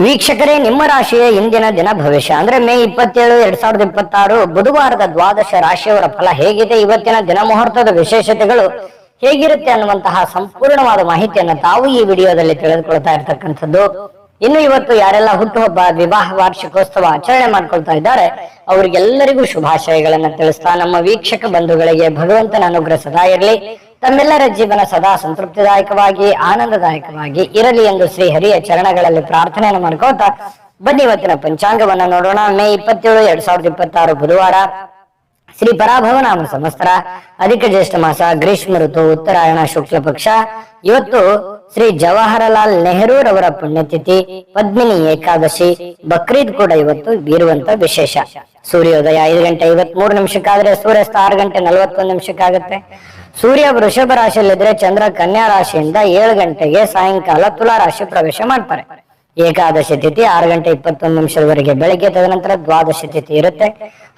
ವೀಕ್ಷಕರೇ, ನಿಮ್ಮ ರಾಶಿಯ ಇಂದಿನ ದಿನ ಭವಿಷ್ಯ ಅಂದ್ರೆ ಮೇ 27, 2026 ಬುಧವಾರದ ದ್ವಾದಶ ರಾಶಿಯವರ ಫಲ ಹೇಗಿದೆ, ಇವತ್ತಿನ ದಿನ ಮುಹೂರ್ತದ ವಿಶೇಷತೆಗಳು ಹೇಗಿರುತ್ತೆ ಅನ್ನುವಂತಹ ಸಂಪೂರ್ಣವಾದ ಮಾಹಿತಿಯನ್ನು ತಾವು ಈ ವಿಡಿಯೋದಲ್ಲಿ ತಿಳಿದುಕೊಳ್ತಾ ಇರ್ತಕ್ಕಂಥದ್ದು. ಇನ್ನು ಇವತ್ತು ಯಾರೆಲ್ಲ ಹುಟ್ಟುಹಬ್ಬ, ವಿವಾಹ ವಾರ್ಷಿಕೋತ್ಸವ ಆಚರಣೆ ಮಾಡ್ಕೊಳ್ತಾ ಇದ್ದಾರೆ ಅವರಿಗೆಲ್ಲರಿಗೂ ಶುಭಾಶಯಗಳನ್ನ ತಿಳಿಸ್ತಾ ನಮ್ಮ ವೀಕ್ಷಕ ಬಂಧುಗಳಿಗೆ ಭಗವಂತನ ಅನುಗ್ರಹ ಸದಾ ಇರಲಿ, ತಮ್ಮೆಲ್ಲರ ಜೀವನ ಸದಾ ಸಂತೃಪ್ತಿದಾಯಕವಾಗಿ ಆನಂದದಾಯಕವಾಗಿ ಇರಲಿ ಎಂದು ಶ್ರೀ ಹರಿಯ ಚರಣಗಳಲ್ಲಿ ಪ್ರಾರ್ಥನೆಯನ್ನು ಮಾಡ್ಕೋತಾ ಬನ್ನಿ ಇವತ್ತಿನ ಪಂಚಾಂಗವನ್ನ ನೋಡೋಣ. ಮೇ 27, 2026 ಬುಧವಾರ, ಶ್ರೀ ಪರಾಭವ ನಾಮ ಸಂವತ್ಸರ, ಅಧಿಕ ಜ್ಯೇಷ್ಠ ಮಾಸ, ಗ್ರೀಷ್ಮ ಋತು, ಉತ್ತರಾಯಣ ಶುಕ್ಲ ಪಕ್ಷ. ಇವತ್ತು ಶ್ರೀ ಜವಾಹರಲಾಲ್ ನೆಹರೂರವರ ಪುಣ್ಯತಿಥಿ, ಪದ್ಮಿನಿ ಏಕಾದಶಿ, ಬಕ್ರೀದ್ ಕೂಡ ಇವತ್ತು ಇರುವಂತ ವಿಶೇಷ. ಸೂರ್ಯೋದಯ 5:53 ಆದ್ರೆ ಸೂರ್ಯಾಸ್ತ 6:41 ಸೂರ್ಯ ವೃಷಭ ರಾಶಿಯಲ್ಲಿದ್ರೆ ಚಂದ್ರ ಕನ್ಯಾ ರಾಶಿಯಿಂದ 7 ಗಂಟೆಗೆ ಸಾಯಂಕಾಲ ತುಲಾ ರಾಶಿ ಪ್ರವೇಶ ಮಾಡ್ತಾರೆ. ಏಕಾದಶಿ ತಿಥಿ 6:21 ಬೆಳಗ್ಗೆ, ತದನಂತರ ದ್ವಾದಶಿ ತಿಥಿ ಇರುತ್ತೆ.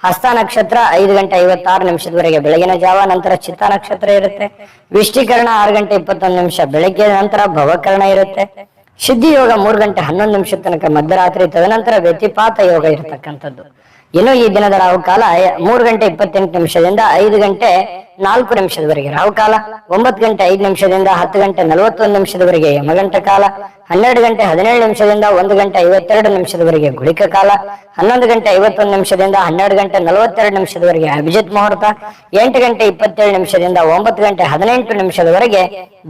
ಹಸ್ತ ನಕ್ಷತ್ರ 5:56 ಬೆಳಗಿನ ಜಾವ, ನಂತರ ಚಿತ್ತ ನಕ್ಷತ್ರ ಇರುತ್ತೆ. ವಿಷ್ಟಿಕರಣ 6:21 ಬೆಳಗ್ಗೆ, ನಂತರ ಭವಕರಣ ಇರುತ್ತೆ. ಸಿದ್ಧಿ ಯೋಗ 3:11 ತನಕ ಮಧ್ಯರಾತ್ರಿ, ತದನಂತರ ವ್ಯತಿಪಾತ ಯೋಗ ಇರತಕ್ಕಂಥದ್ದು. ಇನ್ನು ಈ ದಿನದ ರಾಹುಕಾಲ 3:28 5:04 ರಾಹುಕಾಲ, 9:05 10:41 ಯಮಗಂಟ ಕಾಲ, 12:17 1:52 ಗುಳಿಕ ಕಾಲ, 11:51 12:42 ಅಭಿಜಿತ್ ಮುಹೂರ್ತ, 8:27 9:18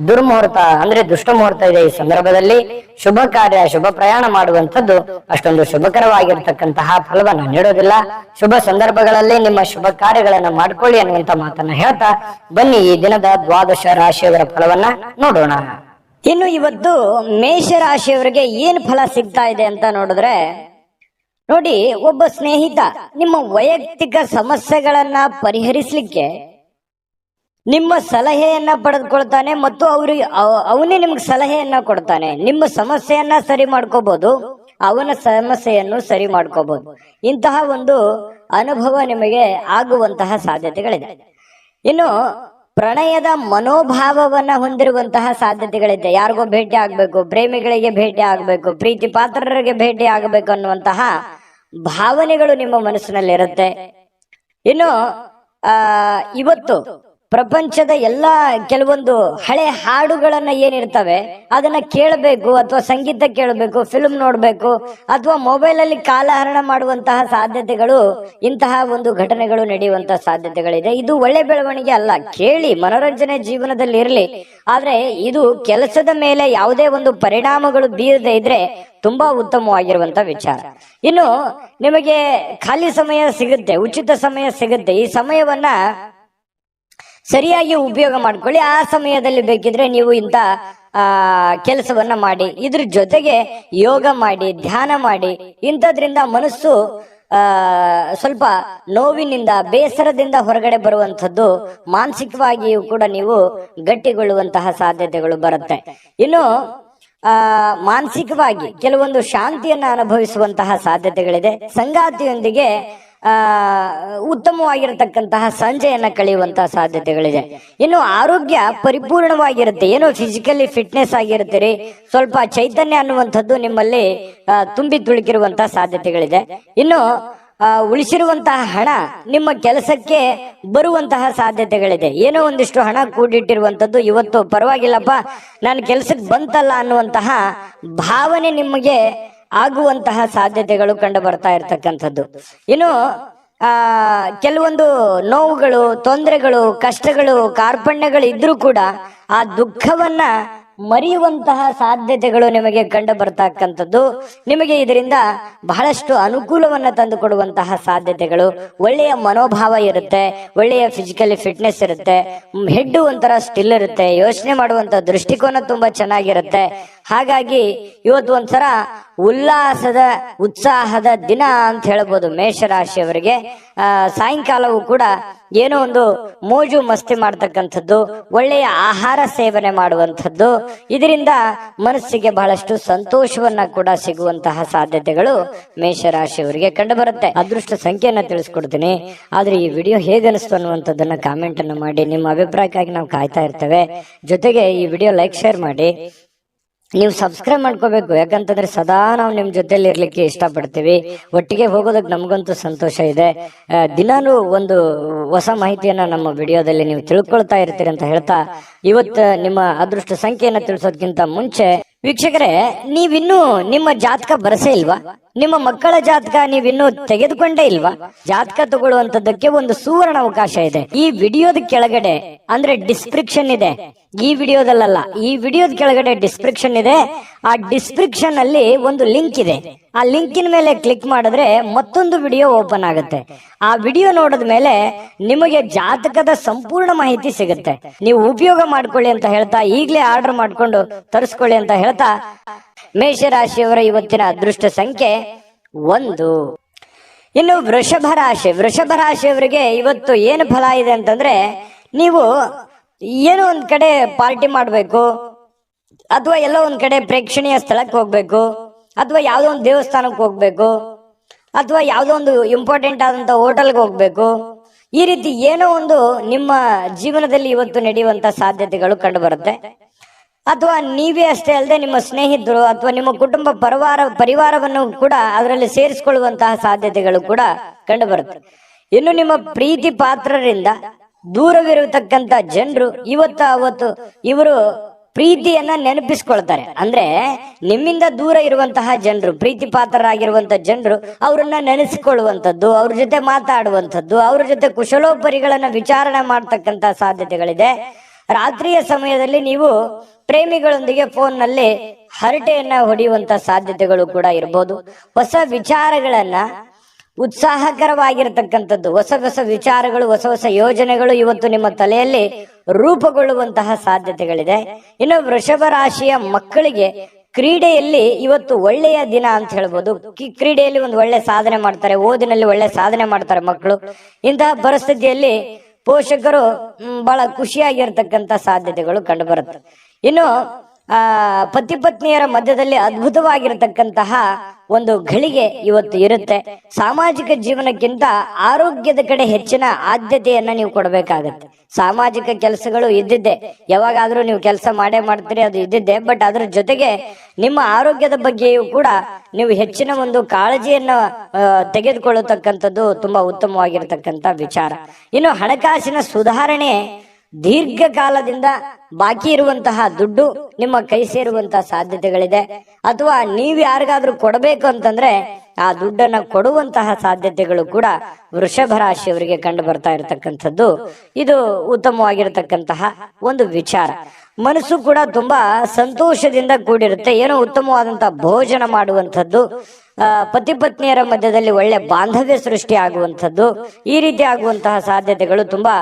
ದುರ್ಮುಹೂರ್ತ ಅಂದ್ರೆ ದುಷ್ಟ ಮುಹೂರ್ತ ಇದೆ. ಈ ಸಂದರ್ಭದಲ್ಲಿ ಶುಭ ಕಾರ್ಯ, ಶುಭ ಪ್ರಯಾಣ ಮಾಡುವಂಥದ್ದು ಅಷ್ಟೊಂದು ಶುಭಕರವಾಗಿರ್ತಕ್ಕಂತಹ ಫಲವನ್ನು ನೀಡೋದಿಲ್ಲ. ಶುಭ ಸಂದರ್ಭಗಳಲ್ಲಿ ನಿಮ್ಮ ಶುಭ ಕಾರ್ಯಗಳನ್ನ ಮಾಡ್ಕೊಳ್ಳಿ ಅನ್ನುವಂತ ಮಾತನ್ನ ಹೇಳ್ತಾ ಬನ್ನಿ ಈ ದಿನದ ದ್ವಾದಶ ರಾಶಿಯವರ ಫಲವನ್ನ ನೋಡೋಣ. ಇನ್ನು ಇವತ್ತು ಮೇಷ ರಾಶಿಯವರಿಗೆ ಏನ್ ಫಲ ಸಿಗ್ತಾ ಇದೆ ಅಂತ ನೋಡಿದ್ರೆ, ನೋಡಿ, ಒಬ್ಬ ಸ್ನೇಹಿತ ನಿಮ್ಮ ವೈಯಕ್ತಿಕ ಸಮಸ್ಯೆಗಳನ್ನ ಪರಿಹರಿಸಲಿಕ್ಕೆ ನಿಮ್ಮ ಸಲಹೆಯನ್ನ ಪಡೆದುಕೊಳ್ತಾನೆ ಮತ್ತು ಅವನೇ ನಿಮ್ಗೆ ಸಲಹೆಯನ್ನ ಕೊಡ್ತಾನೆ. ನಿಮ್ಮ ಸಮಸ್ಯೆಯನ್ನ ಸರಿ ಮಾಡ್ಕೋಬಹುದು, ಅವನ ಸಮಸ್ಯೆಯನ್ನು ಸರಿ ಮಾಡ್ಕೋಬಹುದು. ಇಂತಹ ಒಂದು ಅನುಭವ ನಿಮಗೆ ಆಗುವಂತಹ ಸಾಧ್ಯತೆಗಳಿದೆ. ಇನ್ನು ಪ್ರಣಯದ ಮನೋಭಾವವನ್ನ ಹೊಂದಿರುವಂತಹ ಸಾಧ್ಯತೆಗಳಿದೆ. ಯಾರಿಗೋ ಭೇಟಿ ಆಗ್ಬೇಕು, ಪ್ರೇಮಿಗಳಿಗೆ ಭೇಟಿ ಆಗ್ಬೇಕು, ಪ್ರೀತಿ ಪಾತ್ರರಿಗೆ ಭೇಟಿ ಆಗಬೇಕು ಅನ್ನುವಂತಹ ಭಾವನೆಗಳು ನಿಮ್ಮ ಮನಸ್ಸಿನಲ್ಲಿ ಇರುತ್ತೆ. ಇನ್ನು ಇವತ್ತು ಪ್ರಪಂಚದ ಕೆಲವೊಂದು ಹಳೆ ಹಾಡುಗಳನ್ನ ಏನಿರ್ತವೆ ಅದನ್ನ ಕೇಳಬೇಕು, ಅಥವಾ ಸಂಗೀತ ಕೇಳಬೇಕು, ಫಿಲ್ಮ್ ನೋಡ್ಬೇಕು, ಅಥವಾ ಮೊಬೈಲ್ ಅಲ್ಲಿ ಕಾಲಹರಣ ಮಾಡುವಂತಹ ಸಾಧ್ಯತೆಗಳು, ಇಂತಹ ಒಂದು ಘಟನೆಗಳು ನಡೆಯುವಂತಹ ಸಾಧ್ಯತೆಗಳಿದೆ. ಇದು ಒಳ್ಳೆ ಬೆಳವಣಿಗೆ ಅಲ್ಲ. ಕೇಳಿ, ಮನೋರಂಜನೆ ಜೀವನದಲ್ಲಿ ಇರಲಿ, ಆದ್ರೆ ಇದು ಕೆಲಸದ ಮೇಲೆ ಯಾವುದೇ ಒಂದು ಪರಿಣಾಮಗಳು ಬೀರದೆ ಇದ್ರೆ ತುಂಬಾ ಉತ್ತಮವಾಗಿರುವಂತ ವಿಚಾರ. ಇನ್ನು ನಿಮಗೆ ಖಾಲಿ ಸಮಯ ಸಿಗುತ್ತೆ, ಉಚಿತ ಸಮಯ ಸಿಗುತ್ತೆ. ಈ ಸಮಯವನ್ನ ಸರಿಯಾಗಿ ಉಪಯೋಗ ಮಾಡ್ಕೊಳ್ಳಿ. ಆ ಸಮಯದಲ್ಲಿ ಬೇಕಿದ್ರೆ ನೀವು ಇಂಥ ಕೆಲಸವನ್ನ ಮಾಡಿ, ಇದ್ರ ಜೊತೆಗೆ ಯೋಗ ಮಾಡಿ, ಧ್ಯಾನ ಮಾಡಿ. ಇಂಥದ್ರಿಂದ ಮನಸ್ಸು ಸ್ವಲ್ಪ ನೋವಿನಿಂದ, ಬೇಸರದಿಂದ ಹೊರಗಡೆ ಬರುವಂಥದ್ದು, ಮಾನಸಿಕವಾಗಿಯೂ ಕೂಡ ನೀವು ಗಟ್ಟಿಗೊಳ್ಳುವಂತಹ ಸಾಧ್ಯತೆಗಳು ಬರುತ್ತೆ. ಇನ್ನು ಮಾನಸಿಕವಾಗಿ ಕೆಲವೊಂದು ಶಾಂತಿಯನ್ನ ಅನುಭವಿಸುವಂತಹ ಸಾಧ್ಯತೆಗಳಿದೆ. ಸಂಗಾತಿಯೊಂದಿಗೆ ಉತ್ತಮವಾಗಿರತಕ್ಕಂತಹ ಸಂಜೆಯನ್ನ ಕಳೆಯುವಂತಹ ಸಾಧ್ಯತೆಗಳಿದೆ. ಇನ್ನು ಆರೋಗ್ಯ ಪರಿಪೂರ್ಣವಾಗಿರುತ್ತೆ. ಏನೋ ಫಿಸಿಕಲಿ ಫಿಟ್ನೆಸ್ ಆಗಿರ್ತೀರಿ, ಸ್ವಲ್ಪ ಚೈತನ್ಯ ಅನ್ನುವಂಥದ್ದು ನಿಮ್ಮಲ್ಲಿ ತುಂಬಿ ತುಳುಕಿರುವಂತಹ ಸಾಧ್ಯತೆಗಳಿದೆ. ಇನ್ನು ಉಳಿಸಿರುವಂತಹ ಹಣ ನಿಮ್ಮ ಕೆಲಸಕ್ಕೆ ಬರುವಂತಹ ಸಾಧ್ಯತೆಗಳಿದೆ. ಏನೋ ಒಂದಿಷ್ಟು ಹಣ ಕೂಡಿಟ್ಟಿರುವಂಥದ್ದು ಇವತ್ತು ಪರವಾಗಿಲ್ಲಪ್ಪ, ನಾನು ಕೆಲಸಕ್ಕೆ ಬಂತಲ್ಲ ಅನ್ನುವಂತಹ ಭಾವನೆ ನಿಮಗೆ ಆಗುವಂತಹ ಸಾಧ್ಯತೆಗಳು ಕಂಡು ಬರ್ತಾ ಇರ್ತಕ್ಕಂಥದ್ದು. ಇನ್ನು ಕೆಲವೊಂದು ನೋವುಗಳು, ತೊಂದರೆಗಳು, ಕಷ್ಟಗಳು, ಕಾರ್ಪಣ್ಯಗಳು ಇದ್ರೂ ಕೂಡ ಆ ದುಃಖವನ್ನ ಮರೆಯುವಂತಹ ಸಾಧ್ಯತೆಗಳು ನಿಮಗೆ ಕಂಡು ಬರ್ತಕ್ಕಂಥದ್ದು. ನಿಮಗೆ ಇದರಿಂದ ಬಹಳಷ್ಟು ಅನುಕೂಲವನ್ನ ತಂದು ಕೊಡುವಂತಹ ಸಾಧ್ಯತೆಗಳು, ಒಳ್ಳೆಯ ಮನೋಭಾವ ಇರುತ್ತೆ, ಒಳ್ಳೆಯ ಫಿಸಿಕಲಿ ಫಿಟ್ನೆಸ್ ಇರುತ್ತೆ, ಹೆಡ್ ಒಂಥರ ಸ್ಟಿಲ್ ಇರುತ್ತೆ, ಯೋಚನೆ ಮಾಡುವಂತ ದೃಷ್ಟಿಕೋನ ತುಂಬಾ ಚೆನ್ನಾಗಿರುತ್ತೆ. ಹಾಗಾಗಿ ಇವತ್ತು ಒಂಥರ ಉಲ್ಲಾಸದ, ಉತ್ಸಾಹದ ದಿನ ಅಂತ ಹೇಳ್ಬೋದು ಮೇಷರಾಶಿಯವರಿಗೆ. ಸಾಯಂಕಾಲವೂ ಕೂಡ ಏನೋ ಒಂದು ಮೋಜು ಮಸ್ತಿ ಮಾಡ್ತಕ್ಕಂಥದ್ದು, ಒಳ್ಳೆಯ ಆಹಾರ ಸೇವನೆ ಮಾಡುವಂಥದ್ದು, ಇದರಿಂದ ಮನಸ್ಸಿಗೆ ಬಹಳಷ್ಟು ಸಂತೋಷವನ್ನ ಕೂಡ ಸಿಗುವಂತಹ ಸಾಧ್ಯತೆಗಳು ಮೇಷರಾಶಿಯವರಿಗೆ ಕಂಡು ಬರುತ್ತೆ. ಅದೃಷ್ಟ ಸಂಖ್ಯೆಯನ್ನ ತಿಳಿಸ್ಕೊಡ್ತೀನಿ, ಆದ್ರೆ ಈ ವಿಡಿಯೋ ಹೇಗನಿಸ್ತು ಅನ್ನುವಂಥದ್ದನ್ನ ಕಾಮೆಂಟ್ ಅನ್ನು ಮಾಡಿ. ನಿಮ್ಮ ಅಭಿಪ್ರಾಯಕ್ಕಾಗಿ ನಾವು ಕಾಯ್ತಾ ಇರ್ತೇವೆ. ಜೊತೆಗೆ ಈ ವಿಡಿಯೋ ಲೈಕ್, ಶೇರ್ ಮಾಡಿ. ನೀವು ಸಬ್ಸ್ಕ್ರೈಬ್ ಮಾಡ್ಕೋಬೇಕು. ಯಾಕಂತಂದ್ರೆ ಸದಾ ನಾವು ನಿಮ್ ಜೊತೆಲಿ ಇರ್ಲಿಕ್ಕೆ ಇಷ್ಟಪಡ್ತೀವಿ. ಒಟ್ಟಿಗೆ ಹೋಗೋದಕ್ಕೆ ನಮಗಂತೂ ಸಂತೋಷ ಇದೆ. ದಿನಾನು ಒಂದು ಹೊಸ ಮಾಹಿತಿಯನ್ನ ನಮ್ಮ ವಿಡಿಯೋದಲ್ಲಿ ನೀವು ತಿಳ್ಕೊಳ್ತಾ ಇರ್ತೀರಿ ಅಂತ ಹೇಳ್ತಾ, ಇವತ್ತು ನಿಮ್ಮ ಅದೃಷ್ಟ ಸಂಖ್ಯೆಯನ್ನ ತಿಳಿಸೋದಕ್ಕಿಂತ ಮುಂಚೆ ವೀಕ್ಷಕರೇ, ನೀವಿನ್ನೂ ನಿಮ್ಮ ಜಾತಕ ಬರಸೇ ಇಲ್ವಾ? ನಿಮ್ಮ ಮಕ್ಕಳ ಜಾತಕ ನೀವಿನ್ನೂ ತೆಗೆದುಕೊಂಡೇ ಇಲ್ವಾ? ಜಾತಕ ತಗೊಳ್ಳುವಂತದ್ದಕ್ಕೆ ಒಂದು ಸುವರ್ಣ ಅವಕಾಶ ಇದೆ. ಈ ವಿಡಿಯೋದ ಕೆಳಗಡೆ ಅಂದ್ರೆ ಡಿಸ್ಕ್ರಿಪ್ಷನ್ ಇದೆ. ಈ ವಿಡಿಯೋದಲ್ಲ, ಈ ವಿಡಿಯೋದ ಕೆಳಗಡೆ ಡಿಸ್ಕ್ರಿಪ್ಷನ್ ಇದೆ. ಆ ಡಿಸ್ಕ್ರಿಪ್ಷನ್ ಅಲ್ಲಿ ಒಂದು ಲಿಂಕ್ ಇದೆ. ಆ ಲಿಂಕಿನ ಮೇಲೆ ಕ್ಲಿಕ್ ಮಾಡಿದ್ರೆ ಮತ್ತೊಂದು ವಿಡಿಯೋ ಓಪನ್ ಆಗುತ್ತೆ. ಆ ವಿಡಿಯೋ ನೋಡಿದ ಮೇಲೆ ನಿಮಗೆ ಜಾತಕದ ಸಂಪೂರ್ಣ ಮಾಹಿತಿ ಸಿಗುತ್ತೆ. ನೀವು ಉಪಯೋಗ ಮಾಡ್ಕೊಳ್ಳಿ ಅಂತ ಹೇಳ್ತಾ, ಈಗಲೇ ಆರ್ಡರ್ ಮಾಡ್ಕೊಂಡು ತರಿಸ್ಕೊಳ್ಳಿ ಅಂತ ಹೇಳ್ತಾ, ಮೇಷರಾಶಿಯವರ ಇವತ್ತಿನ ಅದೃಷ್ಟ ಸಂಖ್ಯೆ 1. ಇನ್ನು ವೃಷಭ ರಾಶಿಯವರಿಗೆ ಇವತ್ತು ಏನು ಫಲ ಇದೆ ಅಂತಂದ್ರೆ, ನೀವು ಏನೋ ಒಂದ್ ಕಡೆ ಪಾರ್ಟಿ ಮಾಡ್ಬೇಕು, ಅಥವಾ ಎಲ್ಲೋ ಒಂದ್ ಕಡೆ ಪ್ರೇಕ್ಷಣೀಯ ಸ್ಥಳಕ್ಕೆ ಹೋಗ್ಬೇಕು, ಅಥವಾ ಯಾವ್ದೋ ಒಂದು ದೇವಸ್ಥಾನಕ್ಕೆ ಹೋಗ್ಬೇಕು, ಅಥವಾ ಯಾವ್ದೋ ಒಂದು ಇಂಪಾರ್ಟೆಂಟ್ ಆದಂತ ಹೋಟೆಲ್ಗೆ ಹೋಗ್ಬೇಕು. ಈ ರೀತಿ ಏನೋ ಒಂದು ನಿಮ್ಮ ಜೀವನದಲ್ಲಿ ಇವತ್ತು ನಡೆಯುವಂತ ಸಾಧ್ಯತೆಗಳು ಕಂಡು ಬರುತ್ತೆ. ಅಥವಾ ನೀವೇ ಅಷ್ಟೇ ಅಲ್ಲದೆ ನಿಮ್ಮ ಸ್ನೇಹಿತರು ಅಥವಾ ನಿಮ್ಮ ಕುಟುಂಬ ಪರಿವಾರವನ್ನು ಕೂಡ ಅದರಲ್ಲಿ ಸೇರಿಸಿಕೊಳ್ಳುವಂತಹ ಸಾಧ್ಯತೆಗಳು ಕೂಡ ಕಂಡು ಬರುತ್ತೆ. ಇನ್ನು ನಿಮ್ಮ ಪ್ರೀತಿ ಪಾತ್ರರಿಂದ ದೂರವಿರತಕ್ಕಂತ ಜನರು ಅವತ್ತು ಇವರು ಪ್ರೀತಿಯನ್ನ ನೆನಪಿಸ್ಕೊಳ್ತಾರೆ. ಅಂದ್ರೆ ನಿಮ್ಮಿಂದ ದೂರ ಇರುವಂತಹ ಜನರು, ಪ್ರೀತಿ ಪಾತ್ರರಾಗಿರುವಂತಹ ಜನರು ಅವರನ್ನ ನೆನೆಸಿಕೊಳ್ಳುವಂಥದ್ದು, ಅವ್ರ ಜೊತೆ ಮಾತಾಡುವಂಥದ್ದು, ಅವ್ರ ಜೊತೆ ಕುಶಲೋಪರಿಗಳನ್ನ ವಿಚಾರಣೆ ಮಾಡ್ತಕ್ಕಂತ ಸಾಧ್ಯತೆಗಳಿದೆ. ರಾತ್ರಿಯ ಸಮಯದಲ್ಲಿ ನೀವು ಪ್ರೇಮಿಗಳೊಂದಿಗೆ ಫೋನ್ ನಲ್ಲಿ ಹರಟೆಯನ್ನ ಹೊಡೆಯುವಂತ ಸಾಧ್ಯತೆಗಳು ಕೂಡ ಇರಬಹುದು. ಹೊಸ ವಿಚಾರಗಳನ್ನ, ಉತ್ಸಾಹಕರವಾಗಿರತಕ್ಕಂಥದ್ದು, ಹೊಸ ಹೊಸ ವಿಚಾರಗಳು, ಹೊಸ ಹೊಸ ಯೋಜನೆಗಳು ಇವತ್ತು ನಿಮ್ಮ ತಲೆಯಲ್ಲಿ ರೂಪುಗೊಳ್ಳುವಂತಹ ಸಾಧ್ಯತೆಗಳಿದೆ. ಇನ್ನು ವೃಷಭ ರಾಶಿಯ ಮಕ್ಕಳಿಗೆ ಕ್ರೀಡೆಯಲ್ಲಿ ಇವತ್ತು ಒಳ್ಳೆಯ ದಿನ ಅಂತ ಹೇಳ್ಬೋದು. ಕ್ರೀಡೆಯಲ್ಲಿ ಒಂದು ಒಳ್ಳೆ ಸಾಧನೆ ಮಾಡ್ತಾರೆ, ಓದಿನಲ್ಲಿ ಒಳ್ಳೆ ಸಾಧನೆ ಮಾಡ್ತಾರೆ ಮಕ್ಕಳು. ಇಂತಹ ಪರಿಸ್ಥಿತಿಯಲ್ಲಿ ಪೋಷಕರು ಬಹಳ ಖುಷಿಯಾಗಿರ್ತಕ್ಕಂಥ ಸಾಧ್ಯತೆಗಳು ಕಂಡು ಬರುತ್ತೆ. ಇನ್ನು ಪತಿ ಪತ್ನಿಯರ ಮಧ್ಯದಲ್ಲಿ ಅದ್ಭುತವಾಗಿರತಕ್ಕಂತಹ ಒಂದು ಘಳಿಗೆ ಇವತ್ತು ಇರುತ್ತೆ. ಸಾಮಾಜಿಕ ಜೀವನಕ್ಕಿಂತ ಆರೋಗ್ಯದ ಕಡೆ ಹೆಚ್ಚಿನ ಆದ್ಯತೆಯನ್ನ ನೀವು ಕೊಡಬೇಕಾಗತ್ತೆ. ಸಾಮಾಜಿಕ ಕೆಲಸಗಳು ಇದ್ದಿದ್ದೆ, ಯಾವಾಗಾದ್ರೂ ನೀವು ಕೆಲಸ ಮಾಡೇ ಮಾಡ್ತೀರಿ, ಅದು ಇದ್ದಿದ್ದೆ. ಬಟ್ ಅದ್ರ ಜೊತೆಗೆ ನಿಮ್ಮ ಆರೋಗ್ಯದ ಬಗ್ಗೆಯೂ ಕೂಡ ನೀವು ಹೆಚ್ಚಿನ ಒಂದು ಕಾಳಜಿಯನ್ನ ತೆಗೆದುಕೊಳ್ಳತಕ್ಕಂಥದ್ದು ತುಂಬಾ ಉತ್ತಮವಾಗಿರತಕ್ಕಂತ ವಿಚಾರ. ಇನ್ನು ಹಣಕಾಸಿನ ಸುಧಾರಣೆ, ದೀರ್ಘಕಾಲದಿಂದ ಬಾಕಿ ಇರುವಂತಹ ದುಡ್ಡು ನಿಮ್ಮ ಕೈ ಸೇರುವಂತಹ ಸಾಧ್ಯತೆಗಳಿದೆ. ಅಥವಾ ನೀವು ಯಾರಿಗಾದ್ರೂ ಕೊಡಬೇಕು ಅಂತಂದ್ರೆ ಆ ದುಡ್ಡನ್ನ ಕೊಡುವಂತಹ ಸಾಧ್ಯತೆಗಳು ಕೂಡ ವೃಷಭ ರಾಶಿಯವರಿಗೆ ಕಂಡು ಬರ್ತಾ ಇರತಕ್ಕಂಥದ್ದು. ಇದು ಉತ್ತಮವಾಗಿರತಕ್ಕಂತಹ ಒಂದು ವಿಚಾರ. ಮನಸ್ಸು ಕೂಡ ತುಂಬಾ ಸಂತೋಷದಿಂದ ಕೂಡಿರುತ್ತೆ. ಏನೋ ಉತ್ತಮವಾದಂತಹ ಭೋಜನ ಮಾಡುವಂಥದ್ದು, ಪತಿ ಪತ್ನಿಯರ ಮಧ್ಯದಲ್ಲಿ ಒಳ್ಳೆ ಬಾಂಧವ್ಯ ಸೃಷ್ಟಿ ಆಗುವಂಥದ್ದು, ಈ ರೀತಿ ಆಗುವಂತಹ ಸಾಧ್ಯತೆಗಳು ತುಂಬಾ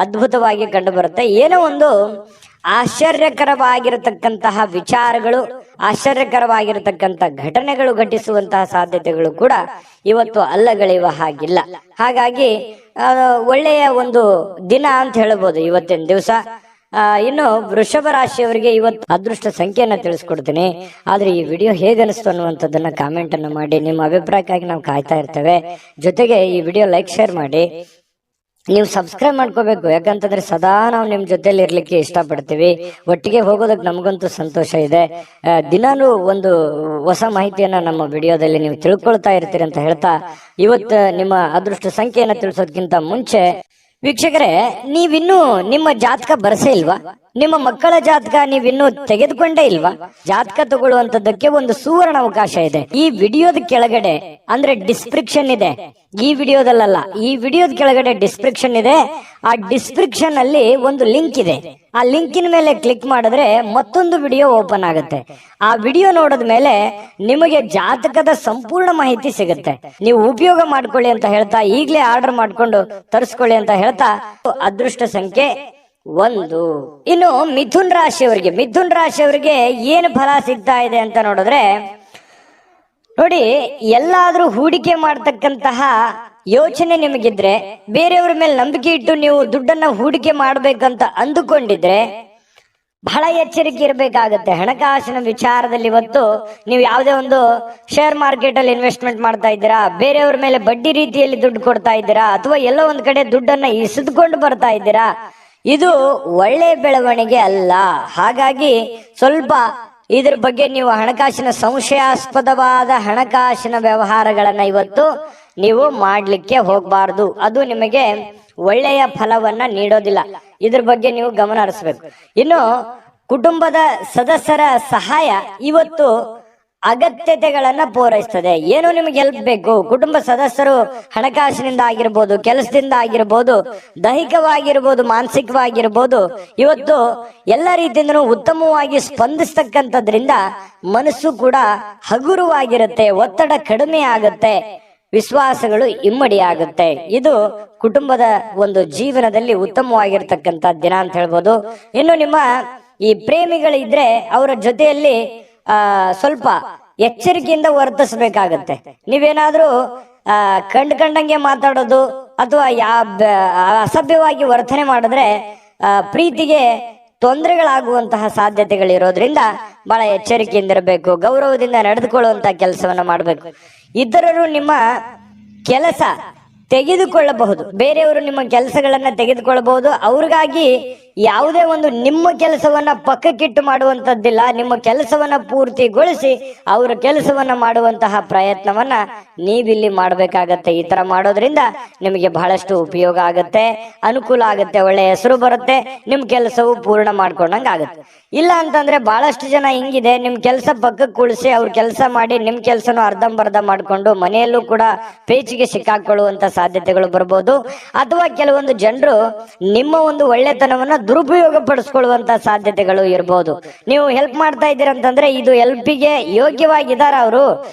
ಅದ್ಭುತವಾಗಿ ಕಂಡು ಬರುತ್ತೆ. ಏನೋ ಒಂದು ಆಶ್ಚರ್ಯಕರವಾಗಿರತಕ್ಕಂತಹ ವಿಚಾರಗಳು, ಆಶ್ಚರ್ಯಕರವಾಗಿರತಕ್ಕಂತ ಘಟನೆಗಳು ಘಟಿಸುವಂತಹ ಸಾಧ್ಯತೆಗಳು ಕೂಡ ಇವತ್ತು ಅಲ್ಲಗಳೆಯುವ ಹಾಗಿಲ್ಲ. ಹಾಗಾಗಿ ಒಳ್ಳೆಯ ಒಂದು ದಿನ ಅಂತ ಹೇಳಬಹುದು ಇವತ್ತಿನ ದಿವಸ. ಇನ್ನು ವೃಷಭ ರಾಶಿಯವರಿಗೆ ಇವತ್ತು ಅದೃಷ್ಟ ಸಂಖ್ಯೆಯನ್ನ ತಿಳಿಸ್ಕೊಡ್ತೀನಿ. ಆದ್ರೆ ಈ ವಿಡಿಯೋ ಹೇಗೆ ಅನಿಸ್ತು ಅನ್ನುವಂಥದ್ದನ್ನ ಕಾಮೆಂಟ್ ಅನ್ನು ಮಾಡಿ. ನಿಮ್ಮ ಅಭಿಪ್ರಾಯಕ್ಕಾಗಿ ನಾವು ಕಾಯ್ತಾ ಇರ್ತೇವೆ. ಜೊತೆಗೆ ಈ ವಿಡಿಯೋ ಲೈಕ್, ಶೇರ್ ಮಾಡಿ. ನೀವು ಸಬ್ಸ್ಕ್ರೈಬ್ ಮಾಡ್ಕೋಬೇಕು. ಯಾಕಂತಂದ್ರೆ ಸದಾ ನಾವು ನಿಮ್ ಜೊತೆಲಿ ಇರ್ಲಿಕ್ಕೆ ಇಷ್ಟಪಡ್ತೀವಿ. ಒಟ್ಟಿಗೆ ಹೋಗೋದಕ್ಕೆ ನಮಗಂತೂ ಸಂತೋಷ ಇದೆ. ದಿನಾನು ಒಂದು ಹೊಸ ಮಾಹಿತಿಯನ್ನ ನಮ್ಮ ವಿಡಿಯೋದಲ್ಲಿ ನೀವು ತಿಳ್ಕೊಳ್ತಾ ಇರ್ತೀರಿ ಅಂತ ಹೇಳ್ತಾ, ಇವತ್ತು ನಿಮ್ಮ ಅದೃಷ್ಟ ಸಂಖ್ಯೆಯನ್ನ ತಿಳಿಸೋದಕ್ಕಿಂತ ಮುಂಚೆ ವೀಕ್ಷಕರೇ, ನೀವಿನ್ನೂ ನಿಮ್ಮ ಜಾತಕ ಬರಸೇ ಇಲ್ವಾ? ನಿಮ್ಮ ಮಕ್ಕಳ ಜಾತಕ ನೀವಿನ್ನೂ ತೆಗೆದುಕೊಂಡೇ ಇಲ್ವಾ? ಜಾತಕ ತಗೊಳ್ಳುವಂತದ್ದಕ್ಕೆ ಒಂದು ಸುವರ್ಣ ಅವಕಾಶ ಇದೆ. ಈ ವಿಡಿಯೋದ ಕೆಳಗಡೆ ಅಂದ್ರೆ ಡಿಸ್ಕ್ರಿಪ್ಷನ್ ಇದೆ. ಈ ವಿಡಿಯೋದಲ್ಲ, ಈ ವಿಡಿಯೋದ ಕೆಳಗಡೆ ಡಿಸ್ಕ್ರಿಪ್ಷನ್ ಇದೆ. ಆ ಡಿಸ್ಕ್ರಿಪ್ಷನ್ ಅಲ್ಲಿ ಒಂದು ಲಿಂಕ್ ಇದೆ. ಆ ಲಿಂಕಿನ ಮೇಲೆ ಕ್ಲಿಕ್ ಮಾಡಿದ್ರೆ ಮತ್ತೊಂದು ವಿಡಿಯೋ ಓಪನ್ ಆಗುತ್ತೆ. ಆ ವಿಡಿಯೋ ನೋಡಿದ ಮೇಲೆ ನಿಮಗೆ ಜಾತಕದ ಸಂಪೂರ್ಣ ಮಾಹಿತಿ ಸಿಗುತ್ತೆ. ನೀವು ಉಪಯೋಗ ಮಾಡ್ಕೊಳ್ಳಿ ಅಂತ ಹೇಳ್ತಾ, ಈಗಲೇ ಆರ್ಡರ್ ಮಾಡ್ಕೊಂಡು ತರಿಸ್ಕೊಳ್ಳಿ ಅಂತ ಹೇಳ್ತಾ, ಅದೃಷ್ಟ ಸಂಖ್ಯೆ 1. ಇನ್ನು ಮಿಥುನ್ ರಾಶಿಯವರಿಗೆ ಏನು ಫಲ ಸಿಗ್ತಾ ಇದೆ ಅಂತ ನೋಡಿದ್ರೆ, ನೋಡಿ, ಎಲ್ಲಾದ್ರೂ ಹೂಡಿಕೆ ಮಾಡ್ತಕ್ಕಂತಹ ಯೋಚನೆ ನಿಮಗಿದ್ರೆ, ಬೇರೆಯವ್ರ ಮೇಲೆ ನಂಬಿಕೆ ಇಟ್ಟು ನೀವು ದುಡ್ಡನ್ನ ಹೂಡಿಕೆ ಮಾಡ್ಬೇಕಂತ ಅಂದುಕೊಂಡಿದ್ರೆ ಬಹಳ ಎಚ್ಚರಿಕೆ ಇರಬೇಕಾಗತ್ತೆ. ಹಣಕಾಸಿನ ವಿಚಾರದಲ್ಲಿ ಇವತ್ತು ನೀವು ಯಾವುದೇ ಒಂದು ಶೇರ್ ಮಾರ್ಕೆಟ್ ಅಲ್ಲಿ ಇನ್ವೆಸ್ಟ್ಮೆಂಟ್ ಮಾಡ್ತಾ ಇದ್ದೀರಾ, ಬೇರೆಯವ್ರ ಮೇಲೆ ಬಡ್ಡಿ ರೀತಿಯಲ್ಲಿ ದುಡ್ಡು ಕೊಡ್ತಾ ಇದ್ದೀರಾ, ಅಥವಾ ಎಲ್ಲೋ ಒಂದ್ ಕಡೆ ದುಡ್ಡನ್ನ ಇಸಿದುಕೊಂಡು ಬರ್ತಾ ಇದ್ದೀರಾ, ಇದು ಒಳ್ಳೆ ಬೆಳವಣಿಗೆ ಅಲ್ಲ. ಹಾಗಾಗಿ ಸ್ವಲ್ಪ ಇದ್ರ ಬಗ್ಗೆ ನೀವು ಹಣಕಾಸಿನ ಸಂಶಯಾಸ್ಪದವಾದ ಹಣಕಾಸಿನ ವ್ಯವಹಾರಗಳನ್ನ ಇವತ್ತು ನೀವು ಮಾಡ್ಲಿಕ್ಕೆ ಹೋಗಬಾರ್ದು. ಅದು ನಿಮಗೆ ಒಳ್ಳೆಯ ಫಲವನ್ನ ನೀಡೋದಿಲ್ಲ. ಇದ್ರ ಬಗ್ಗೆ ನೀವು ಗಮನ ಹರಿಸ್ಬೇಕು. ಇನ್ನು ಕುಟುಂಬದ ಸದಸ್ಯರ ಸಹಾಯ ಇವತ್ತು ಅಗತ್ಯತೆಗಳನ್ನ ಪೂರೈಸ್ತದೆ. ಏನು ನಿಮ್ಗೆ ಹೆಲ್ಪ್ ಬೇಕು, ಕುಟುಂಬ ಸದಸ್ಯರು ಹಣಕಾಸಿನಿಂದ ಆಗಿರ್ಬೋದು, ಕೆಲಸದಿಂದ ಆಗಿರ್ಬೋದು, ದೈಹಿಕವಾಗಿರ್ಬೋದು, ಮಾನಸಿಕವಾಗಿರ್ಬೋದು, ಇವತ್ತು ಎಲ್ಲ ರೀತಿಯಿಂದನೂ ಉತ್ತಮವಾಗಿ ಸ್ಪಂದಿಸ್ತಕ್ಕಂಥದ್ರಿಂದ ಮನಸ್ಸು ಕೂಡ ಹಗುರವಾಗಿರುತ್ತೆ, ಒತ್ತಡ ಕಡಿಮೆ ಆಗುತ್ತೆ, ವಿಶ್ವಾಸಗಳು ಇಮ್ಮಡಿ ಆಗುತ್ತೆ. ಇದು ಕುಟುಂಬದ ಒಂದು ಜೀವನದಲ್ಲಿ ಉತ್ತಮವಾಗಿರ್ತಕ್ಕಂಥ ದಿನ ಅಂತ ಹೇಳ್ಬೋದು. ಇನ್ನು ನಿಮ್ಮ ಈ ಪ್ರೇಮಿಗಳಿದ್ರೆ ಅವರ ಜೊತೆಯಲ್ಲಿ ಸ್ವಲ್ಪ ಎಚ್ಚರಿಕೆಯಿಂದ ವರ್ತಿಸಬೇಕಾಗತ್ತೆ. ನೀವೇನಾದ್ರೂ ಕಂಡಂಗೆ ಮಾತಾಡೋದು ಅಥವಾ ಅಸಭ್ಯವಾಗಿ ವರ್ತನೆ ಮಾಡಿದ್ರೆ ಪ್ರೀತಿಗೆ ತೊಂದರೆಗಳಾಗುವಂತಹ ಸಾಧ್ಯತೆಗಳಿರೋದ್ರಿಂದ ಬಹಳ ಎಚ್ಚರಿಕೆಯಿಂದಿರಬೇಕು. ಗೌರವದಿಂದ ನಡೆದುಕೊಳ್ಳುವಂತಹ ಕೆಲಸವನ್ನ ಮಾಡಬೇಕು. ಇತರರು ನಿಮ್ಮ ಕೆಲಸ ತೆಗೆದುಕೊಳ್ಳಬಹುದು, ಬೇರೆಯವರು ನಿಮ್ಮ ಕೆಲಸಗಳನ್ನ ತೆಗೆದುಕೊಳ್ಳಬಹುದು. ಅವ್ರಿಗಾಗಿ ಯಾವುದೇ ಒಂದು ನಿಮ್ಮ ಕೆಲಸವನ್ನ ಪಕ್ಕಕ್ಕಿಟ್ಟು ಮಾಡುವಂತದ್ದಿಲ್ಲ. ನಿಮ್ಮ ಕೆಲಸವನ್ನ ಪೂರ್ತಿಗೊಳಿಸಿ ಅವರ ಕೆಲಸವನ್ನ ಮಾಡುವಂತಹ ಪ್ರಯತ್ನವನ್ನ ನೀವಿಲ್ಲಿ ಮಾಡಬೇಕಾಗತ್ತೆ. ಈ ತರ ಮಾಡೋದ್ರಿಂದ ನಿಮಗೆ ಬಹಳಷ್ಟು ಉಪಯೋಗ ಆಗತ್ತೆ, ಅನುಕೂಲ ಆಗತ್ತೆ, ಒಳ್ಳೆ ಹೆಸರು ಬರುತ್ತೆ, ನಿಮ್ ಕೆಲಸವು ಪೂರ್ಣ ಮಾಡ್ಕೊಂಡಂಗ ಆಗತ್ತೆ. ಇಲ್ಲ ಅಂತಂದ್ರೆ ಬಹಳಷ್ಟು ಜನ ಹಿಂಗಿದೆ, ನಿಮ್ ಕೆಲಸ ಪಕ್ಕಕ್ಕೆ ಕುಳಿಸಿ ಅವ್ರ ಕೆಲಸ ಮಾಡಿ ನಿಮ್ ಕೆಲಸನೂ ಅರ್ಧಂಬರ್ಧ ಮಾಡ್ಕೊಂಡು ಮನೆಯಲ್ಲೂ ಕೂಡ ಪೇಚಿಗೆ ಸಿಕ್ಕಾಕೊಳ್ಳುವಂತ ಸಾಧ್ಯತೆಗಳು ಬರ್ಬೋದು. ಅಥವಾ ಕೆಲವೊಂದು ಜನರು ನಿಮ್ಮ ಒಂದು ಒಳ್ಳೆತನವನ್ನ ದುರುಪಯೋಗ ಪಡಿಸ್ಕೊಳ್ಳುವಂತ ಸಾಧ್ಯತೆಗಳು ಇರಬಹುದು. ನೀವು ಹೆಲ್ಪ್ ಮಾಡ್ತಾ ಇದ್ದೀರಂತಂದ್ರೆ ಇದು ಹೆಲ್ಪಿಗೆ ಯೋಗ್ಯವಾಗಿದಾರ, ಅವರು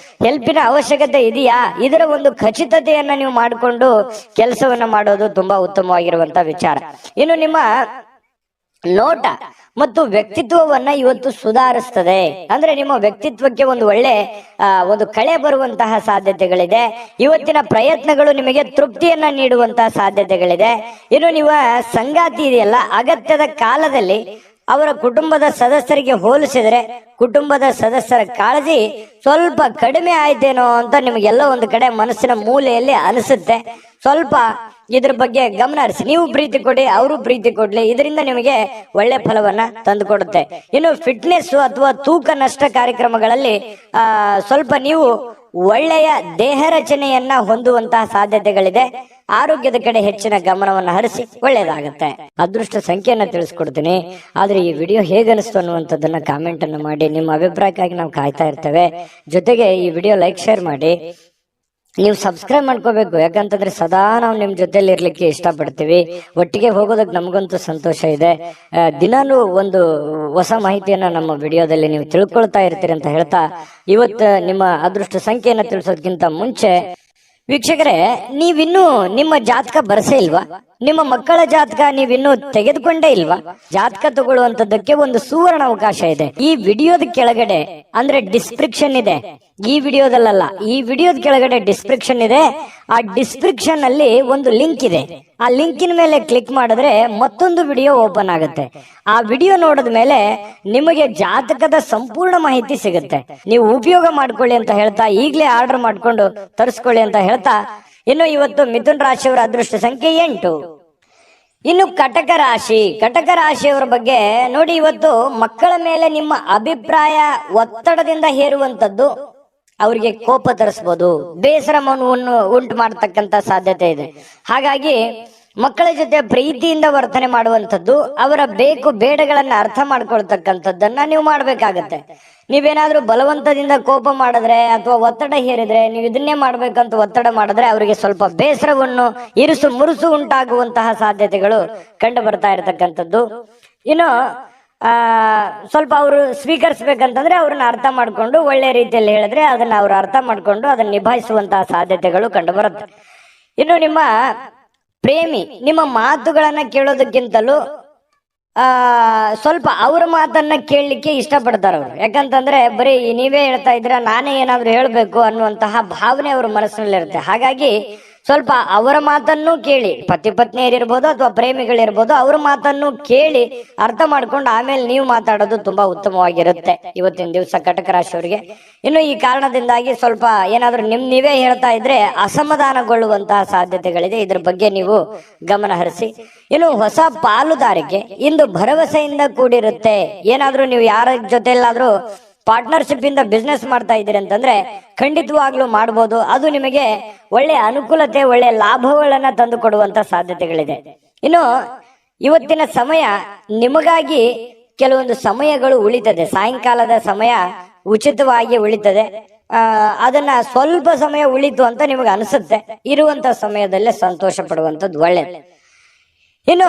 ಹೆಲ್ಪಿನ ಅವಶ್ಯಕತೆ ಇದೆಯಾ, ಇದರ ಒಂದು ಖಚಿತತೆಯನ್ನ ನೀವು ಮಾಡಿಕೊಂಡು ಕೆಲಸವನ್ನ ಮಾಡೋದು ತುಂಬಾ ಉತ್ತಮವಾಗಿರುವಂತ ವಿಚಾರ. ಇನ್ನು ನಿಮ್ಮ ನೋಟ ಮತ್ತು ವ್ಯಕ್ತಿತ್ವವನ್ನ ಇವತ್ತು ಸುಧಾರಿಸ್ತದೆ. ಅಂದ್ರೆ ನಿಮ್ಮ ವ್ಯಕ್ತಿತ್ವಕ್ಕೆ ಒಂದು ಒಳ್ಳೆ ಒಂದು ಕಳೆ ಬರುವಂತಹ ಸಾಧ್ಯತೆಗಳಿದೆ. ಇವತ್ತಿನ ಪ್ರಯತ್ನಗಳು ನಿಮಗೆ ತೃಪ್ತಿಯನ್ನ ನೀಡುವಂತಹ ಸಾಧ್ಯತೆಗಳಿದೆ. ಇನ್ನು ನಿಮ್ಮ ಸಂಗಾತಿ ಇದೆಯಲ್ಲ, ಅಗತ್ಯದ ಕಾಲದಲ್ಲಿ ಅವರ ಕುಟುಂಬದ ಸದಸ್ಯರಿಗೆ ಹೋಲಿಸಿದ್ರೆ ಕುಟುಂಬದ ಸದಸ್ಯರ ಕಾಳಜಿ ಸ್ವಲ್ಪ ಕಡಿಮೆ ಆಯ್ತೇನೋ ಅಂತ ನಿಮಗೆಲ್ಲ ಒಂದು ಕಡೆ ಮನಸ್ಸಿನ ಮೂಲೆಯಲ್ಲಿ ಅನಿಸುತ್ತೆ. ಸ್ವಲ್ಪ ಇದ್ರ ಬಗ್ಗೆ ಗಮನ ಹರಿಸಿ. ನೀವು ಪ್ರೀತಿ ಕೊಡಿ, ಅವರು ಪ್ರೀತಿ ಕೊಡ್ಲಿ, ಇದರಿಂದ ನಿಮಗೆ ಒಳ್ಳೆ ಫಲವನ್ನ ತಂದು ಕೊಡುತ್ತೆ. ಇನ್ನು ಫಿಟ್ನೆಸ್ ಅಥವಾ ತೂಕ ನಷ್ಟ ಕಾರ್ಯಕ್ರಮಗಳಲ್ಲಿ ಸ್ವಲ್ಪ ನೀವು ಒಳ್ಳೆಯ ದೇಹ ರಚನೆಯನ್ನ ಹೊಂದುವಂತಹ ಸಾಧ್ಯತೆಗಳಿದೆ. ಆರೋಗ್ಯದ ಕಡೆ ಹೆಚ್ಚಿನ ಗಮನವನ್ನು ಹರಿಸಿ ಒಳ್ಳೆಯದಾಗುತ್ತೆ. ಅದೃಷ್ಟ ಸಂಖ್ಯೆಯನ್ನ ತಿಳಿಸ್ಕೊಡ್ತೀನಿ. ಆದ್ರೆ ಈ ವಿಡಿಯೋ ಹೇಗನಿಸ್ತು ಅನ್ನುವಂಥದ್ದನ್ನ ಕಾಮೆಂಟ್ ಅನ್ನು ಮಾಡಿ. ನಿಮ್ಮ ಅಭಿಪ್ರಾಯಕ್ಕಾಗಿ ನಾವು ಕಾಯ್ತಾ ಇರ್ತೇವೆ. ಜೊತೆಗೆ ಈ ವಿಡಿಯೋ ಲೈಕ್ ಶೇರ್ ಮಾಡಿ. ನೀವು ಸಬ್ಸ್ಕ್ರೈಬ್ ಮಾಡ್ಕೋಬೇಕು, ಯಾಕಂತಂದ್ರೆ ಸದಾ ನಾವು ನಿಮ್ ಜೊತೆಲಿ ಇರ್ಲಿಕ್ಕೆ ಇಷ್ಟಪಡ್ತೀವಿ. ಒಟ್ಟಿಗೆ ಹೋಗೋದಕ್ಕೆ ನಮಗಂತೂ ಸಂತೋಷ ಇದೆ. ದಿನಾನು ಒಂದು ಹೊಸ ಮಾಹಿತಿಯನ್ನ ನಮ್ಮ ವಿಡಿಯೋದಲ್ಲಿ ನೀವು ತಿಳ್ಕೊಳ್ತಾ ಇರ್ತೀರಿ ಅಂತ ಹೇಳ್ತಾ, ಇವತ್ತು ನಿಮ್ಮ ಅದೃಷ್ಟ ಸಂಖ್ಯೆಯನ್ನ ತಿಳಿಸೋದಕ್ಕಿಂತ ಮುಂಚೆ ವೀಕ್ಷಕರೇ, ನೀವಿನ್ನೂ ನಿಮ್ಮ ಜಾತಕ ಬರಸೇ ಇಲ್ವಾ? ನಿಮ್ಮ ಮಕ್ಕಳ ಜಾತಕ ನೀವಿನ್ನೂ ತೆಗೆದುಕೊಂಡೇ ಇಲ್ವಾ? ಜಾತಕ ತಗೊಳ್ಳುವಂತದ್ದಕ್ಕೆ ಒಂದು ಸುವರ್ಣ ಅವಕಾಶ ಇದೆ. ಈ ವಿಡಿಯೋದ ಕೆಳಗಡೆ ಅಂದ್ರೆ ಡಿಸ್ಕ್ರಿಪ್ಷನ್ ಇದೆ, ಈ ವಿಡಿಯೋದಲ್ಲ, ಈ ವಿಡಿಯೋದ ಕೆಳಗಡೆ ಡಿಸ್ಕ್ರಿಪ್ಷನ್ ಇದೆ. ಆ ಡಿಸ್ಕ್ರಿಪ್ಷನ್ ಅಲ್ಲಿ ಒಂದು ಲಿಂಕ್ ಇದೆ. ಆ ಲಿಂಕಿನ ಮೇಲೆ ಕ್ಲಿಕ್ ಮಾಡಿದ್ರೆ ಮತ್ತೊಂದು ವಿಡಿಯೋ ಓಪನ್ ಆಗುತ್ತೆ. ಆ ವಿಡಿಯೋ ನೋಡಿದ ಮೇಲೆ ನಿಮಗೆ ಜಾತಕದ ಸಂಪೂರ್ಣ ಮಾಹಿತಿ ಸಿಗುತ್ತೆ. ನೀವು ಉಪಯೋಗ ಮಾಡ್ಕೊಳ್ಳಿ ಅಂತ ಹೇಳ್ತಾ, ಈಗಲೇ ಆರ್ಡರ್ ಮಾಡ್ಕೊಂಡು ತರಿಸ್ಕೊಳ್ಳಿ ಅಂತ ಹೇಳ್ತಾ, ಇನ್ನು ಇವತ್ತು ಮಿಥುನ್ ರಾಶಿಯವರ ಅದೃಷ್ಟ ಸಂಖ್ಯೆ 8. ಇನ್ನು ಕಟಕ ರಾಶಿ, ಕಟಕ ರಾಶಿಯವರ ಬಗ್ಗೆ ನೋಡಿ. ಇವತ್ತು ಮಕ್ಕಳ ಮೇಲೆ ನಿಮ್ಮ ಅಭಿಪ್ರಾಯ ಒತ್ತಡದಿಂದ ಹೇರುವಂತದ್ದು ಅವರಿಗೆ ಕೋಪ ತರಿಸಬಹುದು, ಬೇಸರವನ್ನು ಉಂಟು ಮಾಡತಕ್ಕಂತ ಸಾಧ್ಯತೆ ಇದೆ. ಹಾಗಾಗಿ ಮಕ್ಕಳ ಜೊತೆ ಪ್ರೀತಿಯಿಂದ ವರ್ತನೆ ಮಾಡುವಂಥದ್ದು, ಅವರ ಬೇಕು ಬೇಡಗಳನ್ನ ಅರ್ಥ ಮಾಡ್ಕೊಳ್ತಕ್ಕಂಥದ್ದನ್ನ ನೀವು ಮಾಡ್ಬೇಕಾಗತ್ತೆ. ನೀವೇನಾದ್ರೂ ಬಲವಂತದಿಂದ ಕೋಪ ಮಾಡಿದ್ರೆ ಅಥವಾ ಒತ್ತಡ ಹೇರಿದ್ರೆ, ನೀವು ಇದನ್ನೇ ಮಾಡ್ಬೇಕಂತ ಒತ್ತಡ ಮಾಡಿದ್ರೆ ಅವರಿಗೆ ಸ್ವಲ್ಪ ಬೇಸರವನ್ನು, ಇರುಸು ಮುರುಸು ಉಂಟಾಗುವಂತಹ ಸಾಧ್ಯತೆಗಳು ಕಂಡು ಬರ್ತಾ ಇರತಕ್ಕಂಥದ್ದು. ಇನ್ನು ಸ್ವಲ್ಪ ಅವರು ಸ್ವೀಕರಿಸ್ಬೇಕಂತಂದ್ರೆ ಅವ್ರನ್ನ ಅರ್ಥ ಮಾಡ್ಕೊಂಡು ಒಳ್ಳೆ ರೀತಿಯಲ್ಲಿ ಹೇಳಿದ್ರೆ ಅದನ್ನ ಅವ್ರು ಅರ್ಥ ಮಾಡ್ಕೊಂಡು ಅದನ್ನ ನಿಭಾಯಿಸುವಂತಹ ಸಾಧ್ಯತೆಗಳು ಕಂಡು ಬರುತ್ತೆ. ಇನ್ನು ನಿಮ್ಮ ಪ್ರೇಮಿ ನಿಮ್ಮ ಮಾತುಗಳನ್ನ ಕೇಳೋದಕ್ಕಿಂತಲೂ ಸ್ವಲ್ಪ ಅವ್ರ ಮಾತನ್ನ ಕೇಳಲಿಕ್ಕೆ ಇಷ್ಟಪಡ್ತಾರ ಅವರು. ಯಾಕಂತಂದ್ರೆ ಬರೀ ನೀವೇ ಹೇಳ್ತಾ ಇದ್ರ, ನಾನೇ ಏನಾದ್ರು ಹೇಳ್ಬೇಕು ಅನ್ನುವಂತಹ ಭಾವನೆ ಅವ್ರ ಮನಸ್ಸಿನಲ್ಲಿ ಇರುತ್ತೆ. ಹಾಗಾಗಿ ಸ್ವಲ್ಪ ಅವರ ಮಾತನ್ನು ಕೇಳಿ, ಪತಿ ಪತ್ನಿಯರಿರ್ಬೋದು ಅಥವಾ ಪ್ರೇಮಿಗಳಿರ್ಬೋದು, ಅವ್ರ ಮಾತನ್ನು ಕೇಳಿ ಅರ್ಥ ಮಾಡ್ಕೊಂಡು ಆಮೇಲೆ ನೀವು ಮಾತಾಡೋದು ತುಂಬಾ ಉತ್ತಮವಾಗಿರುತ್ತೆ ಇವತ್ತಿನ ದಿವಸ ಕಟಕ ರಾಶಿಯವರಿಗೆ. ಇನ್ನು ಈ ಕಾರಣದಿಂದಾಗಿ ಸ್ವಲ್ಪ ಏನಾದ್ರೂ ನೀವೇ ಹೇಳ್ತಾ ಇದ್ರೆ ಅಸಮಾಧಾನಗೊಳ್ಳುವಂತಹ ಸಾಧ್ಯತೆಗಳಿದೆ. ಇದ್ರ ಬಗ್ಗೆ ನೀವು ಗಮನ ಹರಿಸಿ. ಇನ್ನು ಹೊಸ ಪಾಲುದಾರಿಕೆ ಇಂದು ಭರವಸೆಯಿಂದ ಕೂಡಿರುತ್ತೆ. ಏನಾದ್ರೂ ನೀವು ಯಾರ ಜೊತೆಲ್ಲಾದ್ರೂ ಪಾರ್ಟ್ನರ್ಶಿಪ್ ಇಂದ ಬಿಸ್ನೆಸ್ ಮಾಡ್ತಾ ಇದ್ದೀರಿ ಅಂತಂದ್ರೆ ಖಂಡಿತವಾಗ್ಲೂ ಮಾಡ್ಬೋದು. ಅದು ನಿಮಗೆ ಒಳ್ಳೆ ಅನುಕೂಲತೆ, ಒಳ್ಳೆ ಲಾಭಗಳನ್ನ ತಂದು ಕೊಡುವಂತ ಸಾಧ್ಯತೆಗಳಿದೆ. ಇನ್ನು ಇವತ್ತಿನ ಸಮಯ ನಿಮಗಾಗಿ ಕೆಲವೊಂದು ಸಮಯಗಳು ಉಳಿತದೆ. ಸಾಯಂಕಾಲದ ಸಮಯ ಉಚಿತವಾಗಿ ಉಳಿತದೆ. ಅದನ್ನ ಸ್ವಲ್ಪ ಸಮಯ ಉಳಿತು ಅಂತ ನಿಮಗೆ ಅನಿಸುತ್ತೆ. ಇರುವಂತ ಸಮಯದಲ್ಲೇ ಸಂತೋಷ ಪಡುವಂಥದ್ದು ಒಳ್ಳೆಯದು. ಇನ್ನು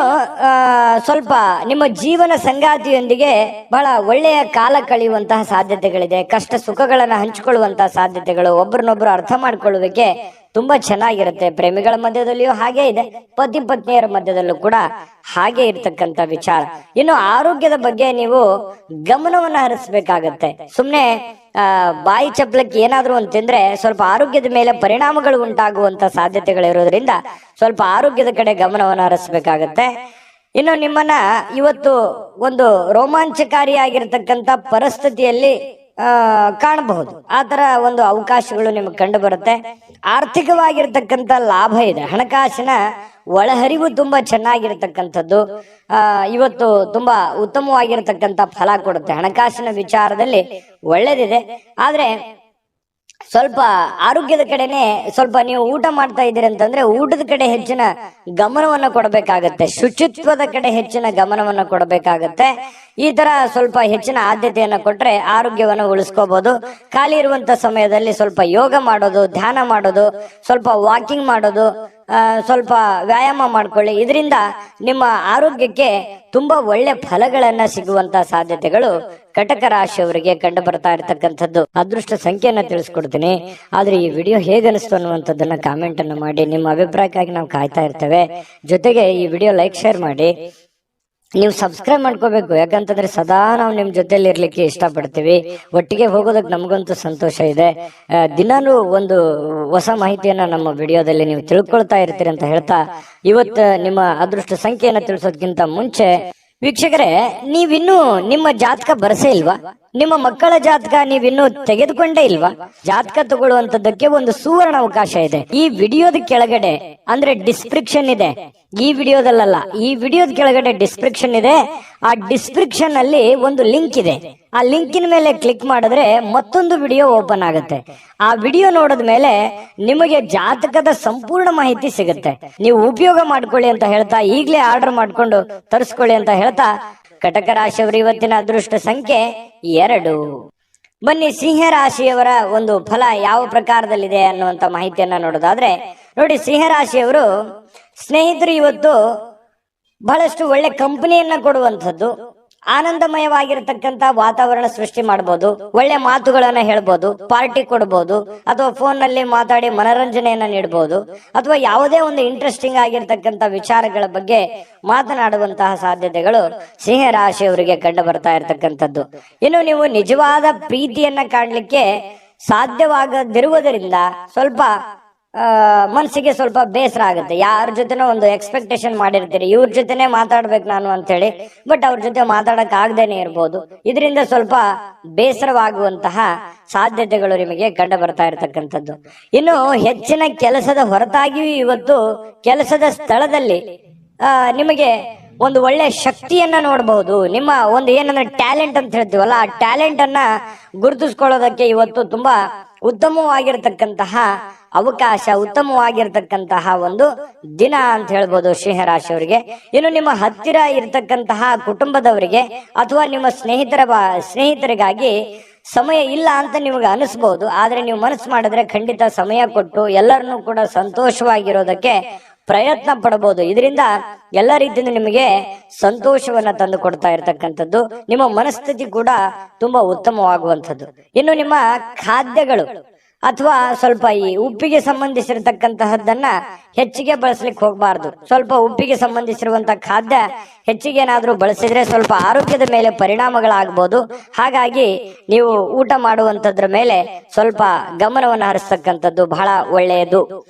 ಸ್ವಲ್ಪ ನಿಮ್ಮ ಜೀವನ ಸಂಗಾತಿಯೊಂದಿಗೆ ಬಹಳ ಒಳ್ಳೆಯ ಕಾಲ ಕಳೆಯುವಂತಹ ಸಾಧ್ಯತೆಗಳಿದೆ. ಕಷ್ಟ ಸುಖಗಳನ್ನ ಹಂಚಿಕೊಳ್ಳುವಂತಹ ಸಾಧ್ಯತೆಗಳು, ಒಬ್ಬರನ್ನೊಬ್ರು ಅರ್ಥ ಮಾಡ್ಕೊಳ್ಳುವಿಕೆ ತುಂಬಾ ಚೆನ್ನಾಗಿರುತ್ತೆ. ಪ್ರೇಮಿಗಳ ಮಧ್ಯದಲ್ಲಿಯೂ ಹಾಗೆ ಇದೆ, ಪತಿ ಪತ್ನಿಯರ ಮಧ್ಯದಲ್ಲೂ ಕೂಡ ಹಾಗೆ ಇರ್ತಕ್ಕಂಥ ವಿಚಾರ. ಇನ್ನು ಆರೋಗ್ಯದ ಬಗ್ಗೆ ನೀವು ಗಮನವನ್ನ ಹರಿಸ್ಬೇಕಾಗತ್ತೆ. ಸುಮ್ನೆ ಬಾಯಿ ಚಪ್ಪಲಕ್ಕೆ ಏನಾದ್ರೂ ಒಂದು ತಿಂದ್ರೆ ಸ್ವಲ್ಪ ಆರೋಗ್ಯದ ಮೇಲೆ ಪರಿಣಾಮಗಳು ಉಂಟಾಗುವಂತ ಸಾಧ್ಯತೆಗಳಿರೋದ್ರಿಂದ ಸ್ವಲ್ಪ ಆರೋಗ್ಯದ ಕಡೆ ಗಮನವನ್ನು ಹರಿಸ್ಬೇಕಾಗತ್ತೆ. ಇನ್ನು ನಿಮ್ಮನ್ನ ಇವತ್ತು ಒಂದು ರೋಮಾಂಚಕಾರಿಯಾಗಿರ್ತಕ್ಕಂಥ ಪರಿಸ್ಥಿತಿಯಲ್ಲಿ ಕಾಣಬಹುದು. ಆ ತರ ಒಂದು ಅವಕಾಶಗಳು ನಿಮಗೆ ಕಂಡು ಬರುತ್ತೆ. ಆರ್ಥಿಕವಾಗಿರ್ತಕ್ಕಂಥ ಲಾಭ ಇದೆ. ಹಣಕಾಸಿನ ಒಳಹರಿವು ತುಂಬಾ ಚೆನ್ನಾಗಿರ್ತಕ್ಕಂಥದ್ದು ಇವತ್ತು ತುಂಬಾ ಉತ್ತಮವಾಗಿರ್ತಕ್ಕಂಥ ಫಲ ಕೊಡುತ್ತೆ. ಹಣಕಾಸಿನ ವಿಚಾರದಲ್ಲಿ ಒಳ್ಳೇದಿದೆ. ಆದ್ರೆ ಸ್ವಲ್ಪ ಆರೋಗ್ಯದ ಕಡೆನೆ ಸ್ವಲ್ಪ ನೀವು ಊಟ ಮಾಡ್ತಾ ಇದ್ದೀರಿ ಅಂತಂದ್ರೆ ಊಟದ ಕಡೆ ಹೆಚ್ಚಿನ ಗಮನವನ್ನ ಕೊಡಬೇಕಾಗತ್ತೆ. ಶುಚಿತ್ವದ ಕಡೆ ಹೆಚ್ಚಿನ ಗಮನವನ್ನ ಕೊಡಬೇಕಾಗತ್ತೆ. ಈ ತರ ಸ್ವಲ್ಪ ಹೆಚ್ಚಿನ ಆದ್ಯತೆಯನ್ನ ಕೊಟ್ರೆ ಆರೋಗ್ಯವನ್ನು ಉಳಿಸ್ಕೋಬಹುದು. ಖಾಲಿ ಇರುವಂತ ಸಮಯದಲ್ಲಿ ಸ್ವಲ್ಪ ಯೋಗ ಮಾಡೋದು, ಧ್ಯಾನ ಮಾಡೋದು, ಸ್ವಲ್ಪ ವಾಕಿಂಗ್ ಮಾಡೋದು, ಸ್ವಲ್ಪ ವ್ಯಾಯಾಮ ಮಾಡ್ಕೊಳ್ಳಿ. ಇದರಿಂದ ನಿಮ್ಮ ಆರೋಗ್ಯಕ್ಕೆ ತುಂಬಾ ಒಳ್ಳೆ ಫಲಗಳನ್ನ ಸಿಗುವಂತ ಸಾಧ್ಯತೆಗಳು ಕಟಕ ರಾಶಿಯವರಿಗೆ ಕಂಡು ಬರ್ತಾ ಇರತಕ್ಕಂಥದ್ದು. ಅದೃಷ್ಟ ಸಂಖ್ಯೆಯನ್ನ ತಿಳಿಸ್ಕೊಡ್ತೀನಿ. ಆದ್ರೆ ಈ ವಿಡಿಯೋ ಹೇಗೆ ಅನಿಸ್ತು ಅನ್ನುವಂಥದ್ದನ್ನ ಕಾಮೆಂಟ್ ಅನ್ನು ಮಾಡಿ. ನಿಮ್ಮ ಅಭಿಪ್ರಾಯಕ್ಕಾಗಿ ನಾವು ಕಾಯ್ತಾ ಇರ್ತೇವೆ. ಜೊತೆಗೆ ಈ ವಿಡಿಯೋ ಲೈಕ್, ಶೇರ್ ಮಾಡಿ. ನೀವು ಸಬ್ಸ್ಕ್ರೈಬ್ ಮಾಡ್ಕೋಬೇಕು. ಯಾಕಂತಂದ್ರೆ ಸದಾ ನಾವು ನಿಮ್ ಜೊತೆಲಿ ಇರ್ಲಿಕ್ಕೆ ಇಷ್ಟಪಡ್ತೀವಿ. ಒಟ್ಟಿಗೆ ಹೋಗೋದಕ್ಕೆ ನಮಗಂತೂ ಸಂತೋಷ ಇದೆ. ದಿನಾಲೂ ಒಂದು ಹೊಸ ಮಾಹಿತಿಯನ್ನ ನಮ್ಮ ವಿಡಿಯೋದಲ್ಲಿ ನೀವು ತಿಳ್ಕೊಳ್ತಾ ಇರ್ತೀರಿ ಅಂತ ಹೇಳ್ತಾ, ಇವತ್ತು ನಿಮ್ಮ ಅದೃಷ್ಟ ಸಂಖ್ಯೆಯನ್ನ ತಿಳಿಸೋದಕ್ಕಿಂತ ಮುಂಚೆ ವೀಕ್ಷಕರೇ, ನೀವಿನ್ನೂ ನಿಮ್ಮ ಜಾತಕ ಬರಸೇ ಇಲ್ವಾ? ನಿಮ್ಮ ಮಕ್ಕಳ ಜಾತಕ ನೀವಿನ್ನೂ ತೆಗೆದುಕೊಂಡೇ ಇಲ್ವಾ? ಜಾತಕ ತಗೊಳ್ಳುವಂತದ್ದಕ್ಕೆ ಒಂದು ಸುವರ್ಣ ಅವಕಾಶ ಇದೆ. ಈ ವಿಡಿಯೋದ ಕೆಳಗಡೆ ಅಂದ್ರೆ ಡಿಸ್ಕ್ರಿಪ್ಷನ್ ಇದೆ. ಈ ವಿಡಿಯೋದಲ್ಲ, ಈ ವಿಡಿಯೋದ ಕೆಳಗಡೆ ಡಿಸ್ಕ್ರಿಪ್ಷನ್ ಇದೆ. ಆ ಡಿಸ್ಕ್ರಿಪ್ಷನ್ ಅಲ್ಲಿ ಒಂದು ಲಿಂಕ್ ಇದೆ. ಆ ಲಿಂಕಿನ ಮೇಲೆ ಕ್ಲಿಕ್ ಮಾಡಿದ್ರೆ ಮತ್ತೊಂದು ವಿಡಿಯೋ ಓಪನ್ ಆಗುತ್ತೆ. ಆ ವಿಡಿಯೋ ನೋಡಿದ ಮೇಲೆ ನಿಮಗೆ ಜಾತಕದ ಸಂಪೂರ್ಣ ಮಾಹಿತಿ ಸಿಗುತ್ತೆ. ನೀವು ಉಪಯೋಗ ಮಾಡ್ಕೊಳ್ಳಿ ಅಂತ ಹೇಳ್ತಾ, ಈಗಲೇ ಆರ್ಡರ್ ಮಾಡ್ಕೊಂಡು ತರಿಸ್ಕೊಳ್ಳಿ ಅಂತ ಹೇಳ್ತಾ, ಕಟಕ ರಾಶಿಯವರು ಇವತ್ತಿನ ಅದೃಷ್ಟ ಸಂಖ್ಯೆ 2. ಬನ್ನಿ ಸಿಂಹ ರಾಶಿಯವರ ಒಂದು ಫಲ ಯಾವ ಪ್ರಕಾರದಲ್ಲಿದೆ ಅನ್ನುವಂತ ಮಾಹಿತಿಯನ್ನ ನೋಡೋದಾದ್ರೆ, ನೋಡಿ, ಸಿಂಹ ರಾಶಿಯವರು ಸ್ನೇಹಿತರು ಇವತ್ತು ಬಹಳಷ್ಟು ಒಳ್ಳೆ ಕಂಪನಿಯನ್ನ ಕೊಡುವಂಥದ್ದು, ಆನಂದಮಯವಾಗಿರ್ತಕ್ಕಂಥ ವಾತಾವರಣ ಸೃಷ್ಟಿ ಮಾಡಬಹುದು. ಒಳ್ಳೆ ಮಾತುಗಳನ್ನ ಹೇಳ್ಬೋದು, ಪಾರ್ಟಿ ಕೊಡಬಹುದು, ಅಥವಾ ಫೋನ್ ನಲ್ಲಿ ಮಾತಾಡಿ ಮನರಂಜನೆಯನ್ನ ನೀಡಬಹುದು, ಅಥವಾ ಯಾವುದೇ ಒಂದು ಇಂಟ್ರೆಸ್ಟಿಂಗ್ ಆಗಿರ್ತಕ್ಕಂಥ ವಿಚಾರಗಳ ಬಗ್ಗೆ ಮಾತನಾಡುವಂತಹ ಸಾಧ್ಯತೆಗಳು ಸಿಂಹ ರಾಶಿಯವರಿಗೆ ಕಂಡು ಬರ್ತಾ ಇರತಕ್ಕಂಥದ್ದು. ಇನ್ನು ನೀವು ನಿಜವಾದ ಪ್ರೀತಿಯನ್ನ ಕಾಣಲಿಕ್ಕೆ ಸಾಧ್ಯವಾಗದಿರುವುದರಿಂದ ಸ್ವಲ್ಪ ಮನಸ್ಸಿಗೆ ಸ್ವಲ್ಪ ಬೇಸರ ಆಗುತ್ತೆ. ಯಾರ ಜೊತೆನೋ ಒಂದು ಎಕ್ಸ್ಪೆಕ್ಟೇಷನ್ ಮಾಡಿರ್ತೀರಿ, ಇವ್ರ ಜೊತೆನೆ ಮಾತಾಡ್ಬೇಕು ನಾನು ಅಂತ ಹೇಳಿ, ಬಟ್ ಅವ್ರ ಜೊತೆ ಮಾತಾಡಕ್ ಆಗದೇನೆ ಇರ್ಬೋದು. ಇದರಿಂದ ಸ್ವಲ್ಪ ಬೇಸರವಾಗುವಂತಹ ಸಾಧ್ಯತೆಗಳು ನಿಮಗೆ ಕಂಡು ಬರ್ತಾ ಇರತಕ್ಕಂಥದ್ದು. ಇನ್ನು ಹೆಚ್ಚಿನ ಕೆಲಸದ ಹೊರತಾಗಿಯೂ ಇವತ್ತು ಕೆಲಸದ ಸ್ಥಳದಲ್ಲಿ ನಿಮಗೆ ಒಂದು ಒಳ್ಳೆ ಶಕ್ತಿಯನ್ನ ನೋಡಬಹುದು. ನಿಮ್ಮ ಒಂದು ಏನಂದ್ರೆ ಟ್ಯಾಲೆಂಟ್ ಅಂತ ಹೇಳ್ತೀವಲ್ಲ, ಆ ಟ್ಯಾಲೆಂಟ್ ಅನ್ನ ಗುರುತಿಸ್ಕೊಳ್ಳೋದಕ್ಕೆ ಇವತ್ತು ತುಂಬಾ ಉತ್ತಮವಾಗಿರ್ತಕ್ಕಂತಹ ಅವಕಾಶ, ಉತ್ತಮವಾಗಿರ್ತಕ್ಕಂತಹ ಒಂದು ದಿನ ಅಂತ ಹೇಳ್ಬೋದು ಸಿಂಹ ರಾಶಿಯವರಿಗೆ. ಇನ್ನು ನಿಮ್ಮ ಹತ್ತಿರ ಇರತಕ್ಕಂತಹ ಕುಟುಂಬದವರಿಗೆ ಅಥವಾ ನಿಮ್ಮ ಸ್ನೇಹಿತರಿಗಾಗಿ ಸಮಯ ಇಲ್ಲ ಅಂತ ನಿಮಗೆ ಅನಿಸ್ಬಹುದು. ಆದ್ರೆ ನೀವು ಮನಸ್ಸು ಮಾಡಿದ್ರೆ ಖಂಡಿತ ಸಮಯ ಕೊಟ್ಟು ಎಲ್ಲರನ್ನೂ ಕೂಡ ಸಂತೋಷವಾಗಿರೋದಕ್ಕೆ ಪ್ರಯತ್ನ ಪಡಬಹುದು. ಇದರಿಂದ ಎಲ್ಲ ರೀತಿಯಿಂದ ನಿಮಗೆ ಸಂತೋಷವನ್ನ ತಂದು ಕೊಡ್ತಾ ಇರತಕ್ಕಂಥದ್ದು. ನಿಮ್ಮ ಮನಸ್ಥಿತಿ ಕೂಡ ತುಂಬಾ ಉತ್ತಮವಾಗುವಂಥದ್ದು. ಇನ್ನು ನಿಮ್ಮ ಖಾದ್ಯಗಳು ಅಥವಾ ಸ್ವಲ್ಪ ಈ ಉಪ್ಪಿಗೆ ಸಂಬಂಧಿಸಿರತಕ್ಕಂತಹದ್ದನ್ನ ಹೆಚ್ಚಿಗೆ ಬಳಸಲಿಕ್ಕೆ ಹೋಗಬಾರ್ದು. ಸ್ವಲ್ಪ ಉಪ್ಪಿಗೆ ಸಂಬಂಧಿಸಿರುವಂತಹ ಖಾದ್ಯ ಹೆಚ್ಚಿಗೆ ಏನಾದ್ರೂ ಬಳಸಿದ್ರೆ ಸ್ವಲ್ಪ ಆರೋಗ್ಯದ ಮೇಲೆ ಪರಿಣಾಮಗಳಾಗಬಹುದು. ಹಾಗಾಗಿ ನೀವು ಊಟ ಮಾಡುವಂತದ್ರ ಮೇಲೆ ಸ್ವಲ್ಪ ಗಮನವನ್ನು ಹರಿಸ್ತಕ್ಕಂಥದ್ದು ಬಹಳ ಒಳ್ಳೆಯದು.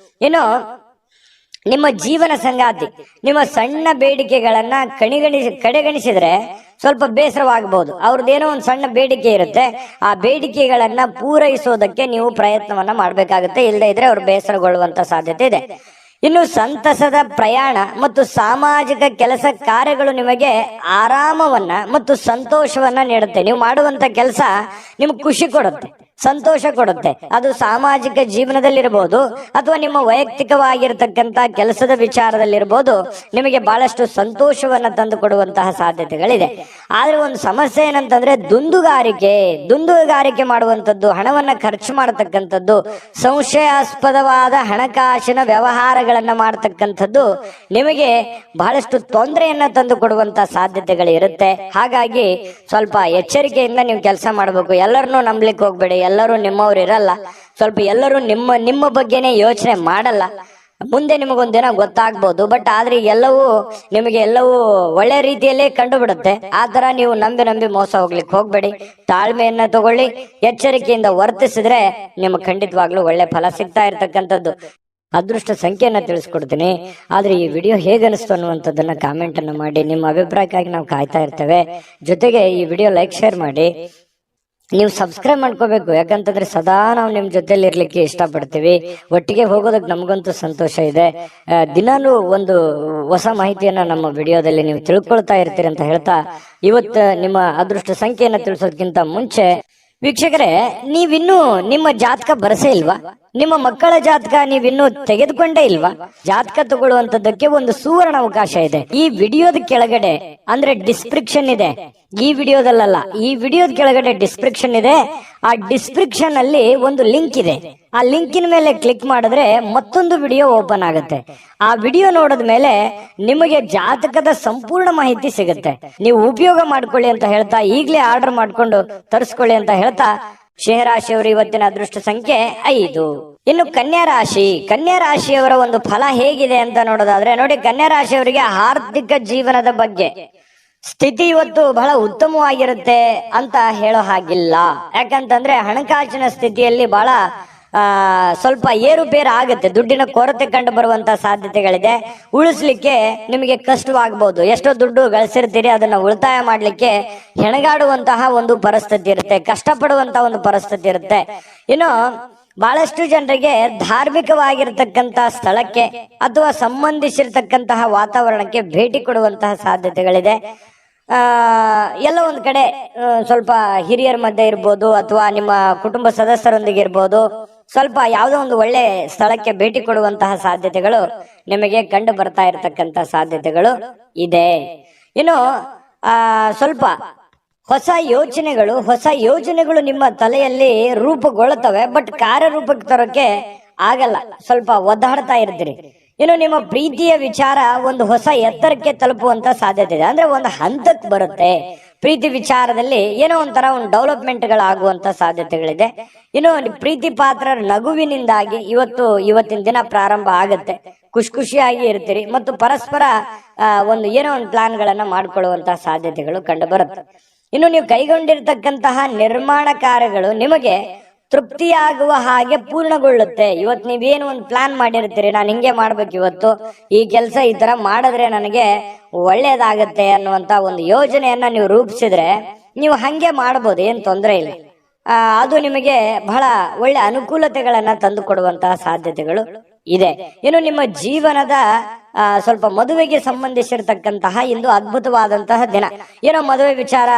ಇನ್ನು ನಿಮ್ಮ ಜೀವನ ಸಂಗಾತಿ ನಿಮ್ಮ ಸಣ್ಣ ಬೇಡಿಕೆಗಳನ್ನ ಕಡೆಗಣಿಸಿದ್ರೆ ಸ್ವಲ್ಪ ಬೇಸರವಾಗಬಹುದು. ಅವ್ರದ್ದೇನೋ ಒಂದು ಸಣ್ಣ ಬೇಡಿಕೆ ಇರುತ್ತೆ, ಆ ಬೇಡಿಕೆಗಳನ್ನ ಪೂರೈಸೋದಕ್ಕೆ ನೀವು ಪ್ರಯತ್ನವನ್ನ ಮಾಡ್ಬೇಕಾಗುತ್ತೆ. ಇಲ್ಲದೆ ಇದ್ರೆ ಅವ್ರು ಬೇಸರಗೊಳ್ಳುವಂತ ಸಾಧ್ಯತೆ ಇದೆ. ಇನ್ನು ಸಂತಸದ ಪ್ರಯಾಣ ಮತ್ತು ಸಾಮಾಜಿಕ ಕೆಲಸ ಕಾರ್ಯಗಳು ನಿಮಗೆ ಆರಾಮವನ್ನ ಮತ್ತು ಸಂತೋಷವನ್ನ ನೀಡುತ್ತೆ. ನೀವು ಮಾಡುವಂತ ಕೆಲಸ ನಿಮ್ಗೆ ಖುಷಿ ಕೊಡುತ್ತೆ, ಸಂತೋಷ ಕೊಡುತ್ತೆ. ಅದು ಸಾಮಾಜಿಕ ಜೀವನದಲ್ಲಿರ್ಬೋದು ಅಥವಾ ನಿಮ್ಮ ವೈಯಕ್ತಿಕವಾಗಿರ್ತಕ್ಕಂಥ ಕೆಲಸದ ವಿಚಾರದಲ್ಲಿರ್ಬೋದು, ನಿಮಗೆ ಬಹಳಷ್ಟು ಸಂತೋಷವನ್ನ ತಂದು ಕೊಡುವಂತಹ ಸಾಧ್ಯತೆಗಳಿದೆ. ಆದ್ರೆ ಒಂದು ಸಮಸ್ಯೆ ಏನಂತಂದ್ರೆ ದುಂದುಗಾರಿಕೆ ಮಾಡುವಂಥದ್ದು, ಹಣವನ್ನ ಖರ್ಚು ಮಾಡತಕ್ಕಂಥದ್ದು, ಸಂಶಯಾಸ್ಪದವಾದ ಹಣಕಾಸಿನ ವ್ಯವಹಾರಗಳನ್ನ ಮಾಡತಕ್ಕಂಥದ್ದು ನಿಮಗೆ ಬಹಳಷ್ಟು ತೊಂದರೆಯನ್ನ ತಂದು ಕೊಡುವಂತಹ ಸಾಧ್ಯತೆಗಳಿರುತ್ತೆ. ಹಾಗಾಗಿ ಸ್ವಲ್ಪ ಎಚ್ಚರಿಕೆಯಿಂದ ನೀವು ಕೆಲಸ ಮಾಡಬೇಕು. ಎಲ್ಲರನ್ನೂ ನಂಬಲಿಕ್ಕೆ ಹೋಗ್ಬೇಡಿ. ಎಲ್ಲರೂ ನಿಮ್ಮವ್ರು ಇರಲ್ಲ. ಸ್ವಲ್ಪ ಎಲ್ಲರೂ ನಿಮ್ಮ ಬಗ್ಗೆನೇ ಯೋಚನೆ ಮಾಡಲ್ಲ. ಮುಂದೆ ನಿಮಗೊಂದಿನ ಗೊತ್ತಾಗ್ಬೋದು. ಬಟ್ ಆದ್ರೆ ಎಲ್ಲವೂ ಒಳ್ಳೆ ರೀತಿಯಲ್ಲೇ ಕಂಡು ಬಿಡುತ್ತೆ. ಆ ತರ ನೀವು ನಂಬಿ ಮೋಸ ಹೋಗ್ಲಿಕ್ಕೆ ಹೋಗ್ಬೇಡಿ. ತಾಳ್ಮೆಯನ್ನ ತಗೊಳ್ಳಿ, ಎಚ್ಚರಿಕೆಯಿಂದ ವರ್ತಿಸಿದ್ರೆ ನಿಮ್ಗೆ ಖಂಡಿತವಾಗ್ಲೂ ಒಳ್ಳೆ ಫಲ ಸಿಗ್ತಾ ಇರ್ತಕ್ಕಂಥದ್ದು. ಅದೃಷ್ಟ ಸಂಖ್ಯೆಯನ್ನ ತಿಳಿಸ್ಕೊಡ್ತೀನಿ. ಆದ್ರೆ ಈ ವಿಡಿಯೋ ಹೇಗನಿಸ್ತು ಅನ್ನುವಂಥದ್ದನ್ನ ಕಾಮೆಂಟ್ ಅನ್ನು ಮಾಡಿ. ನಿಮ್ಮ ಅಭಿಪ್ರಾಯಕ್ಕಾಗಿ ನಾವು ಕಾಯ್ತಾ ಇರ್ತೇವೆ. ಜೊತೆಗೆ ಈ ವಿಡಿಯೋ ಲೈಕ್ ಶೇರ್ ಮಾಡಿ. ನೀವು ಸಬ್ಸ್ಕ್ರೈಬ್ ಮಾಡ್ಕೋಬೇಕು. ಯಾಕಂತಂದ್ರೆ ಸದಾ ನಾವು ನಿಮ್ ಜೊತೆಲಿ ಇರ್ಲಿಕ್ಕೆ ಇಷ್ಟಪಡ್ತೀವಿ. ಒಟ್ಟಿಗೆ ಹೋಗೋದಕ್ಕೆ ನಮಗಂತೂ ಸಂತೋಷ ಇದೆ. ದಿನಾಲೂ ಒಂದು ಹೊಸ ಮಾಹಿತಿಯನ್ನ ನಮ್ಮ ವಿಡಿಯೋದಲ್ಲಿ ನೀವು ತಿಳ್ಕೊಳ್ತಾ ಇರ್ತೀರಿ ಅಂತ ಹೇಳ್ತಾ, ಇವತ್ತು ನಿಮ್ಮ ಅದೃಷ್ಟ ಸಂಖ್ಯೆಯನ್ನ ತಿಳಿಸೋದಕ್ಕಿಂತ ಮುಂಚೆ ವೀಕ್ಷಕರೇ, ನೀವಿನ್ನೂ ನಿಮ್ಮ ಜಾತಕ ಬರಸೇ ಇಲ್ವಾ? ನಿಮ್ಮ ಮಕ್ಕಳ ಜಾತಕ ನೀವಿನ್ನೂ ತೆಗೆದುಕೊಂಡೇ ಇಲ್ವಾ? ಜಾತಕ ತಗೊಳ್ಳುವಂತದ್ದಕ್ಕೆ ಒಂದು ಸುವರ್ಣ ಅವಕಾಶ ಇದೆ. ಈ ವಿಡಿಯೋದ ಕೆಳಗಡೆ ಅಂದ್ರೆ ಡಿಸ್ಕ್ರಿಪ್ಷನ್ ಇದೆ. ಈ ವಿಡಿಯೋದಲ್ಲ, ಈ ವಿಡಿಯೋದ ಕೆಳಗಡೆ ಡಿಸ್ಕ್ರಿಪ್ಷನ್ ಇದೆ. ಆ ಡಿಸ್ಕ್ರಿಪ್ಷನ್ ಅಲ್ಲಿ ಒಂದು ಲಿಂಕ್ ಇದೆ. ಆ ಲಿಂಕಿನ ಮೇಲೆ ಕ್ಲಿಕ್ ಮಾಡಿದ್ರೆ ಮತ್ತೊಂದು ವಿಡಿಯೋ ಓಪನ್ ಆಗುತ್ತೆ. ಆ ವಿಡಿಯೋ ನೋಡಿದ ಮೇಲೆ ನಿಮಗೆ ಜಾತಕದ ಸಂಪೂರ್ಣ ಮಾಹಿತಿ ಸಿಗುತ್ತೆ. ನೀವು ಉಪಯೋಗ ಮಾಡ್ಕೊಳ್ಳಿ ಅಂತ ಹೇಳ್ತಾ, ಈಗಲೇ ಆರ್ಡರ್ ಮಾಡ್ಕೊಂಡು ತರಿಸ್ಕೊಳ್ಳಿ ಅಂತ ಹೇಳ್ತಾ, ಸಿಂಹರಾಶಿಯವರು ಇವತ್ತಿನ ಅದೃಷ್ಟ ಸಂಖ್ಯೆ 5. ಇನ್ನು ಕನ್ಯಾ ರಾಶಿಯವರ ಒಂದು ಫಲ ಹೇಗಿದೆ ಅಂತ ನೋಡೋದಾದ್ರೆ, ನೋಡಿ, ಕನ್ಯಾ ರಾಶಿಯವರಿಗೆ ಆರ್ಥಿಕ ಜೀವನದ ಬಗ್ಗೆ ಸ್ಥಿತಿ ಇವತ್ತು ಬಹಳ ಉತ್ತಮವಾಗಿರುತ್ತೆ ಅಂತ ಹೇಳೋ ಹಾಗಿಲ್ಲ. ಯಾಕಂತಂದ್ರೆ ಹಣಕಾಸಿನ ಸ್ಥಿತಿಯಲ್ಲಿ ಬಹಳ ಸ್ವಲ್ಪ ಏರುಪೇರು ಆಗುತ್ತೆ. ದುಡ್ಡಿನ ಕೊರತೆ ಕಂಡು ಬರುವಂತ ಸಾಧ್ಯತೆಗಳಿದೆ. ಉಳಿಸ್ಲಿಕ್ಕೆ ನಿಮಗೆ ಕಷ್ಟವಾಗಬಹುದು. ಎಷ್ಟೋ ದುಡ್ಡು ಗಳಿಸಿರ್ತೀರಿ, ಅದನ್ನ ಉಳಿತಾಯ ಮಾಡ್ಲಿಕ್ಕೆ ಹೆಣಗಾಡುವಂತಹ ಒಂದು ಪರಿಸ್ಥಿತಿ ಇರುತ್ತೆ, ಕಷ್ಟಪಡುವಂತಹ ಒಂದು ಪರಿಸ್ಥಿತಿ ಇರುತ್ತೆ. ಇನ್ನು ಬಹಳಷ್ಟು ಜನರಿಗೆ ಧಾರ್ಮಿಕವಾಗಿರ್ತಕ್ಕಂತಹ ಸ್ಥಳಕ್ಕೆ ಅಥವಾ ಸಂಬಂಧಿಸಿರ್ತಕ್ಕಂತಹ ವಾತಾವರಣಕ್ಕೆ ಭೇಟಿ ಕೊಡುವಂತಹ ಸಾಧ್ಯತೆಗಳಿದೆ. ಎಲ್ಲ ಒಂದ್ ಕಡೆ ಸ್ವಲ್ಪ ಹಿರಿಯರ ಮಧ್ಯೆ ಇರ್ಬೋದು ಅಥವಾ ನಿಮ್ಮ ಕುಟುಂಬ ಸದಸ್ಯರೊಂದಿಗೆ ಇರ್ಬೋದು, ಸ್ವಲ್ಪ ಯಾವುದೋ ಒಂದು ಒಳ್ಳೆ ಸ್ಥಳಕ್ಕೆ ಭೇಟಿ ಕೊಡುವಂತಹ ಸಾಧ್ಯತೆಗಳು ನಿಮಗೆ ಕಂಡು ಬರ್ತಾ ಇರತಕ್ಕಂತ ಸಾಧ್ಯತೆಗಳು ಇದೆ. ಇನ್ನು ಸ್ವಲ್ಪ ಹೊಸ ಯೋಚನೆಗಳು ನಿಮ್ಮ ತಲೆಯಲ್ಲಿ ರೂಪುಗೊಳ್ಳುತ್ತವೆ. ಬಟ್ ಕಾರ್ಯರೂಪಕ್ಕೆ ತರೋಕೆ ಆಗಲ್ಲ, ಸ್ವಲ್ಪ ಒದ್ದಾಡ್ತಾ ಇರ್ತೀರಿ. ಇನ್ನು ನಿಮ್ಮ ಪ್ರೀತಿಯ ವಿಚಾರ ಒಂದು ಹೊಸ ಎತ್ತರಕ್ಕೆ ತಲುಪುವಂತ ಸಾಧ್ಯತೆ ಇದೆ. ಅಂದ್ರೆ ಒಂದು ಹಂತಕ್ಕೆ ಬರುತ್ತೆ. ಪ್ರೀತಿ ವಿಚಾರದಲ್ಲಿ ಏನೋ ಒಂಥರ ಒಂದು ಡೆವಲಪ್ಮೆಂಟ್ಗಳಾಗುವಂತ ಸಾಧ್ಯತೆಗಳಿದೆ. ಇನ್ನು ಪ್ರೀತಿ ಪಾತ್ರರ ನಗುವಿನಿಂದಾಗಿ ಇವತ್ತಿನ ದಿನ ಪ್ರಾರಂಭ ಆಗುತ್ತೆ. ಖುಷಿಯಾಗಿ ಇರ್ತೀರಿ ಮತ್ತು ಪರಸ್ಪರ ಏನೋ ಒಂದು ಪ್ಲಾನ್ಗಳನ್ನ ಮಾಡ್ಕೊಳ್ಳುವಂತಹ ಸಾಧ್ಯತೆಗಳು ಕಂಡು ಬರುತ್ತೆ. ಇನ್ನು ನೀವು ಕೈಗೊಂಡಿರ್ತಕ್ಕಂತಹ ನಿರ್ಮಾಣ ಕಾರ್ಯಗಳು ನಿಮಗೆ ತೃಪ್ತಿಯಾಗುವ ಹಾಗೆ ಪೂರ್ಣಗೊಳ್ಳುತ್ತೆ. ಇವತ್ತು ನೀವೇನು ಒಂದು ಪ್ಲಾನ್ ಮಾಡಿರ್ತೀರಿ, ನಾನು ಹಿಂಗೆ ಮಾಡ್ಬೇಕು, ಇವತ್ತು ಈ ಕೆಲಸ ಈ ತರ ಮಾಡಿದ್ರೆ ನನಗೆ ಒಳ್ಳೇದಾಗತ್ತೆ ಅನ್ನುವಂತ ಒಂದು ಯೋಜನೆಯನ್ನ ನೀವು ರೂಪಿಸಿದ್ರೆ ನೀವು ಹಂಗೆ ಮಾಡಬಹುದು, ಏನ್ ತೊಂದರೆ ಇಲ್ಲ. ಅದು ನಿಮಗೆ ಬಹಳ ಒಳ್ಳೆ ಅನುಕೂಲತೆಗಳನ್ನ ತಂದು ಕೊಡುವಂತಹ ಸಾಧ್ಯತೆಗಳು ಇದೆ. ಇನ್ನು ನಿಮ್ಮ ಜೀವನದ ಸ್ವಲ್ಪ ಮದುವೆಗೆ ಸಂಬಂಧಿಸಿರ್ತಕ್ಕಂತಹ ಇಂದು ಅದ್ಭುತವಾದಂತಹ ದಿನ. ಏನೋ ಮದುವೆ ವಿಚಾರ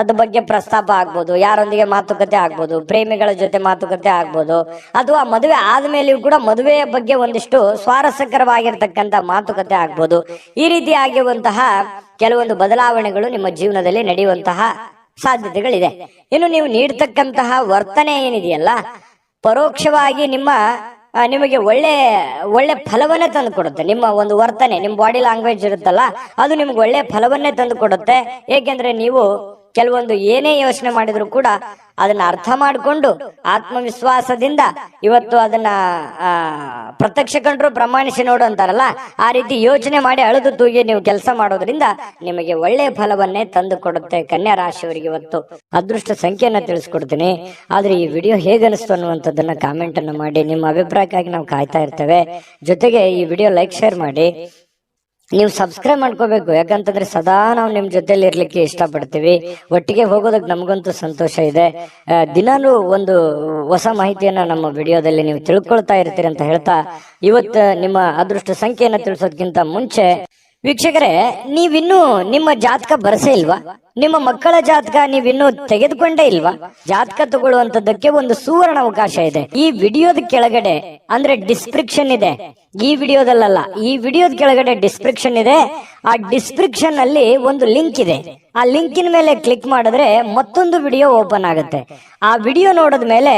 ಅದ್ರ ಬಗ್ಗೆ ಪ್ರಸ್ತಾಪ ಆಗ್ಬೋದು, ಯಾರೊಂದಿಗೆ ಮಾತುಕತೆ ಆಗ್ಬೋದು, ಪ್ರೇಮಿಗಳ ಜೊತೆ ಮಾತುಕತೆ ಆಗ್ಬೋದು, ಅಥವಾ ಮದುವೆ ಆದ್ಮೇಲೆಯೂ ಕೂಡ ಮದುವೆಯ ಬಗ್ಗೆ ಒಂದಿಷ್ಟು ಸ್ವಾರಸ್ಯಕರವಾಗಿರ್ತಕ್ಕಂಥ ಮಾತುಕತೆ ಆಗ್ಬೋದು. ಈ ರೀತಿ ಆಗಿರುವಂತಹ ಕೆಲವೊಂದು ಬದಲಾವಣೆಗಳು ನಿಮ್ಮ ಜೀವನದಲ್ಲಿ ನಡೆಯುವಂತಹ ಸಾಧ್ಯತೆಗಳಿದೆ. ಇನ್ನು ನೀವು ನೀಡ್ತಕ್ಕಂತಹ ವರ್ತನೆ ಏನಿದೆಯಲ್ಲ, ಪರೋಕ್ಷವಾಗಿ ನಿಮಗೆ ಒಳ್ಳೆ ಫಲವನ್ನೇ ತಂದು ಕೊಡುತ್ತೆ. ನಿಮ್ಮ ಒಂದು ವರ್ತನೆ, ನಿಮ್ಮ ಬಾಡಿ ಲ್ಯಾಂಗ್ವೇಜ್ ಇರುತ್ತಲ್ಲ, ಅದು ನಿಮ್ಗೆ ಒಳ್ಳೆ ಫಲವನ್ನೇ ತಂದು ಕೊಡುತ್ತೆ. ಏಕೆಂದ್ರೆ ನೀವು ಕೆಲವೊಂದು ಏನೇ ಯೋಚನೆ ಮಾಡಿದ್ರು ಕೂಡ ಅದನ್ನ ಅರ್ಥ ಮಾಡಿಕೊಂಡು ಆತ್ಮವಿಶ್ವಾಸದಿಂದ ಇವತ್ತು ಅದನ್ನ ಪ್ರತ್ಯಕ್ಷ ಕಂಡ್ರು ಪ್ರಮಾಣಿಸಿ ನೋಡು ಅಂತಾರಲ್ಲ, ಆ ರೀತಿ ಯೋಚನೆ ಮಾಡಿ ಅಳೆದು ತೂಗಿ ನೀವು ಕೆಲಸ ಮಾಡೋದ್ರಿಂದ ನಿಮಗೆ ಒಳ್ಳೆಯ ಫಲವನ್ನೇ ತಂದು ಕೊಡುತ್ತೆ. ಕನ್ಯಾ ರಾಶಿಯವರಿಗೆ ಇವತ್ತು ಅದೃಷ್ಟ ಸಂಖ್ಯೆಯನ್ನ ತಿಳಿಸ್ಕೊಡ್ತೀನಿ. ಆದ್ರೆ ಈ ವಿಡಿಯೋ ಹೇಗನಿಸ್ತು ಅನ್ನುವಂಥದ್ದನ್ನ ಕಾಮೆಂಟ್ ಅನ್ನು ಮಾಡಿ. ನಿಮ್ಮ ಅಭಿಪ್ರಾಯಕ್ಕಾಗಿ ನಾವು ಕಾಯ್ತಾ ಇರ್ತೇವೆ. ಜೊತೆಗೆ ಈ ವಿಡಿಯೋ ಲೈಕ್ ಶೇರ್ ಮಾಡಿ. ನೀವು ಸಬ್ಸ್ಕ್ರೈಬ್ ಮಾಡ್ಕೋಬೇಕು, ಯಾಕಂತಂದ್ರೆ ಸದಾ ನಾವು ನಿಮ್ ಜೊತೆಲಿ ಇರ್ಲಿಕ್ಕೆ ಇಷ್ಟಪಡ್ತೀವಿ. ಒಟ್ಟಿಗೆ ಹೋಗೋದಕ್ಕೆ ನಮಗಂತೂ ಸಂತೋಷ ಇದೆ. ದಿನಾನು ಒಂದು ಹೊಸ ಮಾಹಿತಿಯನ್ನ ನಮ್ಮ ವಿಡಿಯೋದಲ್ಲಿ ನೀವು ತಿಳ್ಕೊಳ್ತಾ ಇರ್ತೀರಿ ಅಂತ ಹೇಳ್ತಾ, ಇವತ್ತು ನಿಮ್ಮ ಅದೃಷ್ಟ ಸಂಖ್ಯೆಯನ್ನ ತಿಳಿಸೋದಕ್ಕಿಂತ ಮುಂಚೆ ವೀಕ್ಷಕರೇ, ನೀವಿನ್ನೂ ನಿಮ್ಮ ಜಾತಕ ಬರಸೇ ಇಲ್ವಾ? ನಿಮ್ಮ ಮಕ್ಕಳ ಜಾತಕ ನೀವಿನ್ನೂ ತೆಗೆದುಕೊಂಡೇ ಇಲ್ವಾ? ಜಾತಕ ತಗೊಳ್ಳುವಂತದ್ದಕ್ಕೆ ಒಂದು ಸುವರ್ಣ ಅವಕಾಶ ಇದೆ. ಈ ವಿಡಿಯೋದ ಕೆಳಗಡೆ ಅಂದ್ರೆ ಡಿಸ್ಕ್ರಿಪ್ಷನ್ ಇದೆ, ಈ ವಿಡಿಯೋದಲ್ಲ, ಈ ವಿಡಿಯೋದ ಕೆಳಗಡೆ ಡಿಸ್ಕ್ರಿಪ್ಷನ್ ಇದೆ. ಆ ಡಿಸ್ಕ್ರಿಪ್ಷನ್ ಅಲ್ಲಿ ಒಂದು ಲಿಂಕ್ ಇದೆ. ಆ ಲಿಂಕಿನ ಮೇಲೆ ಕ್ಲಿಕ್ ಮಾಡಿದ್ರೆ ಮತ್ತೊಂದು ವಿಡಿಯೋ ಓಪನ್ ಆಗುತ್ತೆ. ಆ ವಿಡಿಯೋ ನೋಡಿದ ಮೇಲೆ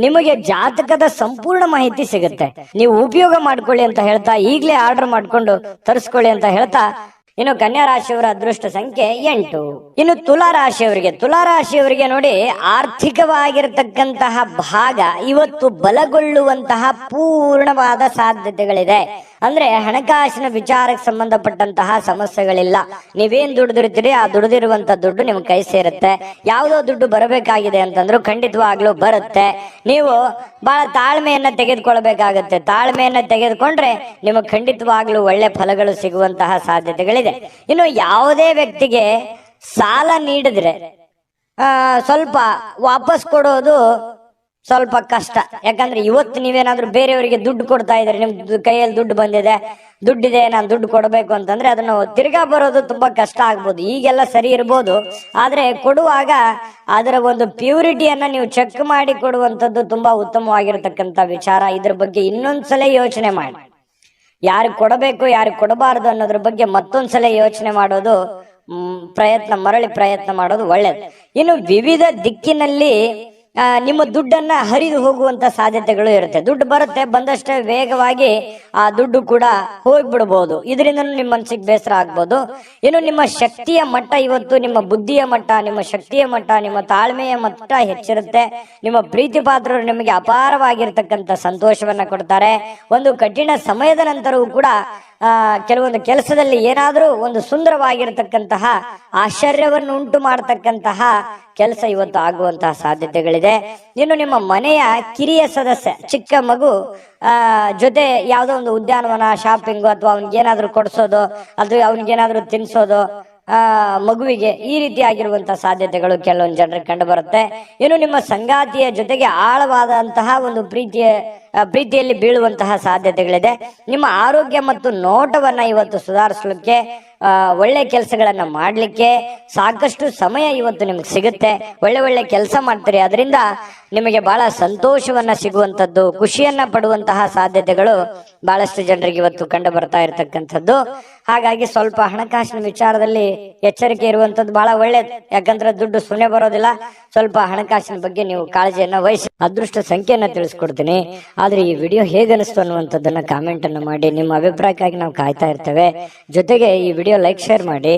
ನಿಮಗೆ ಜಾತಕದ ಸಂಪೂರ್ಣ ಮಾಹಿತಿ ಸಿಗುತ್ತೆ. ನೀವು ಉಪಯೋಗ ಮಾಡ್ಕೊಳ್ಳಿ ಅಂತ ಹೇಳ್ತಾ, ಈಗಲೇ ಆರ್ಡರ್ ಮಾಡ್ಕೊಂಡು ತರಿಸ್ಕೊಳ್ಳಿ ಅಂತ ಹೇಳ್ತಾ, ಇನ್ನು ಕನ್ಯಾ ರಾಶಿಯವರ ಅದೃಷ್ಟ ಸಂಖ್ಯೆ 8. ಇನ್ನು ತುಲಾರಾಶಿಯವರಿಗೆ ನೋಡಿ, ಆರ್ಥಿಕವಾಗಿರತಕ್ಕಂತಹ ಭಾಗ ಇವತ್ತು ಬಲಗೊಳ್ಳುವಂತಹ ಪೂರ್ಣವಾದ ಸಾಧ್ಯತೆಗಳಿದೆ. ಅಂದ್ರೆ ಹಣಕಾಸಿನ ವಿಚಾರಕ್ಕೆ ಸಂಬಂಧಪಟ್ಟಂತಹ ಸಮಸ್ಯೆಗಳಿಲ್ಲ. ನೀವೇನ್ ದುಡಿದಿರ್ತೀರಿ ಆ ದುಡಿದಿರುವಂತ ದುಡ್ಡು ನಿಮ್ ಕೈ ಸೇರುತ್ತೆ. ಯಾವುದೋ ದುಡ್ಡು ಬರಬೇಕಾಗಿದೆ ಅಂತಂದ್ರೂ ಖಂಡಿತವಾಗ್ಲೂ ಬರುತ್ತೆ. ನೀವು ಬಹಳ ತಾಳ್ಮೆಯನ್ನ ತೆಗೆದುಕೊಳ್ಬೇಕಾಗತ್ತೆ. ತಾಳ್ಮೆಯನ್ನ ತೆಗೆದುಕೊಂಡ್ರೆ ನಿಮಗೆ ಖಂಡಿತವಾಗ್ಲೂ ಒಳ್ಳೆ ಫಲಗಳು ಸಿಗುವಂತಹ ಸಾಧ್ಯತೆಗಳಿದೆ. ಇನ್ನು ಯಾವುದೇ ವ್ಯಕ್ತಿಗೆ ಸಾಲ ನೀಡಿದ್ರೆ ಸ್ವಲ್ಪ ವಾಪಸ್ ಕೊಡೋದು ಸ್ವಲ್ಪ ಕಷ್ಟ. ಯಾಕಂದ್ರೆ ಇವತ್ತು ನೀವೇನಾದ್ರೂ ಬೇರೆಯವರಿಗೆ ದುಡ್ಡು ಕೊಡ್ತಾ ಇದ್ರೆ, ನಿಮ್ ಕೈಯಲ್ಲಿ ದುಡ್ಡು ಬಂದಿದೆ, ದುಡ್ಡಿದೆ, ನಾನು ದುಡ್ಡು ಕೊಡಬೇಕು ಅಂತಂದ್ರೆ ಅದನ್ನು ತಿರ್ಗಾ ಬರೋದು ತುಂಬಾ ಕಷ್ಟ ಆಗ್ಬೋದು. ಈಗೆಲ್ಲ ಸರಿ ಇರ್ಬೋದು, ಆದ್ರೆ ಕೊಡುವಾಗ ಅದರ ಒಂದು ಪ್ಯೂರಿಟಿಯನ್ನ ನೀವು ಚೆಕ್ ಮಾಡಿ ಕೊಡುವಂಥದ್ದು ತುಂಬಾ ಉತ್ತಮವಾಗಿರ್ತಕ್ಕಂಥ ವಿಚಾರ. ಇದ್ರ ಬಗ್ಗೆ ಇನ್ನೊಂದ್ಸಲ ಯೋಚನೆ ಮಾಡಿ. ಯಾರಿಗೆ ಕೊಡಬೇಕು ಯಾರಿಗೆ ಕೊಡಬಾರದು ಅನ್ನೋದ್ರ ಬಗ್ಗೆ ಮತ್ತೊಂದ್ಸಲ ಯೋಚನೆ ಮಾಡೋದು, ಮರಳಿ ಪ್ರಯತ್ನ ಮಾಡೋದು ಒಳ್ಳೇದು. ಇನ್ನು ವಿವಿಧ ದಿಕ್ಕಿನಲ್ಲಿ ನಿಮ್ಮ ದುಡ್ಡನ್ನ ಹರಿದು ಹೋಗುವಂತ ಸಾಧ್ಯತೆಗಳು ಇರುತ್ತೆ. ದುಡ್ಡು ಬರುತ್ತೆ, ಬಂದಷ್ಟೇ ವೇಗವಾಗಿ ಆ ದುಡ್ಡು ಕೂಡ ಹೋಗ್ಬಿಡ್ಬೋದು. ಇದರಿಂದ ನಿಮ್ಮ ಮನಸ್ಸಿಗೆ ಬೇಸರ ಆಗ್ಬೋದು. ಇನ್ನು ನಿಮ್ಮ ಶಕ್ತಿಯ ಮಟ್ಟ ಇವತ್ತು, ನಿಮ್ಮ ಬುದ್ಧಿಯ ಮಟ್ಟ, ನಿಮ್ಮ ಶಕ್ತಿಯ ಮಟ್ಟ, ನಿಮ್ಮ ತಾಳ್ಮೆಯ ಮಟ್ಟ ಹೆಚ್ಚಿರುತ್ತೆ. ನಿಮ್ಮ ಪ್ರೀತಿ ಪಾತ್ರರು ನಿಮಗೆ ಅಪಾರವಾಗಿರ್ತಕ್ಕಂಥ ಸಂತೋಷವನ್ನ ಕೊಡ್ತಾರೆ. ಒಂದು ಕಠಿಣ ಸಮಯದ ನಂತರವೂ ಕೂಡ ಕೆಲವೊಂದು ಕೆಲಸದಲ್ಲಿ ಏನಾದ್ರೂ ಒಂದು ಸುಂದರವಾಗಿರ್ತಕ್ಕಂತಹ ಆಶ್ಚರ್ಯವನ್ನು ಉಂಟು ಮಾಡತಕ್ಕಂತಹ ಕೆಲಸ ಇವತ್ತು ಆಗುವಂತಹ ಸಾಧ್ಯತೆಗಳಿದೆ. ಇನ್ನು ನಿಮ್ಮ ಮನೆಯ ಕಿರಿಯ ಸದಸ್ಯ, ಚಿಕ್ಕ ಮಗು ಜೊತೆ ಯಾವುದೋ ಒಂದು ಉದ್ಯಾನವನ, ಶಾಪಿಂಗು, ಅಥವಾ ಅವನಿಗೇನಾದ್ರೂ ಕೊಡ್ಸೋದು, ಅದು ಅವನಿಗೇನಾದ್ರೂ ತಿನ್ಸೋದು ಮಗುವಿಗೆ, ಈ ರೀತಿ ಆಗಿರುವಂತಹ ಸಾಧ್ಯತೆಗಳು ಕೆಲವೊಂದು ಜನರಿಗೆ ಕಂಡು ಬರುತ್ತೆ. ಇನ್ನು ನಿಮ್ಮ ಸಂಗಾತಿಯ ಜೊತೆಗೆ ಆಳವಾದಂತಹ ಒಂದು ಪ್ರೀತಿಯಲ್ಲಿ ಬೀಳುವಂತಹ ಸಾಧ್ಯತೆಗಳಿದೆ. ನಿಮ್ಮ ಆರೋಗ್ಯ ಮತ್ತು ನೋಟವನ್ನ ಇವತ್ತು ಸುಧಾರಿಸಲಿಕ್ಕೆ, ಒಳ್ಳೆ ಕೆಲಸಗಳನ್ನ ಮಾಡ್ಲಿಕ್ಕೆ ಸಾಕಷ್ಟು ಸಮಯ ಇವತ್ತು ನಿಮ್ಗೆ ಸಿಗುತ್ತೆ. ಒಳ್ಳೆ ಕೆಲಸ ಮಾಡ್ತೀರಿ, ಅದರಿಂದ ನಿಮಗೆ ಬಹಳ ಸಂತೋಷವನ್ನ ಸಿಗುವಂತದ್ದು, ಖುಷಿಯನ್ನ ಪಡುವಂತಹ ಸಾಧ್ಯತೆಗಳು ಬಹಳಷ್ಟು ಜನರಿಗೆ ಇವತ್ತು ಕಂಡು ಬರ್ತಾ ಇರತಕ್ಕಂಥದ್ದು. ಹಾಗಾಗಿ ಸ್ವಲ್ಪ ಹಣಕಾಸಿನ ವಿಚಾರದಲ್ಲಿ ಎಚ್ಚರಿಕೆ ಇರುವಂತದ್ದು ಬಹಳ ಒಳ್ಳೇದು. ಯಾಕಂದ್ರೆ ದುಡ್ಡು ಸುಮ್ಮನೆ ಬರೋದಿಲ್ಲ. ಸ್ವಲ್ಪ ಹಣಕಾಸಿನ ಬಗ್ಗೆ ನೀವು ಕಾಳಜಿಯನ್ನ ವಹಿಸಿ. ಅದೃಷ್ಟ ಸಂಖ್ಯೆಯನ್ನ ತಿಳಿಸ್ಕೊಡ್ತೀನಿ. ಆದ್ರೆ ಈ ವಿಡಿಯೋ ಹೇಗನಿಸ್ತು ಅನ್ನುವಂಥದ್ದನ್ನ ಕಾಮೆಂಟ್ ಅನ್ನು ಮಾಡಿ. ನಿಮ್ಮ ಅಭಿಪ್ರಾಯಕ್ಕಾಗಿ ನಾವು ಕಾಯ್ತಾ ಇರ್ತೇವೆ. ಜೊತೆಗೆ ಈ ವಿಡಿಯೋ ಲೈಕ್ ಶೇರ್ ಮಾಡಿ.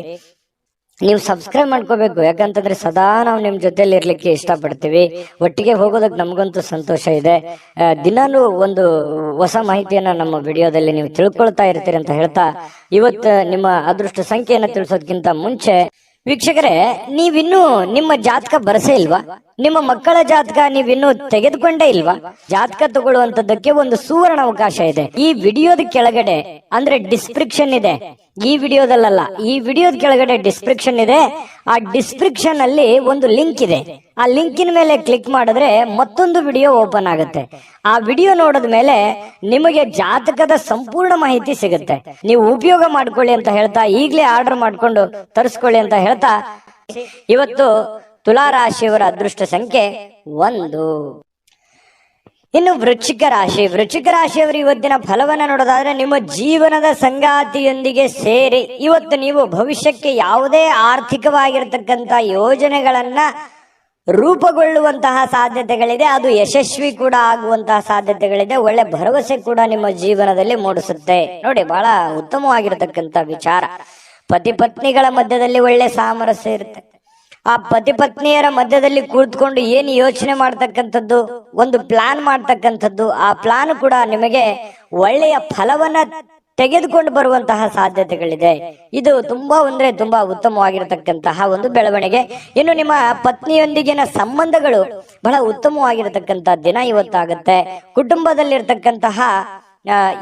ನೀವು ಸಬ್ಸ್ಕ್ರೈಬ್ ಮಾಡ್ಕೋಬೇಕು, ಯಾಕಂತಂದ್ರೆ ಸದಾ ನಾವು ನಿಮ್ ಜೊತೆಲಿ ಇರ್ಲಿಕ್ಕೆ ಇಷ್ಟಪಡ್ತೀವಿ. ಒಟ್ಟಿಗೆ ಹೋಗೋದಕ್ಕೆ ನಮಗಂತೂ ಸಂತೋಷ ಇದೆ. ದಿನಾನು ಒಂದು ಹೊಸ ಮಾಹಿತಿಯನ್ನ ನಮ್ಮ ವಿಡಿಯೋದಲ್ಲಿ ನೀವು ತಿಳ್ಕೊಳ್ತಾ ಇರ್ತೀರಿ ಅಂತ ಹೇಳ್ತಾ, ಇವತ್ತು ನಿಮ್ಮ ಅದೃಷ್ಟ ಸಂಖ್ಯೆಯನ್ನ ತಿಳಿಸೋದಕ್ಕಿಂತ ಮುಂಚೆ ವೀಕ್ಷಕರೇ, ನೀವಿನ್ನೂ ನಿಮ್ಮ ಜಾತಕ ಬರಸೇ ಇಲ್ವಾ? ನಿಮ್ಮ ಮಕ್ಕಳ ಜಾತಕ ನೀವಿನ್ನೂ ತೆಗೆದುಕೊಂಡೇ ಇಲ್ವಾ? ಜಾತಕ ತಗೊಳ್ಳುವಂತದ್ದಕ್ಕೆ ಒಂದು ಸುವರ್ಣ ಅವಕಾಶ ಇದೆ. ಈ ವಿಡಿಯೋದ ಕೆಳಗಡೆ ಅಂದ್ರೆ ಡಿಸ್ಕ್ರಿಪ್ಷನ್ ಇದೆ, ಈ ವಿಡಿಯೋದಲ್ಲ, ಈ ವಿಡಿಯೋದ ಕೆಳಗಡೆ ಡಿಸ್ಕ್ರಿಪ್ಷನ್ ಇದೆ. ಆ ಡಿಸ್ಕ್ರಿಪ್ಷನ್ ಅಲ್ಲಿ ಒಂದು ಲಿಂಕ್ ಇದೆ. ಆ ಲಿಂಕಿನ ಮೇಲೆ ಕ್ಲಿಕ್ ಮಾಡಿದ್ರೆ ಮತ್ತೊಂದು ವಿಡಿಯೋ ಓಪನ್ ಆಗುತ್ತೆ. ಆ ವಿಡಿಯೋ ನೋಡಿದ ಮೇಲೆ ನಿಮಗೆ ಜಾತಕದ ಸಂಪೂರ್ಣ ಮಾಹಿತಿ ಸಿಗುತ್ತೆ. ನೀವು ಉಪಯೋಗ ಮಾಡ್ಕೊಳ್ಳಿ ಅಂತ ಹೇಳ್ತಾ, ಈಗಲೇ ಆರ್ಡರ್ ಮಾಡ್ಕೊಂಡು ತರಿಸ್ಕೊಳ್ಳಿ ಅಂತ ಹೇಳ್ತಾ, ಇವತ್ತು ತುಲಾರಾಶಿಯವರ ಅದೃಷ್ಟ ಸಂಖ್ಯೆ 1. ಇನ್ನು ವೃಶ್ಚಿಕ ರಾಶಿಯವರು ಇವತ್ತಿನ ಫಲವನ್ನ ನೋಡೋದಾದ್ರೆ, ನಿಮ್ಮ ಜೀವನದ ಸಂಗಾತಿಯೊಂದಿಗೆ ಸೇರಿ ಇವತ್ತು ನೀವು ಭವಿಷ್ಯಕ್ಕೆ ಯಾವುದೇ ಆರ್ಥಿಕವಾಗಿರ್ತಕ್ಕಂಥ ಯೋಜನೆಗಳನ್ನ ರೂಪುಗೊಳ್ಳುವಂತಹ ಸಾಧ್ಯತೆಗಳಿದೆ. ಅದು ಯಶಸ್ವಿ ಕೂಡ ಆಗುವಂತಹ ಸಾಧ್ಯತೆಗಳಿದೆ. ಒಳ್ಳೆ ಭರವಸೆ ಕೂಡ ನಿಮ್ಮ ಜೀವನದಲ್ಲಿ ಮೂಡಿಸುತ್ತೆ. ನೋಡಿ, ಬಹಳ ಉತ್ತಮವಾಗಿರತಕ್ಕಂಥ ವಿಚಾರ. ಪತಿ ಪತ್ನಿಗಳ ಮಧ್ಯದಲ್ಲಿ ಒಳ್ಳೆ ಸಾಮರಸ್ಯ ಇರುತ್ತೆ. ಆ ಪತಿ ಪತ್ನಿಯರ ಮಧ್ಯದಲ್ಲಿ ಕೂತ್ಕೊಂಡು ಏನು ಯೋಚನೆ ಮಾಡ್ತಕ್ಕಂಥದ್ದು, ಒಂದು ಪ್ಲಾನ್ ಮಾಡ್ತಕ್ಕಂಥದ್ದು, ಆ ಪ್ಲಾನ್ ಕೂಡ ನಿಮಗೆ ಒಳ್ಳೆಯ ಫಲವನ್ನ ತೆಗೆದುಕೊಂಡು ಬರುವಂತಹ ಸಾಧ್ಯತೆಗಳಿದೆ. ಇದು ತುಂಬಾ ತುಂಬಾ ಉತ್ತಮವಾಗಿರತಕ್ಕಂತಹ ಒಂದು ಬೆಳವಣಿಗೆ. ಇನ್ನು ನಿಮ್ಮ ಪತ್ನಿಯೊಂದಿಗಿನ ಸಂಬಂಧಗಳು ಬಹಳ ಉತ್ತಮವಾಗಿರತಕ್ಕಂತಹ ದಿನ ಇವತ್ತಾಗುತ್ತೆ. ಕುಟುಂಬದಲ್ಲಿರ್ತಕ್ಕಂತಹ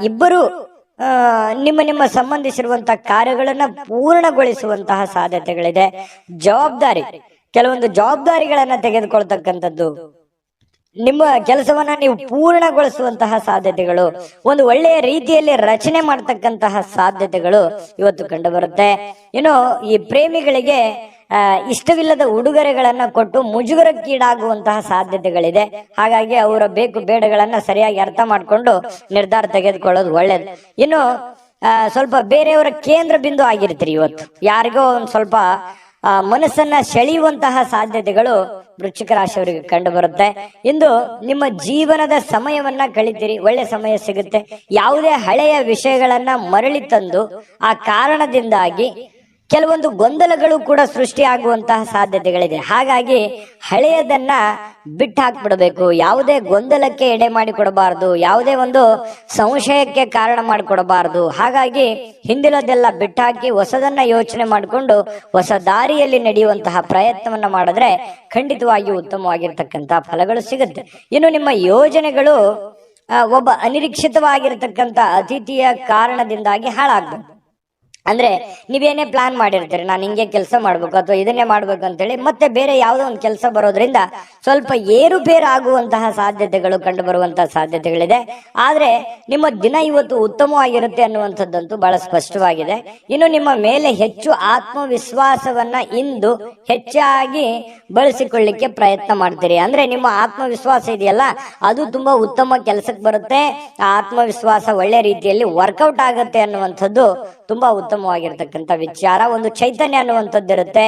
ಇಬ್ಬರು ನಿಮ್ಮ ಸಂಬಂಧಿಸಿರುವಂತಹ ಕಾರ್ಯಗಳನ್ನ ಪೂರ್ಣಗೊಳಿಸುವಂತಹ ಸಾಧ್ಯತೆಗಳಿದೆ. ಕೆಲವೊಂದು ಜವಾಬ್ದಾರಿಗಳನ್ನ ತೆಗೆದುಕೊಳ್ತಕ್ಕಂಥದ್ದು, ನಿಮ್ಮ ಕೆಲಸವನ್ನ ನೀವು ಪೂರ್ಣಗೊಳಿಸುವಂತಹ ಸಾಧ್ಯತೆಗಳು, ಒಂದು ಒಳ್ಳೆಯ ರೀತಿಯಲ್ಲಿ ರಚನೆ ಮಾಡತಕ್ಕಂತಹ ಸಾಧ್ಯತೆಗಳು ಇವತ್ತು ಕಂಡು ಬರುತ್ತೆ. ಇನ್ನು ಈ ಪ್ರೇಮಿಗಳಿಗೆ ಇಷ್ಟವಿಲ್ಲದ ಉಡುಗೊರೆಗಳನ್ನ ಕೊಟ್ಟು ಮುಜುಗರಕ್ಕೀಡಾಗುವಂತಹ ಸಾಧ್ಯತೆಗಳಿದೆ. ಹಾಗಾಗಿ ಅವರ ಬೇಕು ಬೇಡಗಳನ್ನ ಸರಿಯಾಗಿ ಅರ್ಥ ಮಾಡಿಕೊಂಡು ನಿರ್ಧಾರ ತೆಗೆದುಕೊಳ್ಳೋದು ಒಳ್ಳೇದು. ಇನ್ನು ಸ್ವಲ್ಪ ಬೇರೆಯವರ ಕೇಂದ್ರ ಬಿಂದು ಆಗಿರ್ತೀರಿ. ಇವತ್ತು ಯಾರಿಗೋ ಒಂದ್ ಸ್ವಲ್ಪ ಮನಸ್ಸನ್ನ ಸೆಳೆಯುವಂತಹ ಸಾಧ್ಯತೆಗಳು ವೃಶ್ಚಿಕ ರಾಶಿಯವರಿಗೆ ಕಂಡು ಬರುತ್ತೆ. ಇಂದು ನಿಮ್ಮ ಜೀವನದ ಸಮಯವನ್ನ ಕಳಿತೀರಿ, ಒಳ್ಳೆ ಸಮಯ ಸಿಗುತ್ತೆ. ಯಾವುದೇ ಹಳೆಯ ವಿಷಯಗಳನ್ನ ಮರಳಿ ತಂದು ಆ ಕಾರಣದಿಂದಾಗಿ ಕೆಲವೊಂದು ಗೊಂದಲಗಳು ಕೂಡ ಸೃಷ್ಟಿಯಾಗುವಂತಹ ಸಾಧ್ಯತೆಗಳಿದೆ. ಹಾಗಾಗಿ ಹಳೆಯದನ್ನ ಬಿಟ್ಟು ಹಾಕ್ಬಿಡಬೇಕು. ಯಾವುದೇ ಗೊಂದಲಕ್ಕೆ ಎಡೆ ಮಾಡಿಕೊಡಬಾರದು, ಯಾವುದೇ ಒಂದು ಸಂಶಯಕ್ಕೆ ಕಾರಣ ಮಾಡಿಕೊಡಬಾರದು. ಹಾಗಾಗಿ ಹಿಂದಿನದೆಲ್ಲ ಬಿಟ್ಟಾಕಿ ಹೊಸದನ್ನ ಯೋಚನೆ ಮಾಡಿಕೊಂಡು ಹೊಸ ದಾರಿಯಲ್ಲಿ ನಡೆಯುವಂತಹ ಪ್ರಯತ್ನವನ್ನ ಮಾಡಿದ್ರೆ ಖಂಡಿತವಾಗಿಯೂ ಉತ್ತಮವಾಗಿರ್ತಕ್ಕಂತಹ ಫಲಗಳು ಸಿಗುತ್ತೆ. ಇನ್ನು ನಿಮ್ಮ ಯೋಜನೆಗಳು ಒಬ್ಬ ಅನಿರೀಕ್ಷಿತವಾಗಿರ್ತಕ್ಕಂಥ ಅತಿಥಿಯ ಕಾರಣದಿಂದಾಗಿ ಹಾಳಾಗ್ಬೇಕು. ಅಂದ್ರೆ ನೀವೇನೇ ಪ್ಲಾನ್ ಮಾಡಿರ್ತೀರಿ, ನಾನು ಹಿಂಗೆ ಕೆಲಸ ಮಾಡ್ಬೇಕು ಅಥವಾ ಇದನ್ನೇ ಮಾಡ್ಬೇಕು ಅಂತೇಳಿ ಮತ್ತೆ ಬೇರೆ ಯಾವುದೋ ಒಂದು ಕೆಲಸ ಬರೋದ್ರಿಂದ ಸ್ವಲ್ಪ ಏರುಪೇರು ಆಗುವಂತಹ ಸಾಧ್ಯತೆಗಳು ಕಂಡು ಬರುವಂತಹ ಸಾಧ್ಯತೆಗಳಿದೆ. ಆದ್ರೆ ನಿಮ್ಮ ದಿನ ಇವತ್ತು ಉತ್ತಮವಾಗಿರುತ್ತೆ ಅನ್ನುವಂಥದ್ದಂತೂ ಬಹಳ ಸ್ಪಷ್ಟವಾಗಿದೆ. ಇನ್ನು ನಿಮ್ಮ ಮೇಲೆ ಹೆಚ್ಚು ಆತ್ಮವಿಶ್ವಾಸವನ್ನ ಇಂದು ಹೆಚ್ಚಾಗಿ ಬಳಸಿಕೊಳ್ಳಿಕ್ಕೆ ಪ್ರಯತ್ನ ಮಾಡ್ತೀರಿ. ಅಂದ್ರೆ ನಿಮ್ಮ ಆತ್ಮವಿಶ್ವಾಸ ಇದೆಯಲ್ಲ, ಅದು ತುಂಬಾ ಉತ್ತಮ ಕೆಲಸಕ್ಕೆ ಬರುತ್ತೆ. ಆ ಆತ್ಮವಿಶ್ವಾಸ ಒಳ್ಳೆ ರೀತಿಯಲ್ಲಿ ವರ್ಕೌಟ್ ಆಗುತ್ತೆ ಅನ್ನುವಂಥದ್ದು ತುಂಬಾ ಉತ್ತಮವಾಗಿರ್ತಕ್ಕಂಥ ವಿಚಾರ. ಒಂದು ಚೈತನ್ಯ ಅನ್ನುವಂಥದ್ದು ಇರುತ್ತೆ,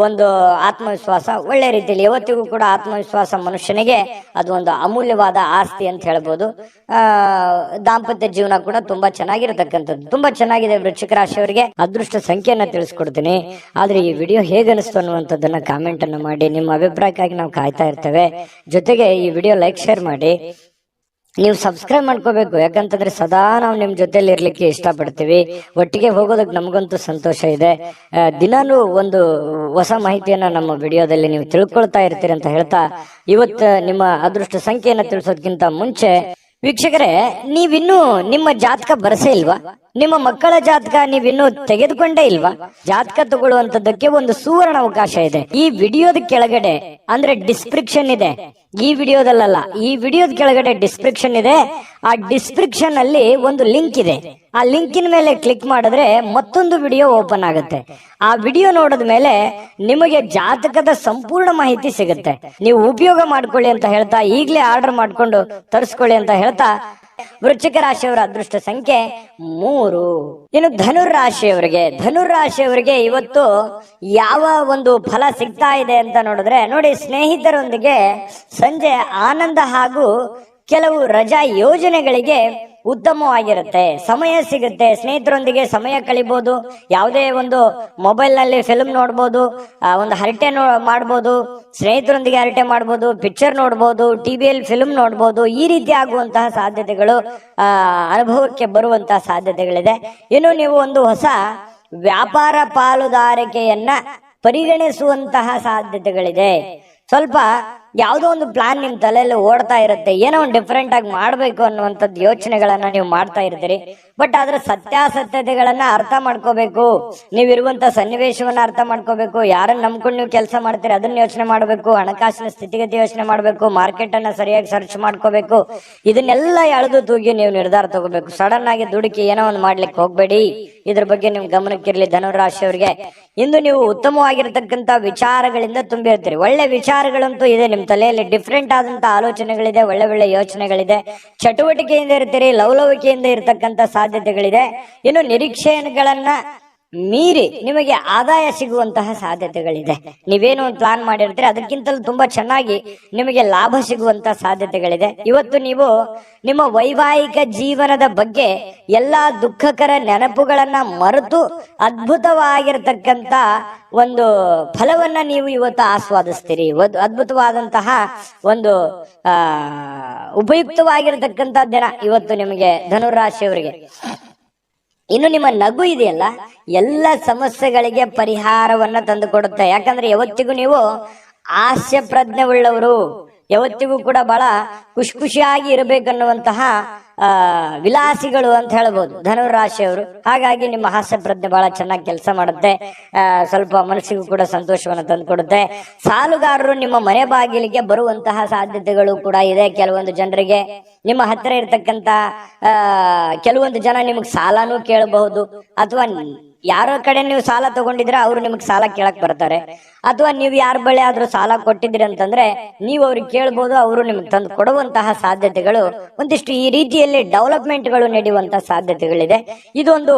ಒಂದು ಆತ್ಮವಿಶ್ವಾಸ ಒಳ್ಳೆ ರೀತಿಯಲ್ಲಿ. ಯಾವತ್ತಿಗೂ ಕೂಡ ಆತ್ಮವಿಶ್ವಾಸ ಮನುಷ್ಯನಿಗೆ ಅದು ಒಂದು ಅಮೂಲ್ಯವಾದ ಆಸ್ತಿ ಅಂತ ಹೇಳ್ಬೋದು. ದಾಂಪತ್ಯ ಜೀವನ ಕೂಡ ತುಂಬಾ ಚೆನ್ನಾಗಿರ್ತಕ್ಕಂಥದ್ದು. ತುಂಬಾ ಚೆನ್ನಾಗಿದೆ. ವೃಶ್ಚಿಕ ರಾಶಿಯವರಿಗೆ ಅದೃಷ್ಟ ಸಂಖ್ಯೆಯನ್ನ ತಿಳಿಸ್ಕೊಡ್ತೀನಿ. ಆದ್ರೆ ಈ ವಿಡಿಯೋ ಹೇಗೆ ಅನಿಸ್ತು ಅನ್ನುವಂಥದ್ದನ್ನ ಕಾಮೆಂಟ್ ಅನ್ನು ಮಾಡಿ. ನಿಮ್ಮ ಅಭಿಪ್ರಾಯಕ್ಕಾಗಿ ನಾವು ಕಾಯ್ತಾ ಇರ್ತೇವೆ. ಜೊತೆಗೆ ಈ ವಿಡಿಯೋ ಲೈಕ್ ಶೇರ್ ಮಾಡಿ. ನೀವು ಸಬ್ಸ್ಕ್ರೈಬ್ ಮಾಡ್ಕೋಬೇಕು, ಯಾಕಂತಂದ್ರೆ ಸದಾ ನಾವು ನಿಮ್ ಜೊತೆಲಿ ಇರ್ಲಿಕ್ಕೆ ಇಷ್ಟಪಡ್ತೀವಿ. ಒಟ್ಟಿಗೆ ಹೋಗೋದಕ್ಕೆ ನಮಗಂತೂ ಸಂತೋಷ ಇದೆ. ದಿನಾನು ಒಂದು ಹೊಸ ಮಾಹಿತಿಯನ್ನ ನಮ್ಮ ವಿಡಿಯೋದಲ್ಲಿ ನೀವು ತಿಳ್ಕೊಳ್ತಾ ಇರ್ತೀರಿ ಅಂತ ಹೇಳ್ತಾ, ಇವತ್ತು ನಿಮ್ಮ ಅದೃಷ್ಟ ಸಂಖ್ಯೆಯನ್ನ ತಿಳಿಸೋದಕ್ಕಿಂತ ಮುಂಚೆ ವೀಕ್ಷಕರೇ, ನೀವಿನ್ನೂ ನಿಮ್ಮ ಜಾತಕ ಬರಸೇ ಇಲ್ವಾ? ನಿಮ್ಮ ಮಕ್ಕಳ ಜಾತಕ ನೀವಿನ್ನೂ ತೆಗೆದುಕೊಂಡೇ ಇಲ್ವಾ? ಜಾತಕ ತಗೊಳ್ಳುವಂತದ್ದಕ್ಕೆ ಒಂದು ಸುವರ್ಣ ಅವಕಾಶ ಇದೆ. ಈ ವಿಡಿಯೋದ ಕೆಳಗಡೆ ಅಂದ್ರೆ ಡಿಸ್ಕ್ರಿಪ್ಷನ್ ಇದೆ. ಈ ವಿಡಿಯೋದಲ್ಲ, ಈ ವಿಡಿಯೋದ ಕೆಳಗಡೆ ಡಿಸ್ಕ್ರಿಪ್ಷನ್ ಇದೆ. ಆ ಡಿಸ್ಕ್ರಿಪ್ಷನ್ ಅಲ್ಲಿ ಒಂದು ಲಿಂಕ್ ಇದೆ. ಆ ಲಿಂಕಿನ ಮೇಲೆ ಕ್ಲಿಕ್ ಮಾಡಿದ್ರೆ ಮತ್ತೊಂದು ವಿಡಿಯೋ ಓಪನ್ ಆಗುತ್ತೆ. ಆ ವಿಡಿಯೋ ನೋಡಿದ ಮೇಲೆ ನಿಮಗೆ ಜಾತಕದ ಸಂಪೂರ್ಣ ಮಾಹಿತಿ ಸಿಗುತ್ತೆ. ನೀವು ಉಪಯೋಗ ಮಾಡ್ಕೊಳ್ಳಿ ಅಂತ ಹೇಳ್ತಾ, ಈಗಲೇ ಆರ್ಡರ್ ಮಾಡ್ಕೊಂಡು ತರಿಸ್ಕೊಳ್ಳಿ ಅಂತ ಹೇಳ್ತಾ, ವೃಶ್ಚಿಕ ರಾಶಿಯವರ ಅದೃಷ್ಟ ಸಂಖ್ಯೆ 3. ಇನ್ನು ಧನುರಾಶಿಯವರಿಗೆ ಇವತ್ತು ಯಾವ ಒಂದು ಫಲ ಸಿಗ್ತಾ ಇದೆ ಅಂತ ನೋಡಿದ್ರೆ, ನೋಡಿ, ಸ್ನೇಹಿತರೊಂದಿಗೆ ಸಂಜೆ ಆನಂದ ಹಾಗೂ ಕೆಲವು ರಜಾ ಯೋಜನೆಗಳಿಗೆ ಉತ್ತಮವಾಗಿರುತ್ತೆ. ಸಮಯ ಸಿಗುತ್ತೆ, ಸ್ನೇಹಿತರೊಂದಿಗೆ ಸಮಯ ಕಳಿಬಹುದು. ಯಾವುದೇ ಒಂದು ಮೊಬೈಲ್ ನಲ್ಲಿ ಫಿಲ್ಮ್ ನೋಡ್ಬೋದು, ಒಂದು ಹರಟೆ ಮಾಡ್ಬೋದು, ಸ್ನೇಹಿತರೊಂದಿಗೆ ಹರಟೆ ಮಾಡ್ಬೋದು, ಪಿಕ್ಚರ್ ನೋಡ್ಬೋದು, ಟಿವಿಯಲ್ಲಿ ಫಿಲ್ಮ್ ನೋಡ್ಬೋದು. ಈ ರೀತಿ ಆಗುವಂತಹ ಸಾಧ್ಯತೆಗಳು ಅನುಭವಕ್ಕೆ ಬರುವಂತಹ ಸಾಧ್ಯತೆಗಳಿದೆ. ಇನ್ನು ನೀವು ಒಂದು ಹೊಸ ವ್ಯಾಪಾರ ಪಾಲುದಾರಿಕೆಯನ್ನ ಪರಿಗಣಿಸುವಂತಹ ಸಾಧ್ಯತೆಗಳಿದೆ. ಸ್ವಲ್ಪ ಯಾವುದೋ ಒಂದು ಪ್ಲಾನ್ ನಿಮ್ ತಲೆಯಲ್ಲಿ ಓಡ್ತಾ ಇರುತ್ತೆ, ಏನೋ ಒಂದು ಡಿಫ್ರೆಂಟ್ ಆಗಿ ಮಾಡ್ಬೇಕು ಅನ್ನುವಂಥದ್ದು ಯೋಚನೆಗಳನ್ನ ನೀವು ಮಾಡ್ತಾ ಇರ್ತೀರಿ. ಬಟ್ ಅದ್ರ ಸತ್ಯಾಸತ್ಯತೆಗಳನ್ನ ಅರ್ಥ ಮಾಡ್ಕೋಬೇಕು. ನೀವಿರುವಂತ ಸನ್ನಿವೇಶವನ್ನ ಅರ್ಥ ಮಾಡ್ಕೋಬೇಕು. ಯಾರನ್ನ ನಂಬ್ಕೊಂಡು ನೀವು ಕೆಲಸ ಮಾಡ್ತೀರಿ ಅದನ್ನ ಯೋಚನೆ ಮಾಡ್ಬೇಕು. ಹಣಕಾಸಿನ ಸ್ಥಿತಿಗತಿ ಯೋಚನೆ ಮಾಡ್ಬೇಕು. ಮಾರ್ಕೆಟ್ ಅನ್ನ ಸರಿಯಾಗಿ ಸರ್ಚ್ ಮಾಡ್ಕೋಬೇಕು. ಇದನ್ನೆಲ್ಲ ಎಳೆದು ತೂಗಿ ನೀವು ನಿರ್ಧಾರ ತಗೋಬೇಕು. ಸಡನ್ ಆಗಿ ದುಡುಕಿ ಏನೋ ಒಂದು ಮಾಡ್ಲಿಕ್ಕೆ ಹೋಗ್ಬೇಡಿ. ಇದ್ರ ಬಗ್ಗೆ ನಿಮ್ ಗಮನಕ್ಕಿರ್ಲಿ. ಧನುರಾಶಿಯವರಿಗೆ ಇಂದು ನೀವು ಉತ್ತಮವಾಗಿರ್ತಕ್ಕಂಥ ವಿಚಾರಗಳಿಂದ ತುಂಬಿರ್ತೀರಿ. ಒಳ್ಳೆ ವಿಚಾರಗಳಂತೂ ಇದೆ ನಿಮ್ ತಲೆಯಲ್ಲಿ. ಡಿಫ್ರೆಂಟ್ ಆದಂತ ಆಲೋಚನೆಗಳಿದೆ, ಒಳ್ಳೆ ಯೋಚನೆಗಳಿದೆ. ಚಟುವಟಿಕೆಯಿಂದ ಇರ್ತೀರಿ, ಲವಲವಿಕೆಯಿಂದ ಇರ್ತಕ್ಕಂಥ ಸಾಧ್ಯತೆಗಳಿದೆ. ಇನ್ನು ನಿರೀಕ್ಷೆಗಳನ್ನ ಮೀರಿ ನಿಮಗೆ ಆದಾಯ ಸಿಗುವಂತಹ ಸಾಧ್ಯತೆಗಳಿದೆ. ನೀವೇನು ಒಂದು ಪ್ಲಾನ್ ಮಾಡಿರ್ತೀರಿ ಅದಕ್ಕಿಂತಲೂ ತುಂಬಾ ಚೆನ್ನಾಗಿ ನಿಮಗೆ ಲಾಭ ಸಿಗುವಂತಹ ಸಾಧ್ಯತೆಗಳಿದೆ. ಇವತ್ತು ನೀವು ನಿಮ್ಮ ವೈವಾಹಿಕ ಜೀವನದ ಬಗ್ಗೆ ಎಲ್ಲಾ ದುಃಖಕರ ನೆನಪುಗಳನ್ನ ಮರೆತು ಅದ್ಭುತವಾಗಿರತಕ್ಕಂತ ಒಂದು ಫಲವನ್ನ ನೀವು ಇವತ್ತು ಆಸ್ವಾದಿಸ್ತೀರಿ. ಅದ್ಭುತವಾದಂತಹ ಒಂದು ಉಪಯುಕ್ತವಾಗಿರತಕ್ಕಂತ ದಿನ ಇವತ್ತು ನಿಮಗೆ ಧನುರಾಶಿಯವರಿಗೆ. ಇನ್ನು ನಿಮ್ಮ ನಗು ಇದೆಯಲ್ಲ, ಎಲ್ಲ ಸಮಸ್ಯೆಗಳಿಗೆ ಪರಿಹಾರವನ್ನ ತಂದು ಕೊಡುತ್ತೆ. ಯಾಕಂದ್ರೆ ಯಾವತ್ತಿಗೂ ನೀವು ಹಾಸ್ಯ ಪ್ರಜ್ಞೆ ಉಳ್ಳವರು, ಯಾವತ್ತಿಗೂ ಕೂಡ ಬಹಳ ಖುಷಿಯಾಗಿ ಇರಬೇಕನ್ನುವಂತಹ ವಿಲಾಸಿಗಳು ಅಂತ ಹೇಳ್ಬೋದು ಧನುರಾಶಿಯವರು. ಹಾಗಾಗಿ ನಿಮ್ಮ ಹಾಸ್ಯ ಪ್ರಜ್ಞೆ ಬಹಳ ಚೆನ್ನಾಗಿ ಕೆಲಸ ಮಾಡುತ್ತೆ. ಸ್ವಲ್ಪ ಮನಸ್ಸಿಗೂ ಕೂಡ ಸಂತೋಷವನ್ನು ತಂದುಕೊಡುತ್ತೆ. ಸಾಲುಗಾರರು ನಿಮ್ಮ ಮನೆ ಬಾಗಿಲಿಗೆ ಬರುವಂತಹ ಸಾಧ್ಯತೆಗಳು ಕೂಡ ಇದೆ. ಕೆಲವೊಂದು ಜನರಿಗೆ ನಿಮ್ಮ ಹತ್ತಿರ ಇರ್ತಕ್ಕಂತ ಕೆಲವೊಂದು ಜನ ನಿಮಗೆ ಸಾಲನೂ ಕೇಳಬಹುದು, ಅಥವಾ ಯಾರ ಕಡೆ ನೀವು ಸಾಲ ತಗೊಂಡಿದ್ರೆ ಅವ್ರು ನಿಮಗೆ ಸಾಲ ಕೇಳಕ್ ಬರ್ತಾರೆ, ಅಥವಾ ನೀವು ಯಾರ ಬಳಿ ಆದ್ರೂ ಸಾಲ ಕೊಟ್ಟಿದ್ರಿ ಅಂತಂದ್ರೆ ನೀವು ಅವ್ರಿಗೆ ಕೇಳ್ಬೋದು, ಅವರು ನಿಮ್ಗೆ ತಂದು ಕೊಡುವಂತಹ ಸಾಧ್ಯತೆಗಳು ಒಂದಿಷ್ಟು ಈ ರೀತಿಯಲ್ಲಿ ಡೆವಲಪ್ಮೆಂಟ್ಗಳು ನಡೆಯುವಂತಹ ಸಾಧ್ಯತೆಗಳಿದೆ. ಇದೊಂದು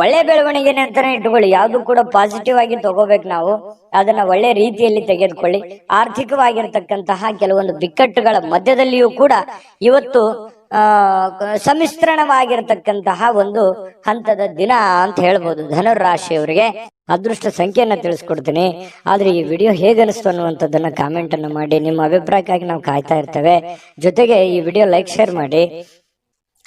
ಒಳ್ಳೆ ಬೆಳವಣಿಗೆನೆ ಅಂತಾನೆ ಇಟ್ಕೊಳ್ಳಿ. ಯಾವ್ದು ಕೂಡ ಪಾಸಿಟಿವ್ ಆಗಿ ತಗೋಬೇಕು ನಾವು, ಅದನ್ನ ಒಳ್ಳೆ ರೀತಿಯಲ್ಲಿ ತೆಗೆದುಕೊಳ್ಳಿ. ಆರ್ಥಿಕವಾಗಿರ್ತಕ್ಕಂತಹ ಕೆಲವೊಂದು ಬಿಕ್ಕಟ್ಟುಗಳ ಮಧ್ಯದಲ್ಲಿಯೂ ಕೂಡ ಇವತ್ತು ಸಮ್ಮಿಶ್ರಣವಾಗಿರತಕ್ಕಂತಹ ಒಂದು ಹಂತದ ದಿನ ಅಂತ ಹೇಳ್ಬೋದು ಧನುರಾಶಿಯವರಿಗೆ. ಅದೃಷ್ಟ ಸಂಖ್ಯೆಯನ್ನ ತಿಳಿಸ್ಕೊಡ್ತೀನಿ. ಆದ್ರೆ ಈ ವಿಡಿಯೋ ಹೇಗೆ ಅನಿಸ್ತು ಅನ್ನುವಂಥದ್ದನ್ನ ಕಾಮೆಂಟ್ ಅನ್ನು ಮಾಡಿ. ನಿಮ್ಮ ಅಭಿಪ್ರಾಯಕ್ಕಾಗಿ ನಾವು ಕಾಯ್ತಾ ಇರ್ತೇವೆ. ಜೊತೆಗೆ ಈ ವಿಡಿಯೋ ಲೈಕ್ ಶೇರ್ ಮಾಡಿ.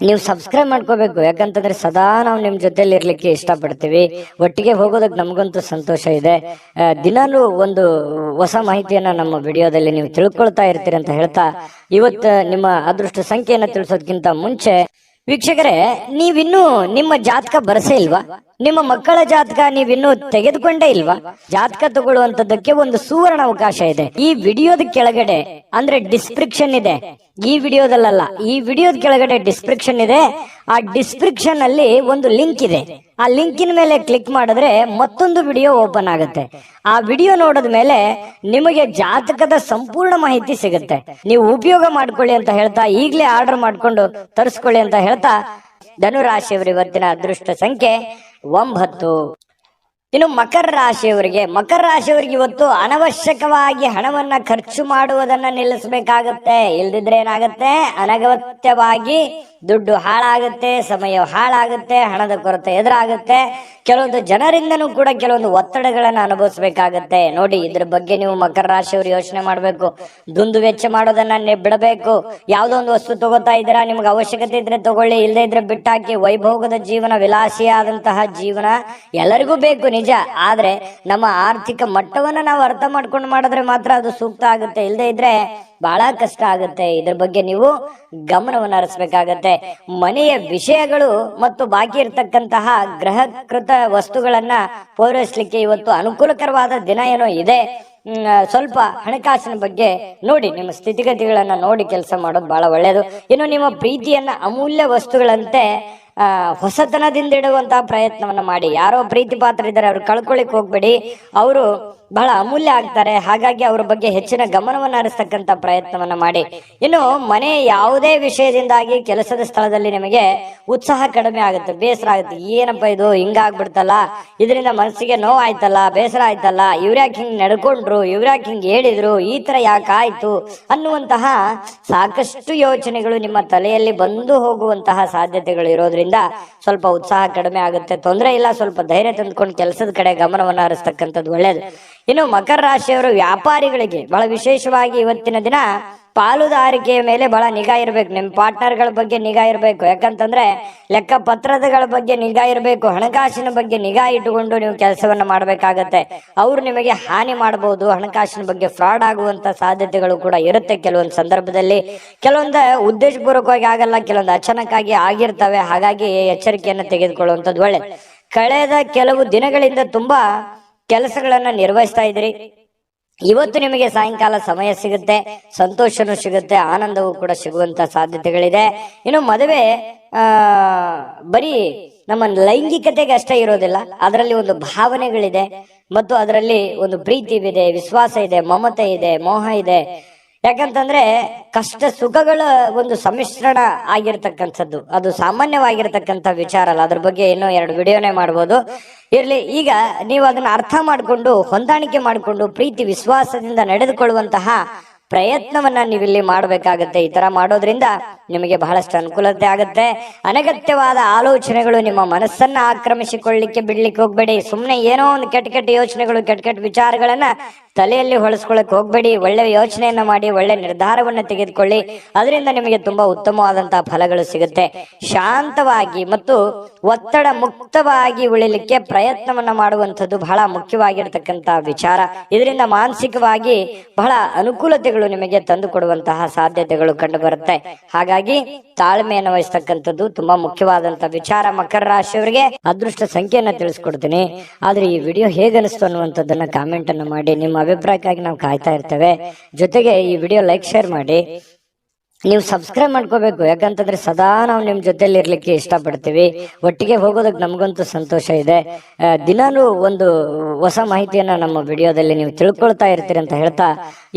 ನೀವು ಸಬ್ಸ್ಕ್ರೈಬ್ ಮಾಡ್ಕೋಬೇಕು, ಯಾಕಂತಂದ್ರೆ ಸದಾ ನಾವು ನಿಮ್ ಜೊತೆಲಿ ಇರ್ಲಿಕ್ಕೆ ಇಷ್ಟಪಡ್ತೀವಿ. ಒಟ್ಟಿಗೆ ಹೋಗೋದಕ್ಕೆ ನಮಗಂತೂ ಸಂತೋಷ ಇದೆ. ದಿನಾಲೂ ಒಂದು ಹೊಸ ಮಾಹಿತಿಯನ್ನ ನಮ್ಮ ವಿಡಿಯೋದಲ್ಲಿ ನೀವು ತಿಳ್ಕೊಳ್ತಾ ಇರ್ತೀರಿ ಅಂತ ಹೇಳ್ತಾ, ಇವತ್ತು ನಿಮ್ಮ ಅದೃಷ್ಟ ಸಂಖ್ಯೆಯನ್ನ ತಿಳಿಸೋದಕ್ಕಿಂತ ಮುಂಚೆ ವೀಕ್ಷಕರೇ, ನೀವಿನ್ನೂ ನಿಮ್ಮ ಜಾತಕ ಬರಸೇ ಇಲ್ವಾ? ನಿಮ್ಮ ಮಕ್ಕಳ ಜಾತಕ ನೀವಿನ್ನೂ ತೆಗೆದುಕೊಂಡೇ ಇಲ್ವಾ? ಜಾತಕ ತಗೊಳ್ಳುವಂತದ್ದಕ್ಕೆ ಒಂದು ಸುವರ್ಣ ಅವಕಾಶ ಇದೆ. ಈ ವಿಡಿಯೋದ ಕೆಳಗಡೆ ಅಂದ್ರೆ ಡಿಸ್ಕ್ರಿಪ್ಷನ್ ಇದೆ, ಈ ವಿಡಿಯೋದಲ್ಲ, ಈ ವಿಡಿಯೋದ ಕೆಳಗಡೆ ಡಿಸ್ಕ್ರಿಪ್ಷನ್ ಇದೆ. ಆ ಡಿಸ್ಕ್ರಿಪ್ಷನ್ ಅಲ್ಲಿ ಒಂದು ಲಿಂಕ್ ಇದೆ. ಆ ಲಿಂಕಿನ ಮೇಲೆ ಕ್ಲಿಕ್ ಮಾಡಿದ್ರೆ ಮತ್ತೊಂದು ವಿಡಿಯೋ ಓಪನ್ ಆಗುತ್ತೆ. ಆ ವಿಡಿಯೋ ನೋಡಿದ ಮೇಲೆ ನಿಮಗೆ ಜಾತಕದ ಸಂಪೂರ್ಣ ಮಾಹಿತಿ ಸಿಗುತ್ತೆ. ನೀವು ಉಪಯೋಗ ಮಾಡ್ಕೊಳ್ಳಿ ಅಂತ ಹೇಳ್ತಾ, ಈಗಲೇ ಆರ್ಡರ್ ಮಾಡ್ಕೊಂಡು ತರಿಸ್ಕೊಳ್ಳಿ ಅಂತ ಹೇಳ್ತಾ, ಧನುರಾಶಿಯವರ ಇವತ್ತಿನ ಅದೃಷ್ಟ ಸಂಖ್ಯೆ 9. ಇನ್ನು ಮಕರ ರಾಶಿಯವರಿಗೆ ಇವತ್ತು ಅನವಶ್ಯಕವಾಗಿ ಹಣವನ್ನ ಖರ್ಚು ಮಾಡುವುದನ್ನ ನಿಲ್ಲಿಸಬೇಕಾಗತ್ತೆ. ಇಲ್ದಿದ್ರೆ ಏನಾಗತ್ತೆ, ಅನಗತ್ಯವಾಗಿ ದುಡ್ಡು ಹಾಳಾಗುತ್ತೆ, ಸಮಯ ಹಾಳಾಗುತ್ತೆ, ಹಣದ ಕೊರತೆ ಎದುರಾಗುತ್ತೆ. ಕೆಲವೊಂದು ಜನರಿಂದನೂ ಕೂಡ ಕೆಲವೊಂದು ಒತ್ತಡಗಳನ್ನ ಅನುಭವಿಸಬೇಕಾಗತ್ತೆ. ನೋಡಿ, ಇದ್ರ ಬಗ್ಗೆ ನೀವು ಮಕರ ರಾಶಿಯವರು ಯೋಚನೆ ಮಾಡ್ಬೇಕು. ದುಂದು ವೆಚ್ಚ ಮಾಡೋದನ್ನ ಬಿಡಬೇಕು. ಯಾವ್ದೋ ಒಂದು ವಸ್ತು ತಗೋತಾ ಇದ್ದೀರಾ, ನಿಮ್ಗೆ ಅವಶ್ಯಕತೆ ಇದ್ರೆ ತಗೊಳ್ಳಿ, ಇಲ್ಲದೆ ಇದ್ರೆ ಬಿಟ್ಟಾಕಿ. ವೈಭೋಗದ ಜೀವನ, ವಿಲಾಸಿಯಾದಂತಹ ಜೀವನ ಎಲ್ಲರಿಗೂ ಬೇಕು ನಿಜ. ಆದ್ರೆ ನಮ್ಮ ಆರ್ಥಿಕ ಮಟ್ಟವನ್ನ ನಾವು ಅರ್ಥ ಮಾಡ್ಕೊಂಡು ಮಾಡಿದ್ರೆ ಮಾತ್ರ ಅದು ಸೂಕ್ತ ಆಗುತ್ತೆ. ಇಲ್ಲದೆ ಇದ್ರೆ ಬಹಳ ಕಷ್ಟ ಆಗುತ್ತೆ. ಇದ್ರ ಬಗ್ಗೆ ನೀವು ಗಮನವನ್ನು ಹರಿಸಬೇಕಾಗತ್ತೆ. ಮನೆಯ ವಿಷಯಗಳು ಮತ್ತು ಬಾಕಿ ಇರತಕ್ಕಂತಹ ಗೃಹಕೃತ ವಸ್ತುಗಳನ್ನ ಪೂರೈಸಲಿಕ್ಕೆ ಇವತ್ತು ಅನುಕೂಲಕರವಾದ ದಿನ ಏನೋ ಇದೆ. ಸ್ವಲ್ಪ ಹಣಕಾಸಿನ ಬಗ್ಗೆ ನೋಡಿ, ನಿಮ್ಮ ಸ್ಥಿತಿಗತಿಗಳನ್ನ ನೋಡಿ ಕೆಲಸ ಮಾಡೋದು ಬಹಳ ಒಳ್ಳೆಯದು. ಇನ್ನು ನಿಮ್ಮ ಪ್ರೀತಿಯನ್ನ ಅಮೂಲ್ಯ ವಸ್ತುಗಳಂತೆ ಹೊಸತನದಿಂದ ಇಡುವಂತಹ ಪ್ರಯತ್ನವನ್ನ ಮಾಡಿ. ಯಾರೋ ಪ್ರೀತಿ ಪಾತ್ರ ಇದ್ದಾರೆ, ಅವ್ರು ಕಳ್ಕೊಳ್ಳಿಕ್ ಹೋಗ್ಬೇಡಿ. ಅವರು ಬಹಳ ಅಮೂಲ್ಯ ಆಗ್ತಾರೆ. ಹಾಗಾಗಿ ಅವ್ರ ಬಗ್ಗೆ ಹೆಚ್ಚಿನ ಗಮನವನ್ನು ಹರಿಸ್ತಕ್ಕಂಥ ಪ್ರಯತ್ನವನ್ನ ಮಾಡಿ. ಇನ್ನು ಮನೆ ಯಾವುದೇ ವಿಷಯದಿಂದಾಗಿ ಕೆಲಸದ ಸ್ಥಳದಲ್ಲಿ ನಿಮಗೆ ಉತ್ಸಾಹ ಕಡಿಮೆ ಆಗುತ್ತೆ, ಬೇಸರ ಆಗುತ್ತೆ. ಏನಪ್ಪ ಇದು ಹಿಂಗಾಗ್ಬಿಡ್ತಲ್ಲ, ಇದರಿಂದ ಮನಸ್ಸಿಗೆ ನೋವು ಆಯ್ತಲ್ಲ, ಬೇಸರ ಆಯ್ತಲ್ಲ, ಇವ್ರ್ಯಾಕೆ ಹಿಂಗ್ ನಡ್ಕೊಂಡ್ರು, ಇವ್ರ್ಯಾಕೆ ಹಿಂಗ್ ಹೇಳಿದ್ರು, ಈ ತರ ಯಾಕೆ ಆಯ್ತು ಅನ್ನುವಂತಹ ಸಾಕಷ್ಟು ಯೋಚನೆಗಳು ನಿಮ್ಮ ತಲೆಯಲ್ಲಿ ಬಂದು ಹೋಗುವಂತಹ ಸಾಧ್ಯತೆಗಳು ಇರೋದ್ರಿಂದ ಸ್ವಲ್ಪ ಉತ್ಸಾಹ ಕಡಿಮೆ ಆಗುತ್ತೆ. ತೊಂದರೆ ಇಲ್ಲ, ಸ್ವಲ್ಪ ಧೈರ್ಯ ತಂದ್ಕೊಂಡು ಕೆಲಸದ ಕಡೆ ಗಮನವನ್ನು ಹರಿಸ್ತಕ್ಕಂಥದ್ದು ಒಳ್ಳೇದು. ಇನ್ನು ಮಕರ ರಾಶಿಯವರು ವ್ಯಾಪಾರಿಗಳಿಗೆ ಬಹಳ ವಿಶೇಷವಾಗಿ ಇವತ್ತಿನ ದಿನ ಪಾಲುದಾರಿಕೆಯ ಮೇಲೆ ಬಹಳ ನಿಗಾ ಇರಬೇಕು. ನಿಮ್ಮ ಪಾರ್ಟ್ನರ್ಗಳ ಬಗ್ಗೆ ನಿಗಾ ಇರಬೇಕು. ಯಾಕಂತಂದ್ರೆ ಲೆಕ್ಕ ಪತ್ರಗಳ ಬಗ್ಗೆ ನಿಗಾ ಇರಬೇಕು. ಹಣಕಾಸಿನ ಬಗ್ಗೆ ನಿಗಾ ಇಟ್ಟುಕೊಂಡು ನೀವು ಕೆಲಸವನ್ನ ಮಾಡಬೇಕಾಗತ್ತೆ. ಅವರು ನಿಮಗೆ ಹಾನಿ ಮಾಡಬಹುದು. ಹಣಕಾಸಿನ ಬಗ್ಗೆ ಫ್ರಾಡ್ ಆಗುವಂತ ಸಾಧ್ಯತೆಗಳು ಕೂಡ ಇರುತ್ತೆ. ಕೆಲವೊಂದು ಸಂದರ್ಭದಲ್ಲಿ ಕೆಲವೊಂದು ಉದ್ದೇಶಪೂರ್ವಕವಾಗಿ ಆಗಲ್ಲ, ಕೆಲವೊಂದು ಅಚಾನಕ್ಕಾಗಿ ಆಗಿರ್ತವೆ. ಹಾಗಾಗಿ ಎಚ್ಚರಿಕೆಯನ್ನು ತೆಗೆದುಕೊಳ್ಳುವಂಥದ್ದು ಒಳ್ಳೆ. ಕಳೆದ ಕೆಲವು ದಿನಗಳಿಂದ ತುಂಬಾ ಕೆಲಸಗಳನ್ನ ನಿರ್ವಹಿಸ್ತಾ ಇದ್ರಿ. ಇವತ್ತು ನಿಮಗೆ ಸಾಯಂಕಾಲ ಸಮಯ ಸಿಗುತ್ತೆ, ಸಂತೋಷನೂ ಸಿಗುತ್ತೆ, ಆನಂದವೂ ಕೂಡ ಸಿಗುವಂತ ಸಾಧ್ಯತೆಗಳಿದೆ. ಇನ್ನು ಮದುವೆ ಬರೀ ನಮ್ಮ ಲೈಂಗಿಕತೆಗೆ ಅಷ್ಟೇ ಇರೋದಿಲ್ಲ, ಅದರಲ್ಲಿ ಒಂದು ಭಾವನೆಗಳಿದೆ ಮತ್ತು ಅದರಲ್ಲಿ ಒಂದು ಪ್ರೀತಿ ಇದೆ, ವಿಶ್ವಾಸ ಇದೆ, ಮಮತೆ ಇದೆ, ಮೋಹ ಇದೆ. ಯಾಕಂತಂದ್ರೆ ಕಷ್ಟ ಸುಖಗಳ ಒಂದು ಸಮ್ಮಿಶ್ರಣ ಆಗಿರ್ತಕ್ಕಂಥದ್ದು, ಅದು ಸಾಮಾನ್ಯವಾಗಿರ್ತಕ್ಕಂಥ ವಿಚಾರ ಅಲ್ಲ. ಅದ್ರ ಬಗ್ಗೆ ಇನ್ನೂ 2 ವಿಡಿಯೋನೇ ಮಾಡ್ಬೋದು. ಇರ್ಲಿ, ಈಗ ನೀವು ಅದನ್ನ ಅರ್ಥ ಮಾಡಿಕೊಂಡು ಹೊಂದಾಣಿಕೆ ಮಾಡಿಕೊಂಡು ಪ್ರೀತಿ ವಿಶ್ವಾಸದಿಂದ ನಡೆದುಕೊಳ್ಳುವಂತಹ ಪ್ರಯತ್ನವನ್ನ ನೀವಿಲ್ಲಿ ಮಾಡಬೇಕಾಗತ್ತೆ. ಈ ತರ ಮಾಡೋದ್ರಿಂದ ನಿಮಗೆ ಬಹಳಷ್ಟು ಅನುಕೂಲತೆ ಆಗುತ್ತೆ. ಅನಗತ್ಯವಾದ ಆಲೋಚನೆಗಳು ನಿಮ್ಮ ಮನಸ್ಸನ್ನ ಆಕ್ರಮಿಸಿಕೊಳ್ಳಿಕ್ಕೆ ಬಿಡ್ಲಿಕ್ಕೆ ಹೋಗ್ಬೇಡಿ. ಸುಮ್ಮನೆ ಏನೋ ಒಂದು ಕೆಟ್ಟ ಕೆಟ್ಟ ಯೋಚನೆಗಳು, ಕೆಟ್ಟ ಕೆಟ್ಟ ವಿಚಾರಗಳನ್ನ ತಲೆಯಲ್ಲಿ ಹೊಳಸ್ಕೊಳಕ್ ಹೋಗ್ಬೇಡಿ. ಒಳ್ಳೆ ಯೋಚನೆಯನ್ನ ಮಾಡಿ ಒಳ್ಳೆ ನಿರ್ಧಾರವನ್ನ ತೆಗೆದುಕೊಳ್ಳಿ. ಅದರಿಂದ ನಿಮಗೆ ತುಂಬಾ ಉತ್ತಮವಾದಂತಹ ಫಲಗಳು ಸಿಗುತ್ತೆ. ಶಾಂತವಾಗಿ ಮತ್ತು ಒತ್ತಡ ಮುಕ್ತವಾಗಿ ಉಳಿಲಿಕ್ಕೆ ಪ್ರಯತ್ನವನ್ನ ಮಾಡುವಂಥದ್ದು ಬಹಳ ಮುಖ್ಯವಾಗಿರ್ತಕ್ಕಂತಹ ವಿಚಾರ. ಇದರಿಂದ ಮಾನಸಿಕವಾಗಿ ಬಹಳ ಅನುಕೂಲತೆಗಳು ನಿಮಗೆ ತಂದು ಕೊಡುವಂತಹ ಸಾಧ್ಯತೆಗಳು ಕಂಡು ಬರುತ್ತೆ. ಹಾಗಾಗಿ ತಾಳ್ಮೆಯನ್ನು ವಹಿಸ್ತಕ್ಕಂಥದ್ದು ತುಂಬಾ ಮುಖ್ಯವಾದಂತಹ ವಿಚಾರ. ಮಕರ ರಾಶಿಯವರಿಗೆ ಅದೃಷ್ಟ ಸಂಖ್ಯೆಯನ್ನ ತಿಳಿಸ್ಕೊಡ್ತೀನಿ. ಆದ್ರೆ ಈ ವಿಡಿಯೋ ಹೇಗನಿಸ್ತು ಅನ್ನುವಂಥದ್ದನ್ನ ಕಾಮೆಂಟ್ ಅನ್ನು ಮಾಡಿ. ನಿಮ್ಮ ಅಭಿಪ್ರಾಯಕ್ಕಾಗಿ ನಾವು ಕಾಯ್ತಾ ಇರ್ತೇವೆ. ಜೊತೆಗೆ ಈ ವಿಡಿಯೋ ಲೈಕ್ ಶೇರ್ ಮಾಡಿ. ನೀವು ಸಬ್ಸ್ಕ್ರೈಬ್ ಮಾಡ್ಕೋಬೇಕು, ಯಾಕಂತಂದ್ರೆ ಸದಾ ನಾವು ನಿಮ್ ಜೊತೆಲಿ ಇರ್ಲಿಕ್ಕೆ ಇಷ್ಟಪಡ್ತೀವಿ. ಒಟ್ಟಿಗೆ ಹೋಗೋದಕ್ಕೆ ನಮಗಂತೂ ಸಂತೋಷ ಇದೆ. ದಿನಾನು ಒಂದು ಹೊಸ ಮಾಹಿತಿಯನ್ನ ನಮ್ಮ ವಿಡಿಯೋದಲ್ಲಿ ನೀವು ತಿಳ್ಕೊಳ್ತಾ ಇರ್ತೀರಿ ಅಂತ ಹೇಳ್ತಾ,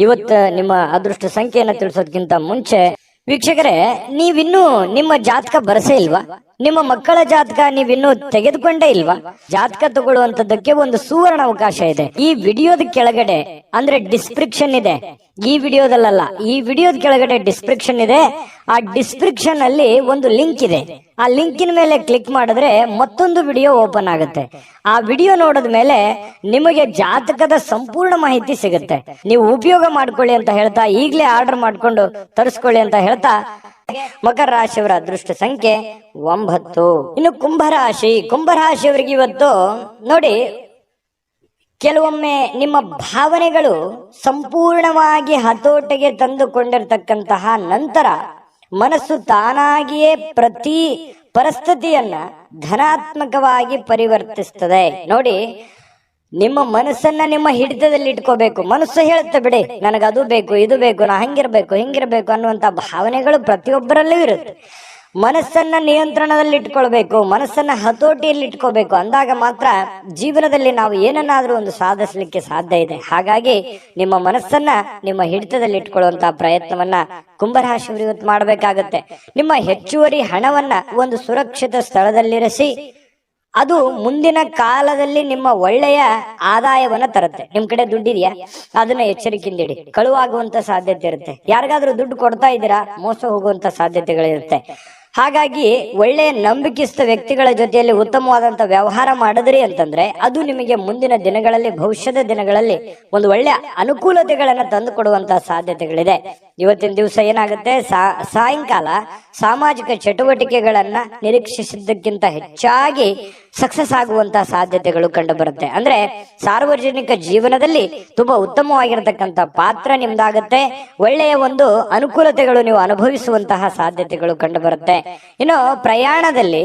ಇವತ್ತು ನಿಮ್ಮ ಅದೃಷ್ಟ ಸಂಖ್ಯೆಯನ್ನ ತಿಳಿಸೋದಕ್ಕಿಂತ ಮುಂಚೆ ವೀಕ್ಷಕರೇ, ನೀವಿನ್ನೂ ನಿಮ್ಮ ಜಾತಕ ಬರಸೇ ಇಲ್ವಾ? ನಿಮ್ಮ ಮಕ್ಕಳ ಜಾತಕ ನೀವಿನ್ನೂ ತೆಗೆದುಕೊಂಡೇ ಇಲ್ವಾ? ಜಾತಕ ತಗೊಳ್ಳುವಂತದ್ದಕ್ಕೆ ಒಂದು ಸುವರ್ಣ ಅವಕಾಶ ಇದೆ. ಈ ವಿಡಿಯೋದ ಕೆಳಗಡೆ ಅಂದ್ರೆ ಡಿಸ್ಕ್ರಿಪ್ಷನ್ ಇದೆ. ಈ ವಿಡಿಯೋದಲ್ಲ, ಈ ವಿಡಿಯೋದ ಕೆಳಗಡೆ ಡಿಸ್ಕ್ರಿಪ್ಷನ್ ಇದೆ. ಆ ಡಿಸ್ಕ್ರಿಪ್ಷನ್ ಅಲ್ಲಿ ಒಂದು ಲಿಂಕ್ ಇದೆ. ಆ ಲಿಂಕಿನ ಮೇಲೆ ಕ್ಲಿಕ್ ಮಾಡಿದ್ರೆ ಮತ್ತೊಂದು ವಿಡಿಯೋ ಓಪನ್ ಆಗುತ್ತೆ. ಆ ವಿಡಿಯೋ ನೋಡಿದ ಮೇಲೆ ನಿಮಗೆ ಜಾತಕದ ಸಂಪೂರ್ಣ ಮಾಹಿತಿ ಸಿಗುತ್ತೆ. ನೀವು ಉಪಯೋಗ ಮಾಡ್ಕೊಳ್ಳಿ ಅಂತ ಹೇಳ್ತಾ, ಈಗಲೇ ಆರ್ಡರ್ ಮಾಡ್ಕೊಂಡು ತರಿಸ್ಕೊಳ್ಳಿ ಅಂತ ಹೇಳ್ತಾ, ಮಕರ ರಾಶಿಯವರ ಅದೃಷ್ಟ ಸಂಖ್ಯೆ 9. ಇನ್ನು ಕುಂಭರಾಶಿಯವರಿಗೆ ಇವತ್ತು ನೋಡಿ, ಕೆಲವೊಮ್ಮೆ ನಿಮ್ಮ ಭಾವನೆಗಳು ಸಂಪೂರ್ಣವಾಗಿ ಹತೋಟಿಗೆ ತಂದುಕೊಂಡಿರ್ತಕ್ಕಂತಹ ನಂತರ ಮನಸ್ಸು ತಾನಾಗಿಯೇ ಪ್ರತಿ ಪರಿಸ್ಥಿತಿಯನ್ನ ಧನಾತ್ಮಕವಾಗಿ ಪರಿವರ್ತಿಸ್ತದೆ. ನೋಡಿ, ನಿಮ್ಮ ಮನಸ್ಸನ್ನ ನಿಮ್ಮ ಹಿಡಿತದಲ್ಲಿ ಇಟ್ಕೋಬೇಕು. ಮನಸ್ಸು ಹೇಳುತ್ತೆ, ಬಿಡಿ ನನಗದು ಬೇಕು, ಇದು ಬೇಕು, ನಾ ಹಿಂಗಿರ್ಬೇಕು ಅನ್ನುವಂತ ಭಾವನೆಗಳು ಪ್ರತಿಯೊಬ್ಬರಲ್ಲೂ ಇರುತ್ತೆ. ಮನಸ್ಸನ್ನ ನಿಯಂತ್ರಣದಲ್ಲಿ ಇಟ್ಕೊಳ್ಬೇಕು, ಮನಸ್ಸನ್ನ ಹತೋಟಿಯಲ್ಲಿ ಇಟ್ಕೋಬೇಕು. ಅಂದಾಗ ಮಾತ್ರ ಜೀವನದಲ್ಲಿ ನಾವು ಏನನ್ನಾದ್ರೂ ಒಂದು ಸಾಧಿಸಲಿಕ್ಕೆ ಸಾಧ್ಯ ಇದೆ. ಹಾಗಾಗಿ ನಿಮ್ಮ ಮನಸ್ಸನ್ನ ನಿಮ್ಮ ಹಿಡಿತದಲ್ಲಿ ಇಟ್ಕೊಳ್ಳುವಂತಹ ಪ್ರಯತ್ನವನ್ನ ಕುಂಭರಾಶಿಯವರು ಇವತ್ತು ಮಾಡಬೇಕಾಗತ್ತೆ. ನಿಮ್ಮ ಹೆಚ್ಚುವರಿ ಹಣವನ್ನ ಒಂದು ಸುರಕ್ಷಿತ ಸ್ಥಳದಲ್ಲಿರಿಸಿ, ಅದು ಮುಂದಿನ ಕಾಲದಲ್ಲಿ ನಿಮ್ಮ ಒಳ್ಳೆಯ ಆದಾಯವನ್ನ ತರುತ್ತೆ. ನಿಮ್ ಕಡೆ ದುಡ್ಡಿದೆಯಾ, ಅದನ್ನ ಎಚ್ಚರಿಕೆಯಿಂದ ಇಡಿ. ಕಳುವಾಗುವಂತ ಸಾಧ್ಯತೆ ಇರುತ್ತೆ. ಯಾರಿಗಾದ್ರೂ ದುಡ್ಡು ಕೊಡ್ತಾ ಇದ್ದೀರಾ, ಮೋಸ ಹೋಗುವಂತ ಸಾಧ್ಯತೆಗಳಿರುತ್ತೆ. ಹಾಗಾಗಿ ಒಳ್ಳೆಯ ನಂಬಿಕೆಸ್ಥ ವ್ಯಕ್ತಿಗಳ ಜೊತೆಯಲ್ಲಿ ಉತ್ತಮವಾದಂತ ವ್ಯವಹಾರ ಮಾಡಿದ್ರಿ ಅಂತಂದ್ರೆ ಅದು ನಿಮಗೆ ಮುಂದಿನ ದಿನಗಳಲ್ಲಿ, ಭವಿಷ್ಯದ ದಿನಗಳಲ್ಲಿ ಒಂದು ಒಳ್ಳೆಯ ಅನುಕೂಲತೆಗಳನ್ನ ತಂದು ಕೊಡುವಂತಹ ಸಾಧ್ಯತೆಗಳಿದೆ. ಇವತ್ತಿನ ದಿವಸ ಏನಾಗುತ್ತೆ, ಸಾಯಂಕಾಲ ಸಾಮಾಜಿಕ ಚಟುವಟಿಕೆಗಳನ್ನ ನಿರೀಕ್ಷಿಸಿದ್ದಕ್ಕಿಂತ ಹೆಚ್ಚಾಗಿ ಸಕ್ಸಸ್ ಆಗುವಂತಹ ಸಾಧ್ಯತೆಗಳು ಕಂಡು ಬರುತ್ತೆ. ಅಂದ್ರೆ ಸಾರ್ವಜನಿಕ ಜೀವನದಲ್ಲಿ ತುಂಬಾ ಉತ್ತಮವಾಗಿರತಕ್ಕಂತ ಪಾತ್ರ ನಿಮ್ದಾಗತ್ತೆ. ಒಳ್ಳೆಯ ಒಂದು ಅನುಕೂಲತೆಗಳು ನೀವು ಅನುಭವಿಸುವಂತಹ ಸಾಧ್ಯತೆಗಳು ಕಂಡು ಬರುತ್ತೆ. ಇನ್ನು ಪ್ರಯಾಣದಲ್ಲಿ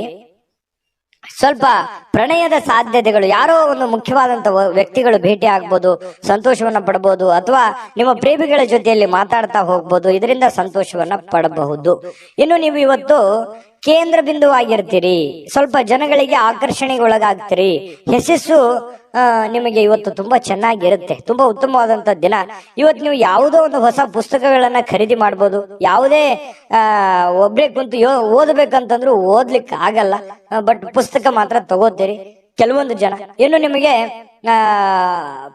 ಸ್ವಲ್ಪ ಪ್ರಣಯದ ಸಾಧ್ಯತೆಗಳು, ಯಾರೋ ಒಂದು ಮುಖ್ಯವಾದಂತ ವ್ಯಕ್ತಿಗಳು ಭೇಟಿ ಆಗ್ಬೋದು, ಸಂತೋಷವನ್ನ ಪಡಬಹುದು, ಅಥವಾ ನಿಮ್ಮ ಪ್ರೇಮಿಗಳ ಜೊತೆಯಲ್ಲಿ ಮಾತಾಡ್ತಾ ಹೋಗ್ಬೋದು. ಇದರಿಂದ ಸಂತೋಷವನ್ನ ಪಡಬಹುದು. ಇನ್ನು ನೀವು ಇವತ್ತು ಕೇಂದ್ರ ಬಿಂದುವಾಗಿರ್ತೀರಿ, ಸ್ವಲ್ಪ ಜನಗಳಿಗೆ ಆಕರ್ಷಣೆಗೆ ಒಳಗಾಗ್ತೀರಿ. ಯಶಸ್ಸು ನಿಮಗೆ ಇವತ್ತು ತುಂಬಾ ಚೆನ್ನಾಗಿರುತ್ತೆ. ತುಂಬಾ ಉತ್ತಮವಾದಂತ ದಿನ. ಇವತ್ತು ನೀವು ಯಾವುದೋ ಒಂದು ಹೊಸ ಪುಸ್ತಕಗಳನ್ನ ಖರೀದಿ ಮಾಡ್ಬೋದು. ಯಾವುದೇ ಒಬ್ರೇ ಕುಂತು ಓದಬೇಕಂತಂದ್ರೂ ಓದ್ಲಿಕ್ಕೆ ಆಗಲ್ಲ, ಬಟ್ ಪುಸ್ತಕ ಮಾತ್ರ ತಗೋತೀರಿ. ಕೆಲವೊಂದು ಜನ ಇನ್ನು ನಿಮಗೆ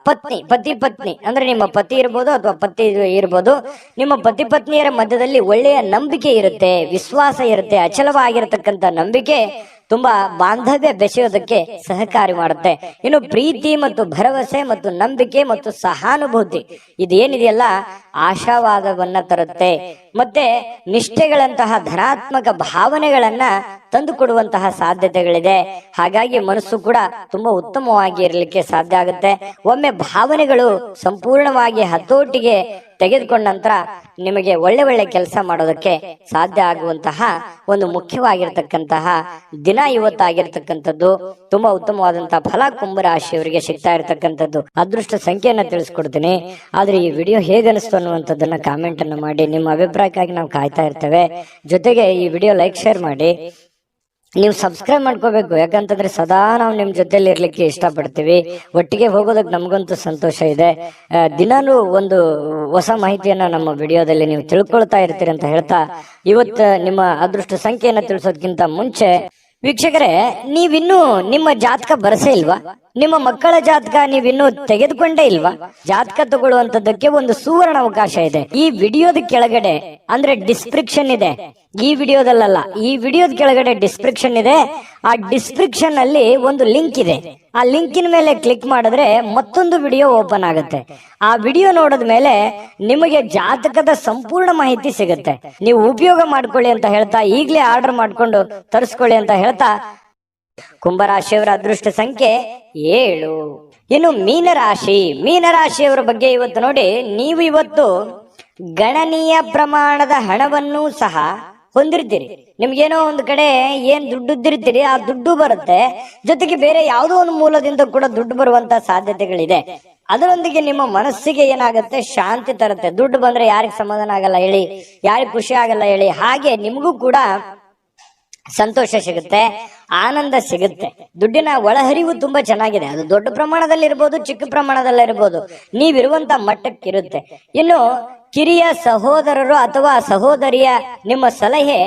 ಪತಿ ಪತ್ನಿ ಅಂದ್ರೆ ನಿಮ್ಮ ಪತಿ ಇರ್ಬೋದು ಅಥವಾ ಪತಿ ಇರ್ಬೋದು, ನಿಮ್ಮ ಪತಿ ಪತ್ನಿಯರ ಮಧ್ಯದಲ್ಲಿ ಒಳ್ಳೆಯ ನಂಬಿಕೆ ಇರುತ್ತೆ, ವಿಶ್ವಾಸ ಇರುತ್ತೆ. ಅಚಲವಾಗಿರತಕ್ಕಂತ ನಂಬಿಕೆ ತುಂಬಾ ಬಾಂಧವ್ಯ ಬೆಸೆಯೋದಕ್ಕೆ ಸಹಕಾರಿ ಮಾಡುತ್ತೆ. ಇನ್ನು ಪ್ರೀತಿ ಮತ್ತು ಭರವಸೆ ಮತ್ತು ನಂಬಿಕೆ ಮತ್ತು ಸಹಾನುಭೂತಿ ಇದೇನಿದೆಯಲ್ಲ, ಆಶಾವಾದವನ್ನ ತರುತ್ತೆ. ಮತ್ತೆ ನಿಷ್ಠೆಗಳಂತಹ ಧನಾತ್ಮಕ ಭಾವನೆಗಳನ್ನ ತಂದು ಕೊಡುವಂತಹ ಸಾಧ್ಯತೆಗಳಿದೆ. ಹಾಗಾಗಿ ಮನಸ್ಸು ಕೂಡ ತುಂಬಾ ಉತ್ತಮವಾಗಿ ಇರಲಿಕ್ಕೆ ಸಾಧ್ಯ ಆಗುತ್ತೆ. ಒಮ್ಮೆ ಭಾವನೆಗಳು ಸಂಪೂರ್ಣವಾಗಿ ಹತೋಟಿಗೆ ತೆಗೆದುಕೊಂಡ ನಂತರ ನಿಮಗೆ ಒಳ್ಳೆ ಒಳ್ಳೆ ಕೆಲಸ ಮಾಡೋದಕ್ಕೆ ಸಾಧ್ಯ ಆಗುವಂತಹ ಒಂದು ಮುಖ್ಯವಾಗಿರ್ತಕ್ಕಂತಹ ದಿನ ಇವತ್ತಾಗಿರ್ತಕ್ಕಂಥದ್ದು. ತುಂಬಾ ಉತ್ತಮವಾದಂತಹ ಫಲ ಕುಂಭರಾಶಿಯವರಿಗೆ ಸಿಗ್ತಾ ಇರತಕ್ಕಂಥದ್ದು. ಅದೃಷ್ಟ ಸಂಖ್ಯೆಯನ್ನ ತಿಳಿಸ್ಕೊಡ್ತೀನಿ. ಆದ್ರೆ ಈ ವಿಡಿಯೋ ಹೇಗನಿಸ್ತು ಅನ್ನುವಂಥದ್ದನ್ನ ಕಾಮೆಂಟ್ ಅನ್ನು ಮಾಡಿ. ನಿಮ್ಮ ಅಭಿಪ್ರಾಯಕ್ಕಾಗಿ ನಾವು ಕಾಯ್ತಾ ಇರ್ತೇವೆ. ಜೊತೆಗೆ ಈ ವಿಡಿಯೋ ಲೈಕ್ ಶೇರ್ ಮಾಡಿ. ನೀವು ಸಬ್ಸ್ಕ್ರೈಬ್ ಮಾಡ್ಕೋಬೇಕು. ಯಾಕಂತಂದ್ರೆ ಸದಾ ನಾವು ನಿಮ್ ಜೊತೆಲಿ ಇರ್ಲಿಕ್ಕೆ ಇಷ್ಟಪಡ್ತೀವಿ. ಒಟ್ಟಿಗೆ ಹೋಗೋದಕ್ಕೆ ನಮಗಂತೂ ಸಂತೋಷ ಇದೆ. ದಿನಾನು ಒಂದು ಹೊಸ ಮಾಹಿತಿಯನ್ನ ನಮ್ಮ ವಿಡಿಯೋದಲ್ಲಿ ನೀವು ತಿಳ್ಕೊಳ್ತಾ ಇರ್ತೀರಿ ಅಂತ ಹೇಳ್ತಾ, ಇವತ್ತು ನಿಮ್ಮ ಅದೃಷ್ಟ ಸಂಖ್ಯೆಯನ್ನ ತಿಳಿಸೋದಕ್ಕಿಂತ ಮುಂಚೆ ವೀಕ್ಷಕರೇ, ನೀವಿನ್ನೂ ನಿಮ್ಮ ಜಾತಕ ಬರಸೇ ಇಲ್ವಾ? ನಿಮ್ಮ ಮಕ್ಕಳ ಜಾತಕ ನೀವಿನ್ನೂ ತೆಗೆದುಕೊಂಡೇ ಇಲ್ವಾ? ಜಾತಕ ತಗೊಳ್ಳುವಂತದ್ದಕ್ಕೆ ಒಂದು ಸುವರ್ಣ ಅವಕಾಶ ಇದೆ. ಈ ವಿಡಿಯೋದ ಕೆಳಗಡೆ ಅಂದ್ರೆ ಡಿಸ್ಕ್ರಿಪ್ಷನ್ ಇದೆ. ಈ ವಿಡಿಯೋದಲ್ಲ, ಈ ವಿಡಿಯೋದ ಕೆಳಗಡೆ ಡಿಸ್ಕ್ರಿಪ್ಷನ್ ಇದೆ. ಆ ಡಿಸ್ಕ್ರಿಪ್ಷನ್ ಅಲ್ಲಿ ಒಂದು ಲಿಂಕ್ ಇದೆ. ಆ ಲಿಂಕಿನ ಮೇಲೆ ಕ್ಲಿಕ್ ಮಾಡಿದ್ರೆ ಮತ್ತೊಂದು ವಿಡಿಯೋ ಓಪನ್ ಆಗುತ್ತೆ. ಆ ವಿಡಿಯೋ ನೋಡಿದ ಮೇಲೆ ನಿಮಗೆ ಜಾತಕದ ಸಂಪೂರ್ಣ ಮಾಹಿತಿ ಸಿಗುತ್ತೆ. ನೀವು ಉಪಯೋಗ ಮಾಡ್ಕೊಳ್ಳಿ ಅಂತ ಹೇಳ್ತಾ, ಈಗಲೇ ಆರ್ಡರ್ ಮಾಡ್ಕೊಂಡು ತರಿಸ್ಕೊಳ್ಳಿ ಅಂತ ಹೇಳ್ತಾ, ಕುಂಭರಾಶಿಯವರ ಅದೃಷ್ಟ ಸಂಖ್ಯೆ 7. ಇನ್ನು ಮೀನರಾಶಿಯವರ ಬಗ್ಗೆ ಇವತ್ತು ನೋಡಿ, ನೀವು ಇವತ್ತು ಗಣನೀಯ ಪ್ರಮಾಣದ ಹಣವನ್ನು ಸಹ ಹೊಂದಿರ್ತೀರಿ. ನಿಮ್ಗೇನೋ ಒಂದು ಕಡೆ ಏನ್ ದುಡ್ಡಿರ್ತೀರಿ, ಆ ದುಡ್ಡು ಬರುತ್ತೆ. ಜೊತೆಗೆ ಬೇರೆ ಯಾವುದೋ ಒಂದು ಮೂಲದಿಂದ ಕೂಡ ದುಡ್ಡು ಬರುವಂತ ಸಾಧ್ಯತೆಗಳಿದೆ. ಅದರೊಂದಿಗೆ ನಿಮ್ಮ ಮನಸ್ಸಿಗೆ ಏನಾಗುತ್ತೆ, ಶಾಂತಿ ತರುತ್ತೆ. ದುಡ್ಡು ಬಂದ್ರೆ ಯಾರಿಗೆ ಸಮಾಧಾನ ಆಗಲ್ಲ ಹೇಳಿ, ಯಾರಿಗೆ ಖುಷಿ ಆಗಲ್ಲ ಹೇಳಿ. ಹಾಗೆ ನಿಮಗೂ ಕೂಡ ಸಂತೋಷ ಸಿಗುತ್ತೆ, ಆನಂದ ಸಿಗುತ್ತೆ. ದುಡ್ಡಿನ ಒಳಹರಿವು ತುಂಬಾ ಚೆನ್ನಾಗಿದೆ. ಅದು ದೊಡ್ಡ ಪ್ರಮಾಣದಲ್ಲಿ ಇರ್ಬೋದು, ಚಿಕ್ಕ ಪ್ರಮಾಣದಲ್ಲಿ ಇರ್ಬೋದು, ನೀವಿರುವಂತ ಮಟ್ಟಕ್ಕಿರುತ್ತೆ. ಇನ್ನು ಕಿರಿಯ ಸಹೋದರರು ಅಥವಾ ಸಹೋದರಿಯ ನಿಮ್ಮ ಸಲಹೆ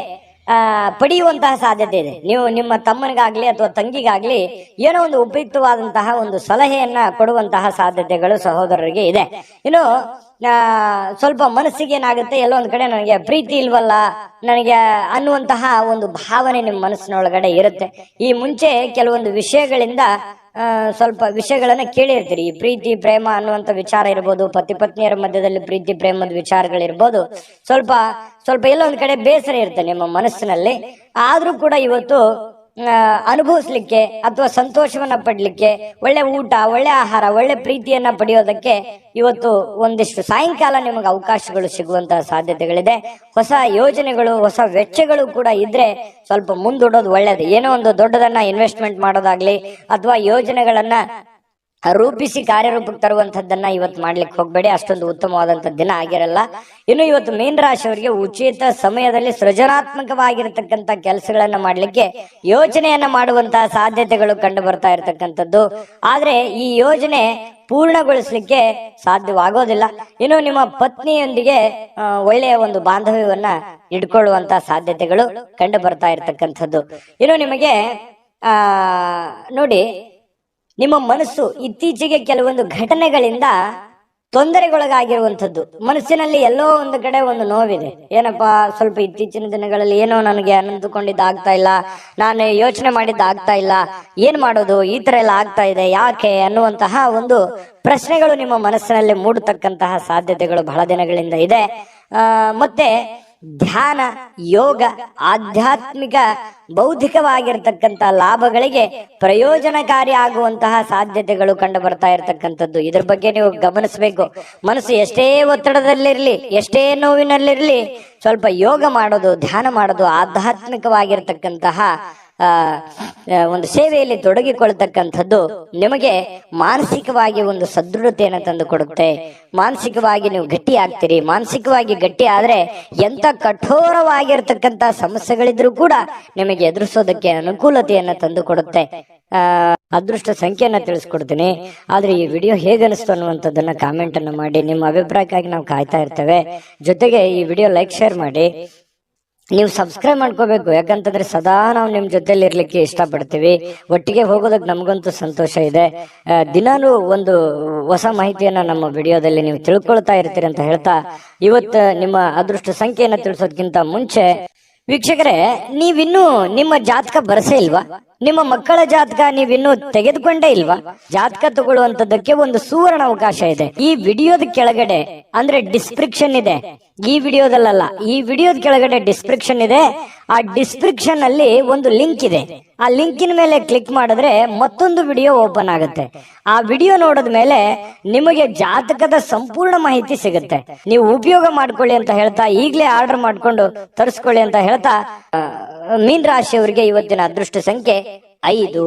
ಪಡೆಯುವಂತಹ ಸಾಧ್ಯತೆ ಇದೆ. ನೀವು ನಿಮ್ಮ ತಮ್ಮನಿಗಾಗ್ಲಿ ಅಥವಾ ತಂಗಿಗಾಗ್ಲಿ ಏನೋ ಒಂದು ಉಪಯುಕ್ತವಾದಂತಹ ಒಂದು ಸಲಹೆಯನ್ನ ಕೊಡುವಂತಹ ಸಾಧ್ಯತೆಗಳು ಸಹೋದರರಿಗೆ ಇದೆ. ಇನ್ನು ಸ್ವಲ್ಪ ಮನಸ್ಸಿಗೆ ಏನಾಗುತ್ತೆ, ಎಲ್ಲೋ ಒಂದ್ ಕಡೆ ನನಗೆ ಪ್ರೀತಿ ಇಲ್ವಲ್ಲ ನನಗೆ ಅನ್ನುವಂತಹ ಒಂದು ಭಾವನೆ ನಿಮ್ಮ ಮನಸ್ಸಿನೊಳಗಡೆ ಇರುತ್ತೆ. ಈ ಮುಂಚೆ ಕೆಲವೊಂದು ವಿಷಯಗಳಿಂದ ಸ್ವಲ್ಪ ವಿಷಯಗಳನ್ನ ಕೇಳಿರ್ತೀರಿ. ಈ ಪ್ರೀತಿ ಪ್ರೇಮ ಅನ್ನುವಂಥ ವಿಚಾರ ಇರ್ಬೋದು, ಪತಿ ಪತ್ನಿಯರ ಮಧ್ಯದಲ್ಲಿ ಪ್ರೀತಿ ಪ್ರೇಮದ ವಿಚಾರಗಳಿರ್ಬೋದು. ಸ್ವಲ್ಪ ಎಲ್ಲೋ ಒಂದ್ ಕಡೆ ಬೇಸರ ಇರುತ್ತೆ ನಿಮ್ಮ ಮನಸ್ಸಿನಲ್ಲಿ. ಆದ್ರೂ ಕೂಡ ಇವತ್ತು ಅನುಭವಿಸ್ಲಿಕ್ಕೆ ಅಥವಾ ಸಂತೋಷವನ್ನ ಪಡ್ಲಿಕ್ಕೆ, ಒಳ್ಳೆ ಊಟ, ಒಳ್ಳೆ ಆಹಾರ, ಒಳ್ಳೆ ಪ್ರೀತಿಯನ್ನ ಪಡೆಯೋದಕ್ಕೆ ಇವತ್ತು ಒಂದಿಷ್ಟು ಸಾಯಂಕಾಲ ನಿಮಗೆ ಅವಕಾಶಗಳು ಸಿಗುವಂತಹ ಸಾಧ್ಯತೆಗಳಿದೆ. ಹೊಸ ಯೋಜನೆಗಳು, ಹೊಸ ವೆಚ್ಚಗಳು ಕೂಡ ಇದ್ರೆ ಸ್ವಲ್ಪ ಮುಂದೂಡೋದು ಒಳ್ಳೇದು. ಏನೋ ಒಂದು ದೊಡ್ಡದನ್ನ ಇನ್ವೆಸ್ಟ್ಮೆಂಟ್ ಮಾಡೋದಾಗ್ಲಿ ಅಥವಾ ಯೋಜನೆಗಳನ್ನ ರೂಪಿಸಿ ಕಾರ್ಯರೂಪಕ್ಕೆ ತರುವಂತದ್ದನ್ನ ಇವತ್ತು ಮಾಡ್ಲಿಕ್ಕೆ ಹೋಗ್ಬೇಡಿ. ಅಷ್ಟೊಂದು ಉತ್ತಮವಾದಂತ ದಿನ ಆಗಿರಲ್ಲ. ಇನ್ನು ಇವತ್ತು ಮೀನರಾಶಿಯವರಿಗೆ ಉಚಿತ ಸಮಯದಲ್ಲಿ ಸೃಜನಾತ್ಮಕವಾಗಿರತಕ್ಕಂತ ಕೆಲಸಗಳನ್ನ ಮಾಡ್ಲಿಕ್ಕೆ ಯೋಜನೆಯನ್ನ ಮಾಡುವಂತಹ ಸಾಧ್ಯತೆಗಳು ಕಂಡು ಬರ್ತಾ ಇರತಕ್ಕಂಥದ್ದು. ಆದ್ರೆ ಈ ಯೋಜನೆ ಪೂರ್ಣಗೊಳಿಸ್ಲಿಕ್ಕೆ ಸಾಧ್ಯವಾಗೋದಿಲ್ಲ. ಇನ್ನು ನಿಮ್ಮ ಪತ್ನಿಯೊಂದಿಗೆ ಒಳ್ಳೆಯ ಒಂದು ಬಾಂಧವ್ಯವನ್ನ ಇಟ್ಕೊಳ್ಳುವಂತಹ ಸಾಧ್ಯತೆಗಳು ಕಂಡು ಬರ್ತಾ ಇರತಕ್ಕಂಥದ್ದು. ಇನ್ನು ನಿಮಗೆ ನೋಡಿ, ನಿಮ್ಮ ಮನಸ್ಸು ಇತ್ತೀಚೆಗೆ ಕೆಲವೊಂದು ಘಟನೆಗಳಿಂದ ತೊಂದರೆಗೊಳಗಾಗಿರುವಂಥದ್ದು. ಮನಸ್ಸಿನಲ್ಲಿ ಎಲ್ಲೋ ಒಂದು ಕಡೆ ಒಂದು ನೋವಿದೆ. ಏನಪ್ಪಾ, ಸ್ವಲ್ಪ ಇತ್ತೀಚಿನ ದಿನಗಳಲ್ಲಿ ಏನೋ ನನಗೆ ಅಂದುಕೊಂಡಿದ್ದು ಆಗ್ತಾ ಇಲ್ಲ, ನಾನು ಯೋಚನೆ ಮಾಡಿದ್ದು ಆಗ್ತಾ ಇಲ್ಲ, ಏನ್ ಮಾಡೋದು, ಈ ತರ ಎಲ್ಲ ಆಗ್ತಾ ಇದೆ, ಯಾಕೆ ಅನ್ನುವಂತಹ ಒಂದು ಪ್ರಶ್ನೆಗಳು ನಿಮ್ಮ ಮನಸ್ಸಿನಲ್ಲಿ ಮೂಡತಕ್ಕಂತಹ ಸಾಧ್ಯತೆಗಳು ಬಹಳ ದಿನಗಳಿಂದ ಇದೆ. ಮತ್ತೆ ಧ್ಯಾನ, ಯೋಗ, ಆಧ್ಯಾತ್ಮಿಕ, ಬೌದ್ಧಿಕವಾಗಿರ್ತಕ್ಕಂಥ ಲಾಭಗಳಿಗೆ ಪ್ರಯೋಜನಕಾರಿ ಆಗುವಂತಹ ಸಾಧ್ಯತೆಗಳು ಕಂಡು ಬರ್ತಾ ಇರತಕ್ಕಂಥದ್ದು. ಇದ್ರ ಬಗ್ಗೆ ನೀವು ಗಮನಿಸಬೇಕು. ಮನಸ್ಸು ಎಷ್ಟೇ ಒತ್ತಡದಲ್ಲಿರ್ಲಿ, ಎಷ್ಟೇ ನೋವಿನಲ್ಲಿರ್ಲಿ, ಸ್ವಲ್ಪ ಯೋಗ ಮಾಡೋದು, ಧ್ಯಾನ ಮಾಡೋದು, ಆಧ್ಯಾತ್ಮಿಕವಾಗಿರ್ತಕ್ಕಂತಹ ಒಂದು ಸೇವೆಯಲ್ಲಿ ತೊಡಗಿಕೊಳ್ತಕ್ಕಂಥದ್ದು ನಿಮಗೆ ಮಾನಸಿಕವಾಗಿ ಒಂದು ಸದೃಢತೆಯನ್ನು ತಂದು ಕೊಡುತ್ತೆ. ಮಾನಸಿಕವಾಗಿ ನೀವು ಗಟ್ಟಿ ಆಗ್ತೀರಿ. ಮಾನಸಿಕವಾಗಿ ಗಟ್ಟಿ ಆದ್ರೆ ಎಂತ ಕಠೋರವಾಗಿರ್ತಕ್ಕಂಥ ಸಮಸ್ಯೆಗಳಿದ್ರೂ ಕೂಡ ನಿಮಗೆ ಎದುರಿಸೋದಕ್ಕೆ ಅನುಕೂಲತೆಯನ್ನ ತಂದು ಕೊಡುತ್ತೆ. ಅದೃಷ್ಟ ಸಂಖ್ಯೆಯನ್ನ ತಿಳಿಸ್ಕೊಡ್ತೀನಿ. ಆದ್ರೆ ಈ ವಿಡಿಯೋ ಹೇಗನಿಸ್ತು ಅನ್ನುವಂಥದ್ದನ್ನ ಕಾಮೆಂಟ್ ಅನ್ನು ಮಾಡಿ. ನಿಮ್ಮ ಅಭಿಪ್ರಾಯಕ್ಕಾಗಿ ನಾವು ಕಾಯ್ತಾ ಇರ್ತೇವೆ. ಜೊತೆಗೆ ಈ ವಿಡಿಯೋ ಲೈಕ್, ಶೇರ್ ಮಾಡಿ. ನೀವು ಸಬ್ಸ್ಕ್ರೈಬ್ ಮಾಡ್ಕೋಬೇಕು. ಯಾಕಂತಂದ್ರೆ ಸದಾ ನಾವು ನಿಮ್ ಜೊತೆಲಿ ಇರ್ಲಿಕ್ಕೆ ಇಷ್ಟಪಡ್ತೀವಿ. ಒಟ್ಟಿಗೆ ಹೋಗೋದಕ್ಕೆ ನಮಗಂತೂ ಸಂತೋಷ ಇದೆ. ದಿನಾನು ಒಂದು ಹೊಸ ಮಾಹಿತಿಯನ್ನ ನಮ್ಮ ವಿಡಿಯೋದಲ್ಲಿ ನೀವು ತಿಳ್ಕೊಳ್ತಾ ಇರ್ತೀರಿ ಅಂತ ಹೇಳ್ತಾ, ಇವತ್ತು ನಿಮ್ಮ ಅದೃಷ್ಟ ಸಂಖ್ಯೆಯನ್ನ ತಿಳಿಸೋದಕ್ಕಿಂತ ಮುಂಚೆ ವೀಕ್ಷಕರೇ, ನೀವಿನ್ನೂ ನಿಮ್ಮ ಜಾತಕ ಬರಸೇ ಇಲ್ವಾ? ನಿಮ್ಮ ಮಕ್ಕಳ ಜಾತಕ ನೀವಿನ್ನೂ ತೆಗೆದುಕೊಂಡೇ ಇಲ್ವಾ? ಜಾತಕ ತಗೊಳ್ಳುವಂತದ್ದಕ್ಕೆ ಒಂದು ಸುವರ್ಣ ಅವಕಾಶ ಇದೆ. ಈ ವಿಡಿಯೋದ ಕೆಳಗಡೆ ಅಂದ್ರೆ ಡಿಸ್ಕ್ರಿಪ್ಷನ್ ಇದೆ. ಈ ವಿಡಿಯೋದಲ್ಲ, ಈ ವಿಡಿಯೋದ ಕೆಳಗಡೆ ಡಿಸ್ಕ್ರಿಪ್ಷನ್ ಇದೆ. ಆ ಡಿಸ್ಕ್ರಿಪ್ಷನ್ ಅಲ್ಲಿ ಒಂದು ಲಿಂಕ್ ಇದೆ. ಆ ಲಿಂಕಿನ ಮೇಲೆ ಕ್ಲಿಕ್ ಮಾಡಿದ್ರೆ ಮತ್ತೊಂದು ವಿಡಿಯೋ ಓಪನ್ ಆಗುತ್ತೆ. ಆ ವಿಡಿಯೋ ನೋಡಿದ ಮೇಲೆ ನಿಮಗೆ ಜಾತಕದ ಸಂಪೂರ್ಣ ಮಾಹಿತಿ ಸಿಗುತ್ತೆ. ನೀವು ಉಪಯೋಗ ಮಾಡ್ಕೊಳ್ಳಿ ಅಂತ ಹೇಳ್ತಾ, ಈಗಲೇ ಆರ್ಡರ್ ಮಾಡ್ಕೊಂಡು ತರಿಸ್ಕೊಳ್ಳಿ ಅಂತ ಹೇಳ್ತಾ, ಮೀನ ರಾಶಿಯವರಿಗೆ ಇವತ್ತಿನ ಅದೃಷ್ಟ ಸಂಖ್ಯೆ 5.